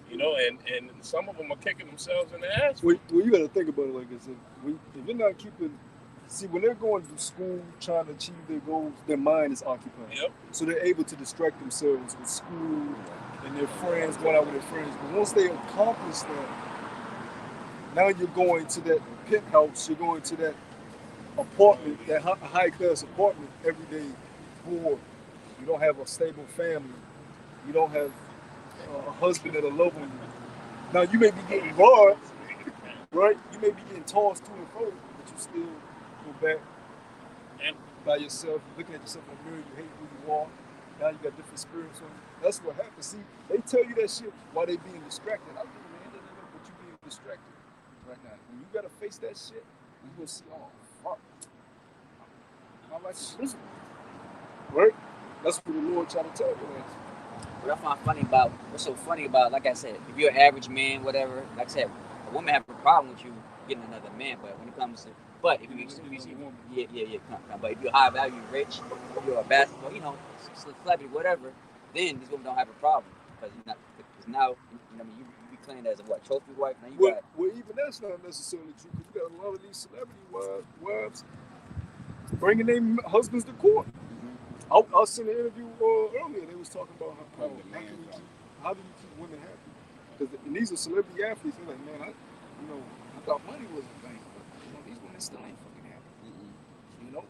And some of them are kicking themselves in the ass. Well, you got to think about it like this. If you're not keeping... See, when they're going to school, trying to achieve their goals, their mind is occupied. Yep. So they're able to distract themselves with school and their friends, going out with their friends. But once they accomplish that, now you're going to that penthouse, you're going to that apartment, that high-class apartment every day, poor. You don't have a stable family. You don't have a husband that'll love on you. Now, you may be getting robbed, right? You may be getting tossed to and fro, but you still go back by yourself, looking at yourself in the mirror, you hate who you are, Now you got different spirits on you. That's what happens. See, they tell you that shit while they being distracted. I think, man, but you being distracted right now. When you gotta face that shit, you will see, oh, fuck. My life is miserable. Right? That's what the Lord tried to tell you. What I find funny about, what's so funny about, like I said, if you're an average man, whatever, like I said, a woman have a problem with you getting another man, but when it comes to, but if you come. But if you're high value, rich, if you're a basketball, you know, celebrity, whatever, then these women don't have a problem because you're not, because now, you know, you be claimed as a what, trophy wife? Now you got, well, even that's not necessarily true because you got a lot of these celebrity wives bringing their husbands to court. I seen an interview earlier. They was talking about how do you keep women happy? Because these are celebrity athletes. They're like, man, I thought money was a thing, but these women still ain't fucking happy. You know,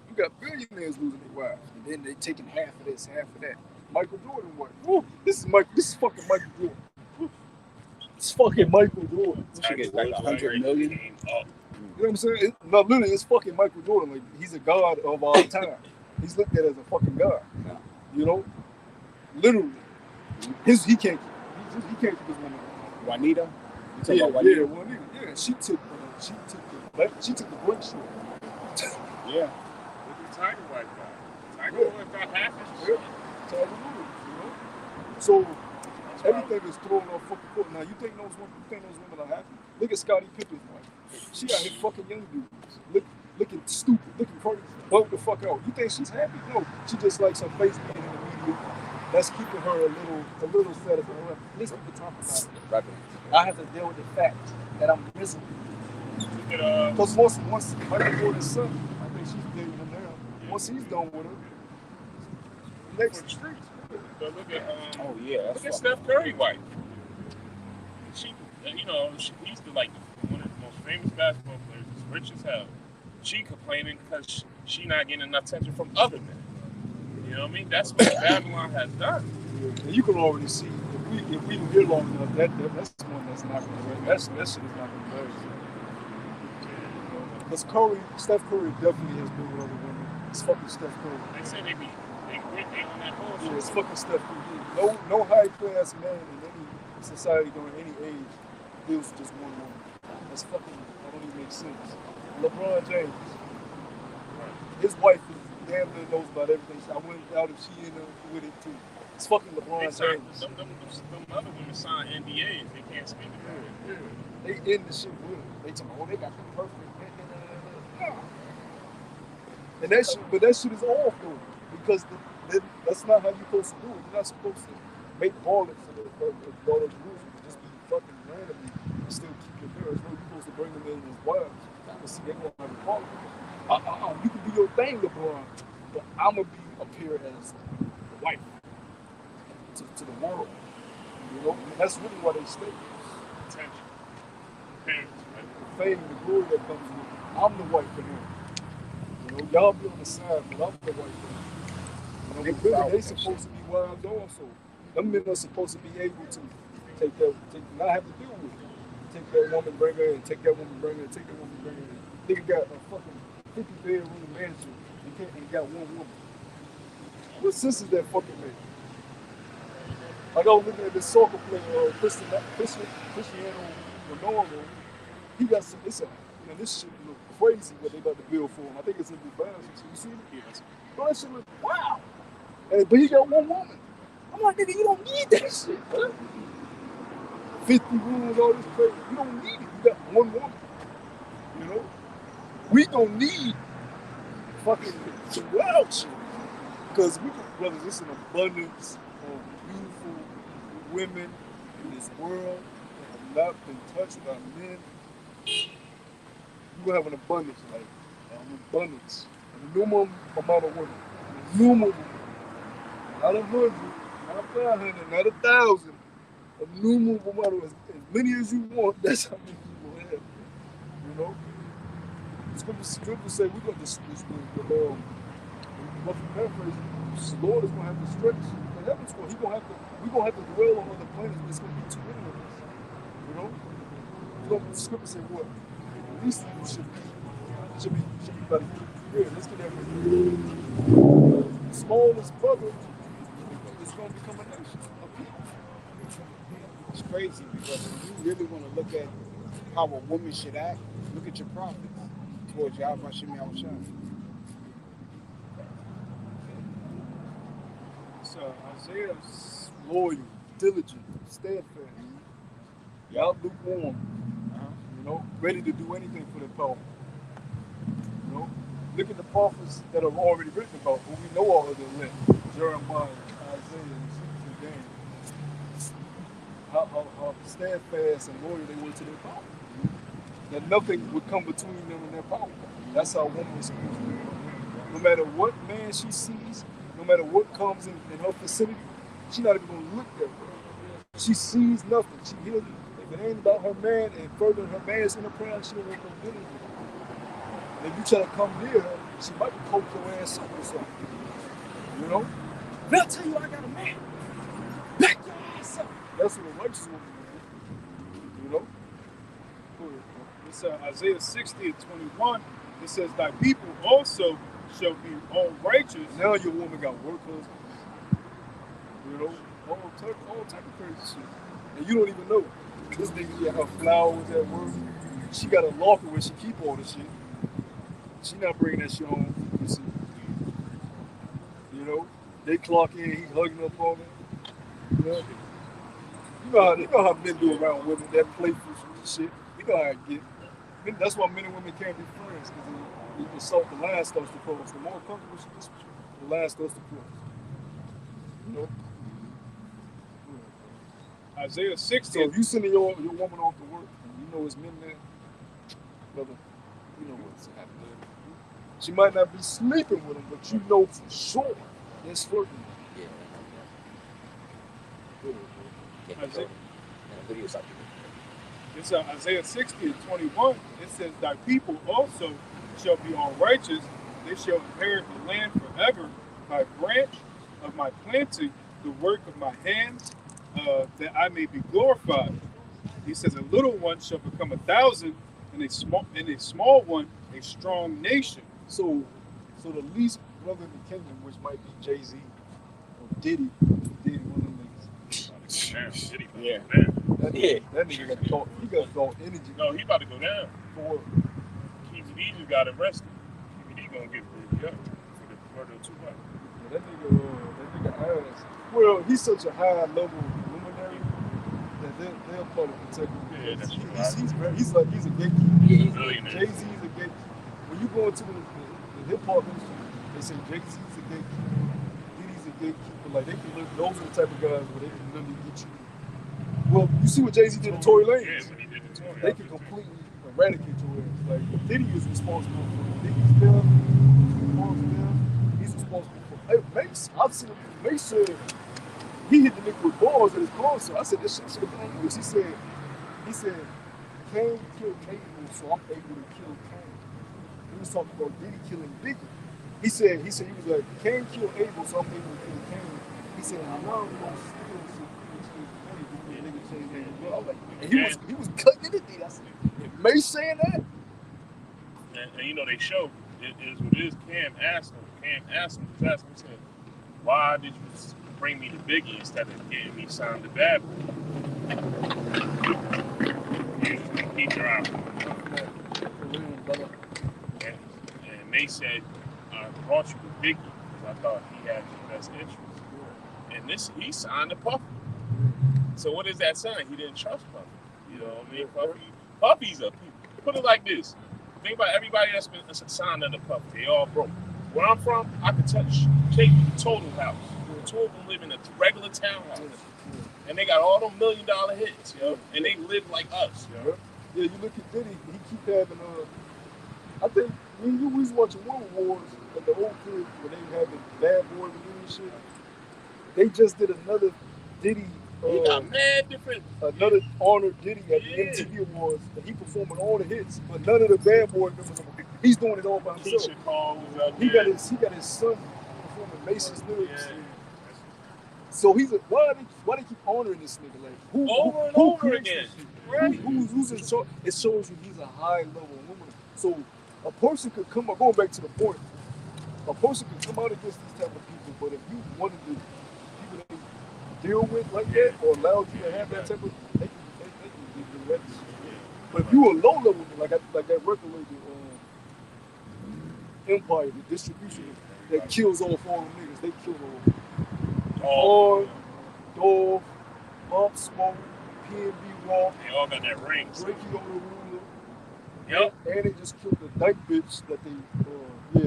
you got billionaires losing their wives, and then they taking half of this, half of that. Michael Jordan, what? Woo, this is fucking Michael Jordan. Woo. It's fucking Michael Jordan. You should get like 100 million. You know what I'm saying? No, literally, it's fucking Michael Jordan. Like, he's a god of all time. He's looked at as a fucking god. Yeah. You know? Literally. He can't keep his woman. Juanita? You talking Yeah, about Juanita? yeah, Juanita. Yeah, she took the break shit. Yeah. Look at Tiger wife guy. Tiger wife got half his shit. Tiger Woods, you know? So everything is thrown off fucking court. Now you think those women are happy? Look at Scottie Pippen's wife. She out here fucking young dudes. Looking stupid, looking crazy. Bug the fuck out. You think she's happy? No. She just likes her face being in the media. That's keeping her a little satisfied. Listen to talk about it. I have to deal with the fact that I'm miserable. Because once Michael Jordan's son, I think she's dating him now. Once he's done with her, next street. But look at That's look at Steph Curry wife. She, he's like one of the most famous basketball players. He's rich as hell. She complaining because she not getting enough attention from other men. You know what I mean? That's what Babylon has done. And you can already see if we can hear long enough, that's one that's not going to that shit is not going to last. Because Steph Curry definitely has been with other women. It's fucking Steph Curry. They say they on that bullshit. Yeah, it's fucking Steph Curry. No high class man in any society during any age deals with just one woman. That's fucking, that don't even make sense. LeBron James, his wife is damn near knows about everything. I wouldn't doubt if she in with it too. It's fucking LeBron James. Them other women sign NDAs. They can't speak about it. Yeah. They end the shit with it. They talk, they got the perfect. And that shit is awful though, because that's not how you're supposed to do it. You're not supposed to make ballers for the rules. Just be fucking randomly and still keep your parents. No, you're supposed to bring them in as wives. See, they gonna have a problem. You can do your thing, LeBron, but I'm gonna appear as the wife to the world. You know, and that's really why they stay. Attention. Parents, right? The fame, the glory that comes with it. I'm the wife for him. You know, y'all be on the side, but I'm the wife for him. You know, but really, they supposed to be wives also. Them men are supposed to be able to not have to deal with it. Take that woman, bring her in. Take that woman, bring her in. Take that woman, bring her in. Nigga got a fucking 50-bedroom mansion and got one woman. What sense is that fucking make? Like I was looking at this soccer player, Cristiano Ronaldo. He got some. This shit look crazy what they about to build for him. I think it's in Dubai. You see it? Yes. Bro, that shit look wow. But he got one woman. I'm like, nigga, you don't need that shit, bro. 50 rooms, all this crazy. You don't need it. You got one woman. You know? We don't need fucking some wild shit. Because brothers, it's an abundance of beautiful women in this world that have not been touched by men. You have an abundance, an innumerable amount of women. Innumerable. Not 100, not 500, not 1,000. A innumerable amount of as many as you want, that's how many you will have. You know? Scripture say we're going to the Lord. But for paraphrase, the Lord is going to have to stretch the heavens for. We're going to have to dwell on other planets, but it's going to be too many of us. You know? The scripture say what? At least you should be about to get let's get that. The smallest brother gonna become a nation of people. It's crazy because when you really want to look at how a woman should act, look at your prophets towards Yahweh Shemi Yahushua. So Isaiah's loyal, diligent, steadfast. Y'all lukewarm. You know, ready to do anything for the power. You know, look at the prophets that are already written about, who we know all of them left. Jeremiah, Isaiah, Ezekiel, Daniel. How steadfast and loyal they were to their power. That nothing would come between them and their power. That's how a woman is supposed to be. No matter what man she sees, no matter what comes in her vicinity, she's not even going to look that way. She sees nothing. She hears it. If it ain't about her man and furthering her man's enterprise, she don't want no business with it. And if you try to come near her, she might poke your ass up or something. You know? They'll tell you I got a man. Back your ass up. That's what a righteous woman is. You know? It's Isaiah 60 and 21. It says, thy people also shall be all righteous. Now your woman got work husbands. You know? All type of crazy shit. And you don't even know. This nigga get her flowers at work. She got a locker where she keep all the shit. She not bringing that shit home. You see. You know? They clock in, he hugging up on her. You know? You know how men do around women that playful shit. You know how it get. That's why men and women can't be friends, because the line starts to close. The more comfortable she gets with you, the line starts to close. You know? Isaiah 60. So if you sending your woman off to work and you know it's midnight, brother, you know what's happening. She might not be sleeping with him, but you know for sure it's flirting. Isaiah, it's Isaiah 60 and 21. It says, thy people also shall be all righteous. They shall inherit the land forever. By branch of my planting, the work of my hands, that I may be glorified. He says, a little one shall become 1,000, and a small one a strong nation. So the least brother in the kingdom, which might be Jay-Z or Diddy, one of them niggas. Diddy, Yeah. That nigga got thought. He got thought energy. No, he about to go down. For KBD just got arrested. KBD gonna get beat up for the murder of Tupac. that nigga ass. Well, he's such a high level luminary that they'll probably protect him. Yeah, that's true. He's a gatekeeper. Yeah, he's Billionaire. Jay-Z is a gatekeeper. When you go into the hip hop industry, they say Jay-Z is a gatekeeper, Diddy's a gatekeeper. Like they can look, those are the type of guys where they can literally get you. Well, you see what Jay-Z did to Tory Lanez. Yeah, when he did the Tory. They can completely eradicate your ass. Like Diddy is responsible for Diddy's death, he's responsible for Mace. I've seen him. Mace said he hit the nigga with balls at his concert. I said this shit should have been on news. He said, Cain killed Abel, so I'm able to kill Cain. He was talking about Diddy killing Biggie. He said he was like, Cain killed Abel, so I'm able to kill Cain. He said, I love those skills. And he was cutting it deep. I said, Mace saying that? And you know they show it is what it is. Cam asked him, he said, why did you bring me to Biggie instead of getting me signed to Bad Boy? Keep your eye on him. And Mace said, I brought you to Biggie because I thought he had your best interest. And he signed to Puffy. So what is that sign? He didn't trust Puffy. You know what I mean? Puffy's a put it like this. Think about everybody that's been signed under Puffy. They all broke. Where I'm from, I could take Total House. Two of them live in a regular townhouse. And they got all them $1 million hits, yo. And they live like us, yo. Yeah, you look at Diddy, he keep having I think when you was watching World Wars and the old kids when they had the Bad Boy and shit, they just did another Diddy. He got mad different. Another honored Diddy at the MTV Awards, and he performing all the hits, but none of the Bad Boy members. He's doing it all by himself. He got his son performing Mason's lyrics. Yeah. So why they keep honoring this nigga? Like over and over again. Right? Who's in charge? It shows you he's a high level woman. So a person could come up. Going back to the point, a person could come out against these type of people, but if you wanted to, people deal with like that or allowed you to have that type of, they can give you that shit. But if you a low level, like that record label, Empire, the distribution that kills off all them niggas, they kill all. Hard, Dove, Pop Smoke, PNB Raw, They all got that ring. Breaking on the Ruler. Yep. And they just killed the dyke bitch that they,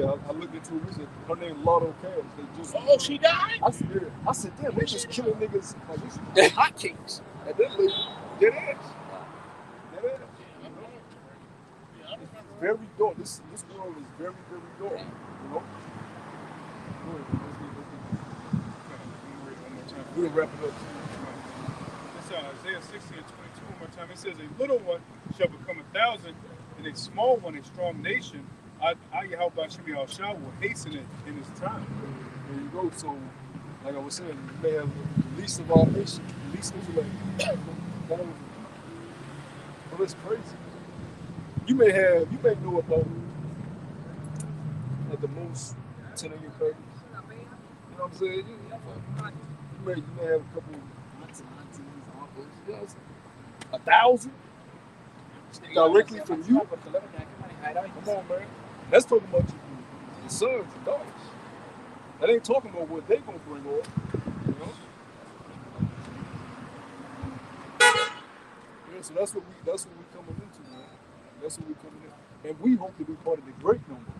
I looked into it recently. Her name Lotto Cash. They just. Oh, she died? I said, damn, they just killing niggas like this hotcakes. And that lady, dead ass. Dead ass. It's very dark. This world is very, very dark. You know? We'll wrap it up. It's Isaiah 60 and 22 one more time. It says, a little one shall become 1,000, and a small one a strong nation. I Yahweh Shemi Al-Shah will hasten it in his time. There you go. So, like I was saying, you may have the least of our nation, the least Israelite. But it's crazy. You may know about at the most 10 of your cousins. You know what I'm saying? You may have a couple aunties, uncles. You know, 1,000 directly from you. Come on, man. That's talking about your sons and daughters. That ain't talking about what they gonna bring on. You know? Yeah, so that's what we coming into, man. That's what we coming in. And we hope to be part of the great number.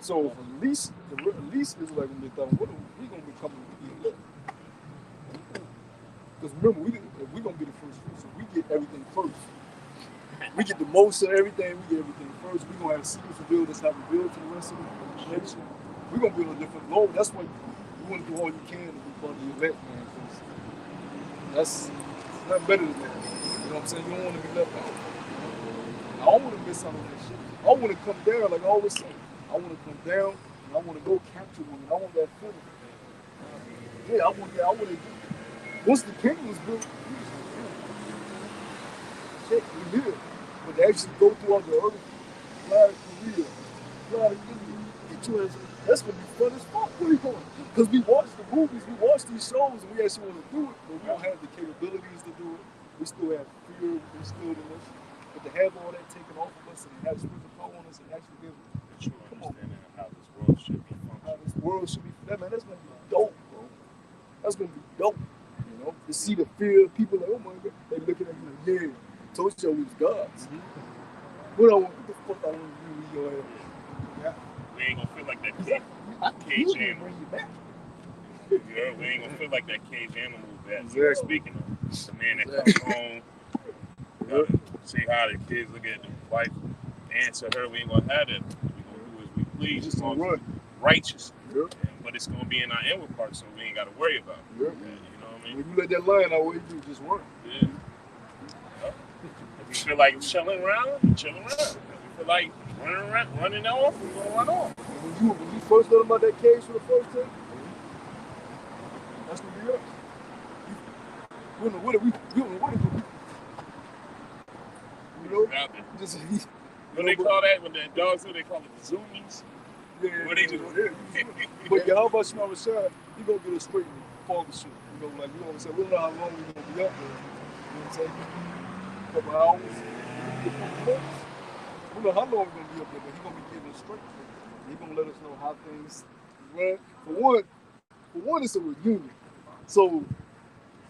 So if at least is like gonna be 1,000, we gonna be coming to be 11. Because remember, we gonna be the first fruit, so we get everything first. We get the most of everything, we get everything first. We gonna have secrets to build, that's how we build to the rest of the nation. We gonna build a different goal. That's why you wanna do all you can to be part of the event, man. Because that's nothing better than that. You know what I'm saying? You don't wanna be left out. I don't wanna miss out on that shit. I wanna come down, like I always say. I wanna come down and I wanna go capture women. I want that feeling. Yeah, I wanna do. Once the kingdom was built, shit, we live. But to actually go throughout the earth, fly to Korea, fly to India, get you that's gonna be fun as fuck. Where you going? Because we watch the movies, we watch these shows, and we actually want to do it, but we don't have the capabilities to do it. We still have fear instilled in us. But to have all that taken off of us and have spiritual power on us and actually be able to come on, man. How this world should be functioning. How this world should be, man, that's gonna be dope, bro. That's gonna be dope. You know, to see the fear of people like, oh my God, they looking at me like, yeah, told you we was gods. What the fuck I want to do with your ass? Yeah. We ain't gonna feel like that cage animal. Yeah, we ain't gonna feel like that cage animal that you're speaking of. The man that comes home, gotta say hi to the kids, look at the wife, answer her. We ain't gonna have that. We gonna do as we please, as long as it's righteous. Yeah. But it's gonna be in our inward part, so we ain't gotta worry about it. Yeah. You know what I mean? When you let that line out, what you do? Just run. Yeah. If you feel like chilling around, chill around. If you feel like running off, we're gonna run off. When you first learned about that cage for the first time, that's gonna be us. We don't know what it is. You know? Just, What they call that? When the dogs do, they call it the zoomies. Yeah, what they do? But yeah, how about Shema Rashad? He gonna get us straight in the father shit. You know, like you know what I'm saying? We don't know how long we're gonna be up there. You know what I'm saying? A couple hours, a couple months. We don't know how long we're gonna be up there, but he's gonna be getting us straight. He's gonna let us know how things run. For one, it's a reunion. So,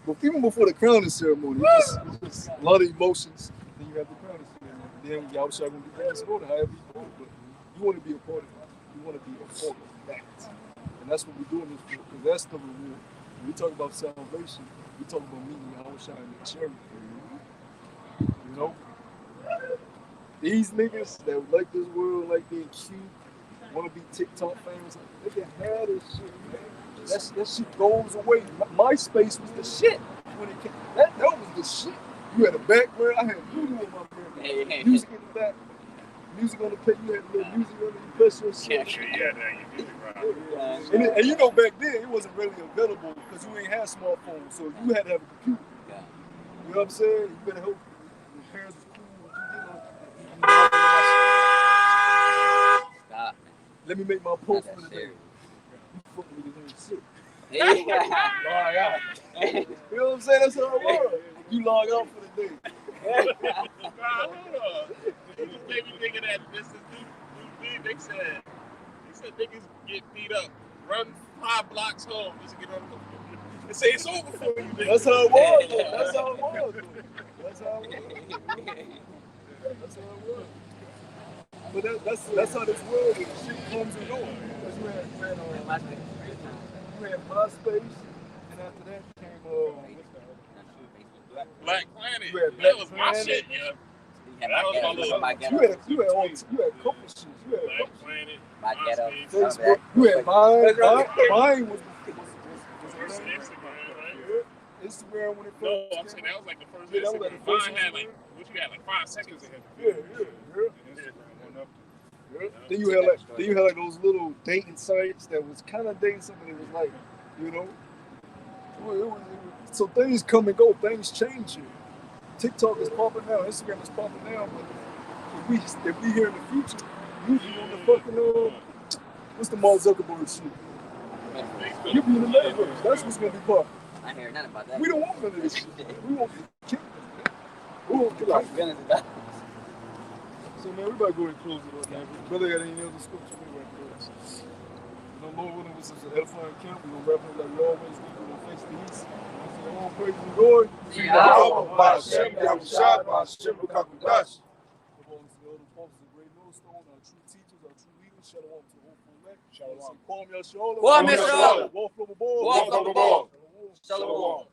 but even before the crowning ceremony, it's just a lot of emotions. Then you have the crowning ceremony. Then y'all gonna be passing over, however you do it. But you want to be a part of it. You want to be a part of that. And that's what we're doing this for, because that's the reward. When we talk about salvation, we talk about meeting Yahweh in the cherry. You know? These niggas that like this world, like being cute, want to be TikTok famous, they can have this shit, man. That shit goes away. MySpace was the shit when it came. That was the shit. You had a background. I had voodoo in my background. Music in the back. Music on the page. You had a little music on the press your shit. Yeah. And you know, back then it wasn't really available because you ain't had smartphones, so you had to have a computer. Yeah. You know what I'm saying? You better hope your parents was cool. Stop. Let me make my post for the day. You fucking with this shit. Yeah. All right. You know what I'm saying? That's how it was. You log off for the day. Nah, hold on. It just made me think of that. This is new. They said niggas get beat up, run 5 blocks home just to get on the. They say it's over for you. Niggas. That's how it was. Though. That's how it was. Though. That's how it was. That's how it was. But that's how this world is. Shit comes and goes. Because you had MySpace, and after that came Black Planet. You had That was my Planet. shit, yeah. That That was my little you had a couple shit. You had a Black couple Planet. My ghetto. MySpace, Facebook. You had mine was first the Instagram, right? Instagram when it No, first I'm saying that was like the first Yeah, that was like Instagram. the first Mine had like, Instagram. what you had, like 5 seconds. Yeah. Then you had like those little dating sites that was kind of dating something that was like, you know, so things come and go, things change here. TikTok is popping now, Instagram is popping now, but if we here in the future, usually on the fucking what's the Mark Zuckerberg shit? You be in the metaverse. That's what's gonna be popping. I ain't heard nothing about that. We don't want none of this shit. We want kick. We want kick. So man, we about to go and close it up, man. Brother got any other scripture we want to close? No Lord willing, this is an edifying camp. We're gonna wrap it like we always do. We're gonna face the east. So all praise to the Lord. Yahweh, Ba'ashem, Yahushua, Ba'ashem, B'Kakudash. Belongs to the other apostles of Great Millstone, our true teachers, our true leaders. Shalom to the whole elect. Shalom. Kwam Yashala. Kwam Yashala. Walk from above. Walk from above. Shalom. Shalom.